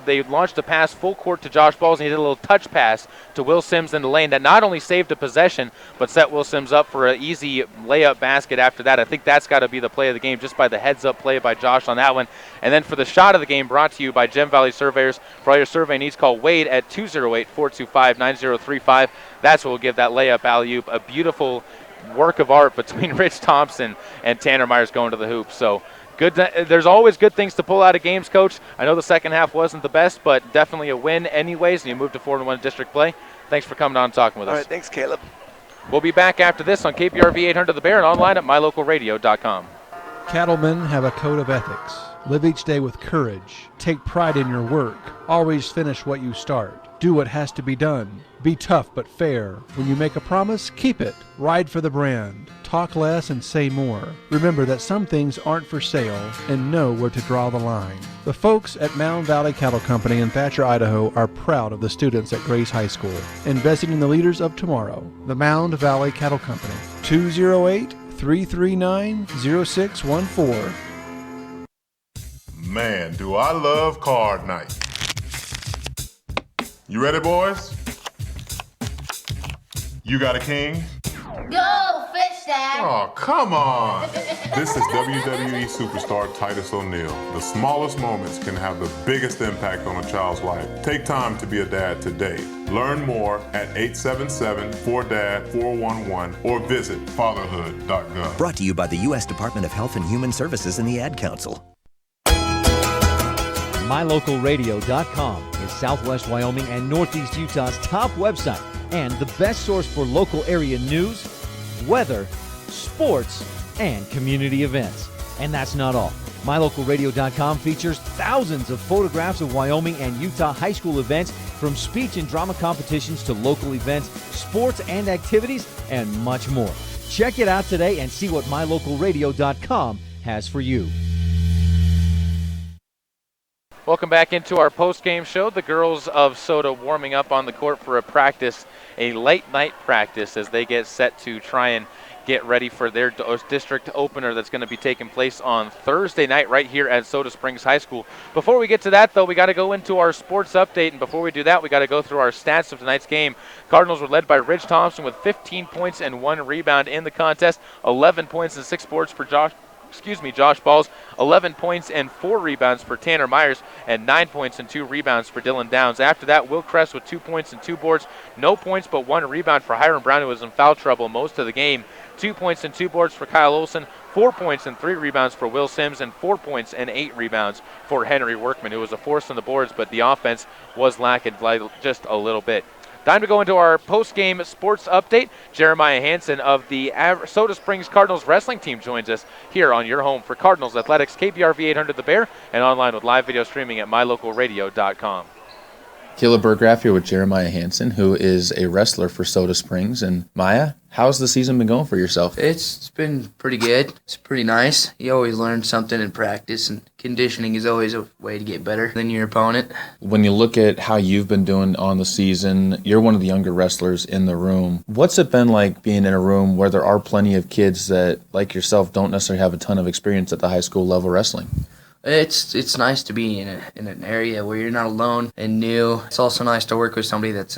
they launched a pass full court to Josh Balls, and he did a little touch pass to Will Sims in the lane that not only saved a possession, but set Will Sims up for an easy layup basket after that. I think that's got to be the play of the game, just by the heads-up play by Josh on that one. And then for the shot of the game, brought to you by Gem Valley Surveyors. For all your survey needs, call Wade at 208-425-9035. That's what will give that layup alley-oop a beautiful work of art between Rich Thompson and Tanner Myers going to the hoop. So good. There's always good things to pull out of games, Coach. I know the second half wasn't the best, but definitely a win anyways, and you moved to 4-1 district play. Thanks for coming on and talking with us. All right, thanks, Caleb. We'll be back after this on KPRV 800 The Bear and online at mylocalradio.com. Cattlemen have a code of ethics. Live each day with courage. Take pride in your work. Always finish what you start. Do what has to be done. Be tough but fair. When you make a promise, keep it. Ride for the brand. Talk less and say more. Remember that some things aren't for sale, and know where to draw the line. The folks at Mound Valley Cattle Company in Thatcher, Idaho are proud of the students at Grace High School, investing in the leaders of tomorrow. The Mound Valley Cattle Company, 208-339-0614. Man, do I love card night. You ready, boys? You got a king? Go fish, Dad. Oh, come on. This is WWE superstar Titus O'Neil. The smallest moments can have the biggest impact on a child's life. Take time to be a dad today. Learn more at 877-4DAD-411 or visit fatherhood.gov. Brought to you by the U.S. Department of Health and Human Services and the Ad Council. MyLocalRadio.com is Southwest Wyoming and Northeast Utah's top website and the best source for local area news, weather, sports, and community events. And that's not all. MyLocalRadio.com features thousands of photographs of Wyoming and Utah high school events, from speech and drama competitions to local events, sports and activities, and much more. Check it out today and see what MyLocalRadio.com has for you. Welcome back into our post-game show. The girls of Soda warming up on the court for a late night practice as they get set to try and get ready for their district opener that's going to be taking place on Thursday night right here at Soda Springs High School. Before we get to that, though, we got to go into our sports update, and before we do that, we got to go through our stats of tonight's game. Cardinals were led by Ridge Thompson with 15 points and 1 rebound in the contest, 11 points and 6 boards for Josh Balls, 11 points and 4 rebounds for Tanner Myers, and 9 points and 2 rebounds for Dylan Downs. After that, Will Kress with 2 points and 2 boards, no points but 1 rebound for Hiram Brown, who was in foul trouble most of the game, 2 points and 2 boards for Kyle Olson, 4 points and 3 rebounds for Will Sims, and 4 points and 8 rebounds for Henry Workman, who was a force on the boards, but the offense was lacking just a little bit. Time to go into our post-game sports update. Jeremiah Hansen of the Soda Springs Cardinals wrestling team joins us here on your home for Cardinals Athletics, KBRV 800 The Bear, and online with live video streaming at mylocalradio.com. Caleb Burgraff here with Jeremiah Hansen, who is a wrestler for Soda Springs. And Maya, how's the season been going for yourself? It's been pretty good. It's pretty nice. You always learn something in practice, and conditioning is always a way to get better than your opponent. When you look at how you've been doing on the season, you're one of the younger wrestlers in the room. What's it been like being in a room where there are plenty of kids that, like yourself, don't necessarily have a ton of experience at the high school level wrestling? It's nice to be in an area where you're not alone and new. It's also nice to work with somebody that's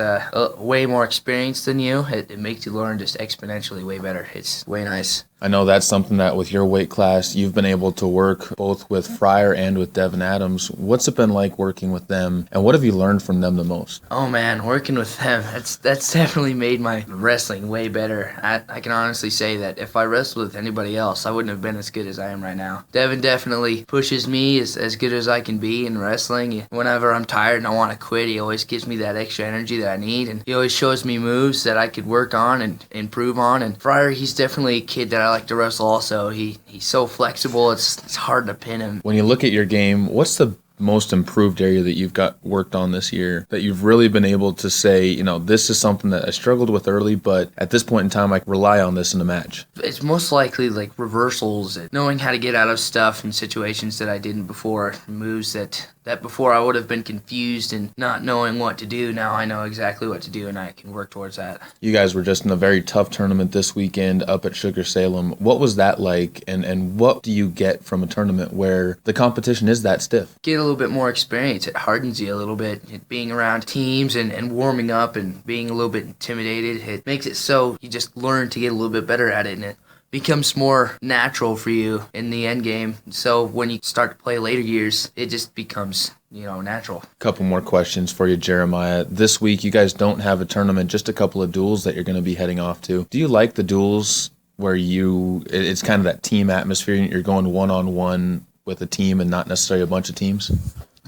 way more experienced than you. It makes you learn just exponentially way better. It's way nice. I know that's something that with your weight class, you've been able to work both with Fryer and with Devin Adams. What's it been like working with them, and what have you learned from them the most? Oh man, working with them, that's definitely made my wrestling way better. I can honestly say that if I wrestled with anybody else, I wouldn't have been as good as I am right now. Devin definitely pushes me as good as I can be in wrestling. Whenever I'm tired and I want to quit, he always gives me that extra energy that I need, and he always shows me moves that I could work on and improve on. And Fryer, he's definitely a kid that I like to wrestle also. He's so flexible, it's hard to pin him. When you look at your game, what's the most improved area that you've got worked on this year that you've really been able to say, this is something that I struggled with early, but at this point in time I can rely on this in a match? It's most likely like reversals, knowing how to get out of stuff in situations that I didn't before, moves that before I would have been confused and not knowing what to do. Now I know exactly what to do and I can work towards that. You guys were just in a very tough tournament this weekend up at Sugar Salem. What was that like, and what do you get from a tournament where the competition is that stiff? Get a little bit more experience. It hardens you a little bit. Being around teams and warming up and being a little bit intimidated, it makes it so you just learn to get a little bit better at it, and it becomes more natural for you in the end game. So when you start to play later years, it just becomes, natural. Couple more questions for you, Jeremiah. This week, you guys don't have a tournament, just a couple of duels that you're going to be heading off to. Do you like the duels where it's kind of that team atmosphere, you're going one-on-one with a team and not necessarily a bunch of teams?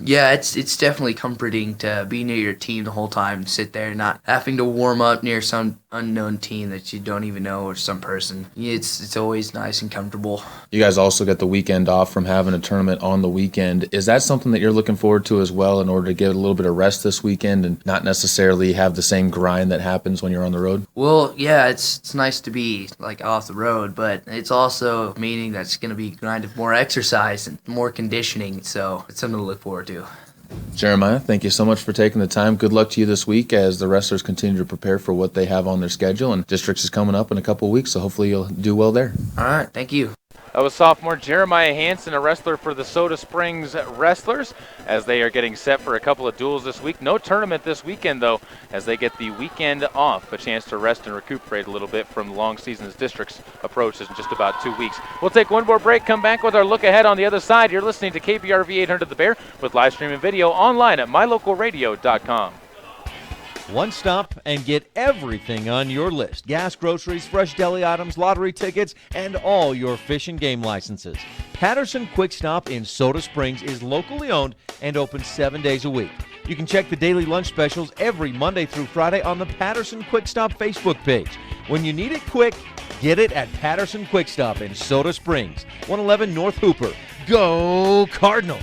Yeah, it's definitely comforting to be near your team the whole time, sit there not having to warm up near some unknown team that you don't even know or some person. It's always nice and comfortable. You guys also get the weekend off from having a tournament on the weekend. Is that something that you're looking forward to as well, in order to get a little bit of rest this weekend and not necessarily have the same grind that happens when you're on the road? Well, yeah, it's nice to be like off the road, but it's also meaning that it's going to be grind of more exercise and more conditioning, so it's something to look forward to. Jeremiah, thank you so much for taking the time. Good luck to you this week as the wrestlers continue to prepare for what they have on their schedule, and districts is coming up in a couple of weeks, so hopefully you'll do well there. All right, thank you. That was sophomore Jeremiah Hansen, a wrestler for the Soda Springs Wrestlers, as they are getting set for a couple of duels this week. No tournament this weekend, though, as they get the weekend off, a chance to rest and recuperate a little bit from the long season as districts approach in just about 2 weeks. We'll take one more break, come back with our look ahead on the other side. You're listening to KBRV 800 The Bear with live stream and video online at mylocalradio.com. One stop and get everything on your list. Gas, groceries, fresh deli items, lottery tickets, and all your fish and game licenses. Patterson Quick Stop in Soda Springs is locally owned and open 7 days a week. You can check the daily lunch specials every Monday through Friday on the Patterson Quick Stop Facebook page. When you need it quick, get it at Patterson Quick Stop in Soda Springs, 111 North Hooper. Go Cardinals!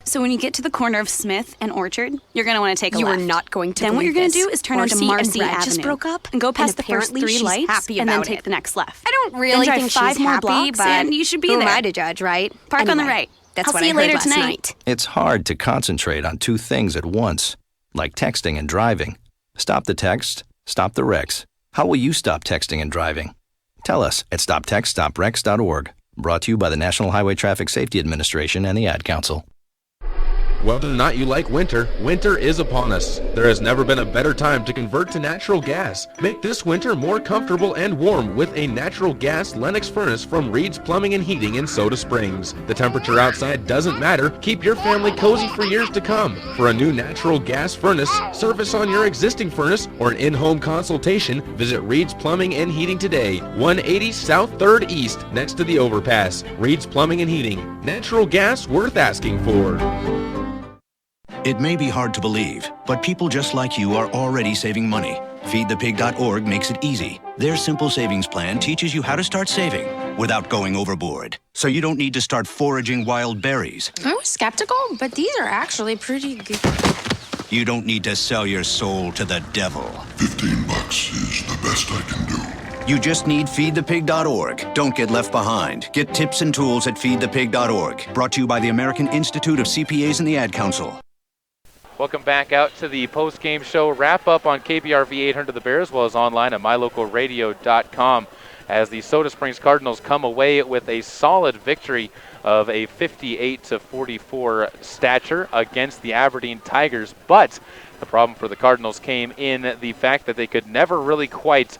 So when you get to the corner of Smith and Orchard, you're going to want to take a left. You are not going to Then what you're believe going to this. do is turn onto Marcy and Brad Avenue. just broke up, and go past the first apparently 3 she's lights happy and then about take it. the next left. I don't really then think drive 5 she's more happy, blocks but and you should be who there. am I to judge, right? Park on the Anyway, right. That's I'll what see I you heard later last tonight. night. It's hard to concentrate on two things at once, like texting and driving. Stop the text, stop the wrecks. How will you stop texting and driving? Tell us at stoptextstoprex.org. Brought to you by the National Highway Traffic Safety Administration and the Ad Council. Whether or not you like winter, winter is upon us. There has never been a better time to convert to natural gas. Make this winter more comfortable and warm with a natural gas Lennox furnace from Reed's Plumbing and Heating in Soda Springs. The temperature outside doesn't matter. Keep your family cozy for years to come. For a new natural gas furnace, service on your existing furnace, or an in-home consultation, visit Reed's Plumbing and Heating today. 180 South 3rd East, next to the overpass. Reed's Plumbing and Heating. Natural gas worth asking for. It may be hard to believe, but people just like you are already saving money. FeedThePig.org makes it easy. Their simple savings plan teaches you how to start saving without going overboard. So you don't need to start foraging wild berries. I was skeptical, but these are actually pretty good. You don't need to sell your soul to the devil. $15 is the best I can do. You just need FeedThePig.org. Don't get left behind. Get tips and tools at FeedThePig.org. Brought to you by the American Institute of CPAs and the Ad Council. Welcome back out to the post-game show wrap-up on KBRV 800 The Bear, as well as online at mylocalradio.com, as the Soda Springs Cardinals come away with a solid victory of a 58-44 stature against the Aberdeen Tigers. But the problem for the Cardinals came in the fact that they could never really quite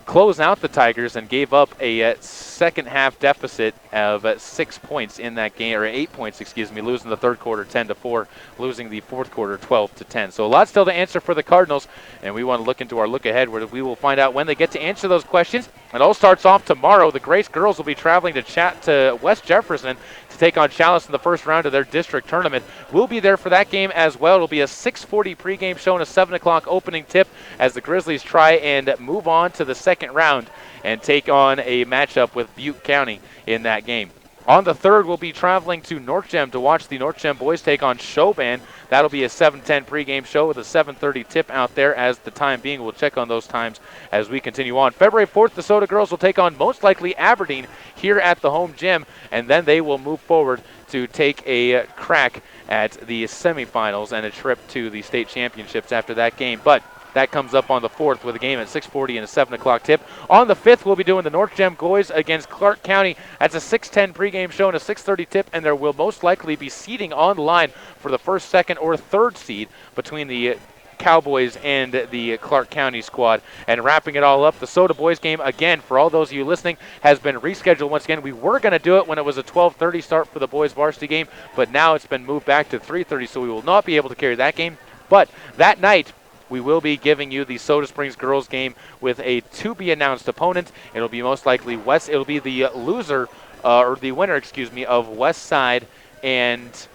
close out the Tigers and gave up a second half deficit of 6 points in that game, or 8 points, excuse me, losing the third quarter 10-4, losing the fourth quarter 12-10. So a lot still to answer for the Cardinals, and we want to look into our look ahead where we will find out when they get to answer those questions. It all starts off tomorrow. The Grace girls will be traveling to West Jefferson to take on Chalice in the first round of their district tournament. We'll be there for that game as well. It'll be a 6:40 pregame show and a 7 o'clock opening tip as the Grizzlies try and move on to the second round and take on a matchup with Butte County in that game. On the 3rd, we'll be traveling to North Gem to watch the North Gem boys take on Chauvin. That'll be a 7:10 pregame show with a 7:30 tip out there as the time being. We'll check on those times as we continue on. February 4th, the Soda girls will take on most likely Aberdeen here at the home gym, and then they will move forward to take a crack at the semifinals and a trip to the state championships after that game. But that comes up on the 4th with a game at 6:40 and a 7 o'clock tip. On the 5th, we'll be doing the North Gem boys against Clark County. That's a 6:10 pregame show and a 6:30 tip, and there will most likely be seeding on the line for the first, second, or third seed between the Cowboys and the Clark County squad. And wrapping it all up, the Soda boys game, again, for all those of you listening, has been rescheduled once again. We were going to do it when it was a 12:30 start for the boys varsity game, but now it's been moved back to 3:30, so we will not be able to carry that game. But that night, we will be giving you the Soda Springs girls game with a to-be-announced opponent. It'll be most likely it'll be the loser, or the winner, excuse me, of West Side and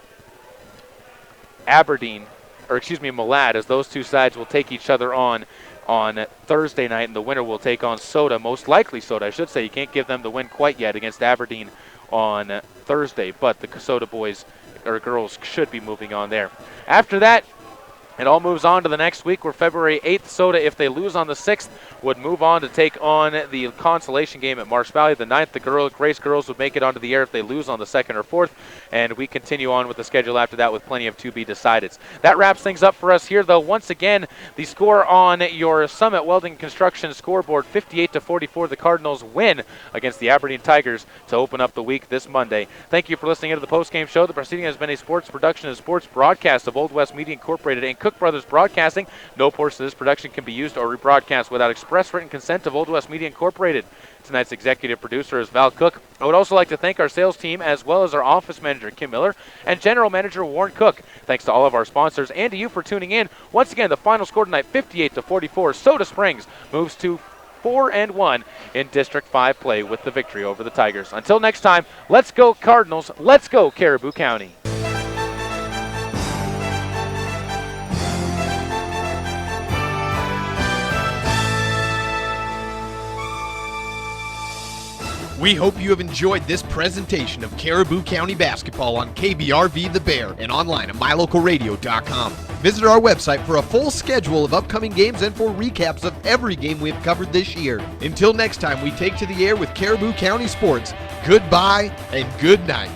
Aberdeen, or excuse me, Malad, as those two sides will take each other on Thursday night, and the winner will take on Soda, most likely Soda, I should say. You can't give them the win quite yet against Aberdeen on Thursday, but the Soda boys or girls should be moving on there. After that, It all moves on to the next week where February 8th, Soda, if they lose on the 6th, would move on to take on the consolation game at Marsh Valley. The 9th, the Grace Girls would make it onto the air if they lose on the 2nd or 4th, and we continue on with the schedule after that with plenty of to be decided. That wraps things up for us here, though. Once again, the score on your Summit Welding Construction scoreboard, 58-44, the Cardinals win against the Aberdeen Tigers to open up the week this Monday. Thank you for listening to the postgame show. The proceeding has been a sports production and sports broadcast of Old West Media Incorporated and Cook Brothers Broadcasting. No portion of this production can be used or rebroadcast without express written consent of Old West Media Incorporated. Tonight's executive producer is Val Cook. I would also like to thank our sales team as well as our office manager, Kim Miller, and general manager, Warren Cook. Thanks to all of our sponsors and to you for tuning in. Once again, the final score tonight, 58-44. Soda Springs moves to 4-1 in District 5 play with the victory over the Tigers. Until next time, let's go Cardinals. Let's go Caribou County. We hope you have enjoyed this presentation of Caribou County basketball on KBRV The Bear and online at mylocalradio.com. Visit our website for a full schedule of upcoming games and for recaps of every game we've covered this year. Until next time we take to the air with Caribou County Sports, goodbye and good night.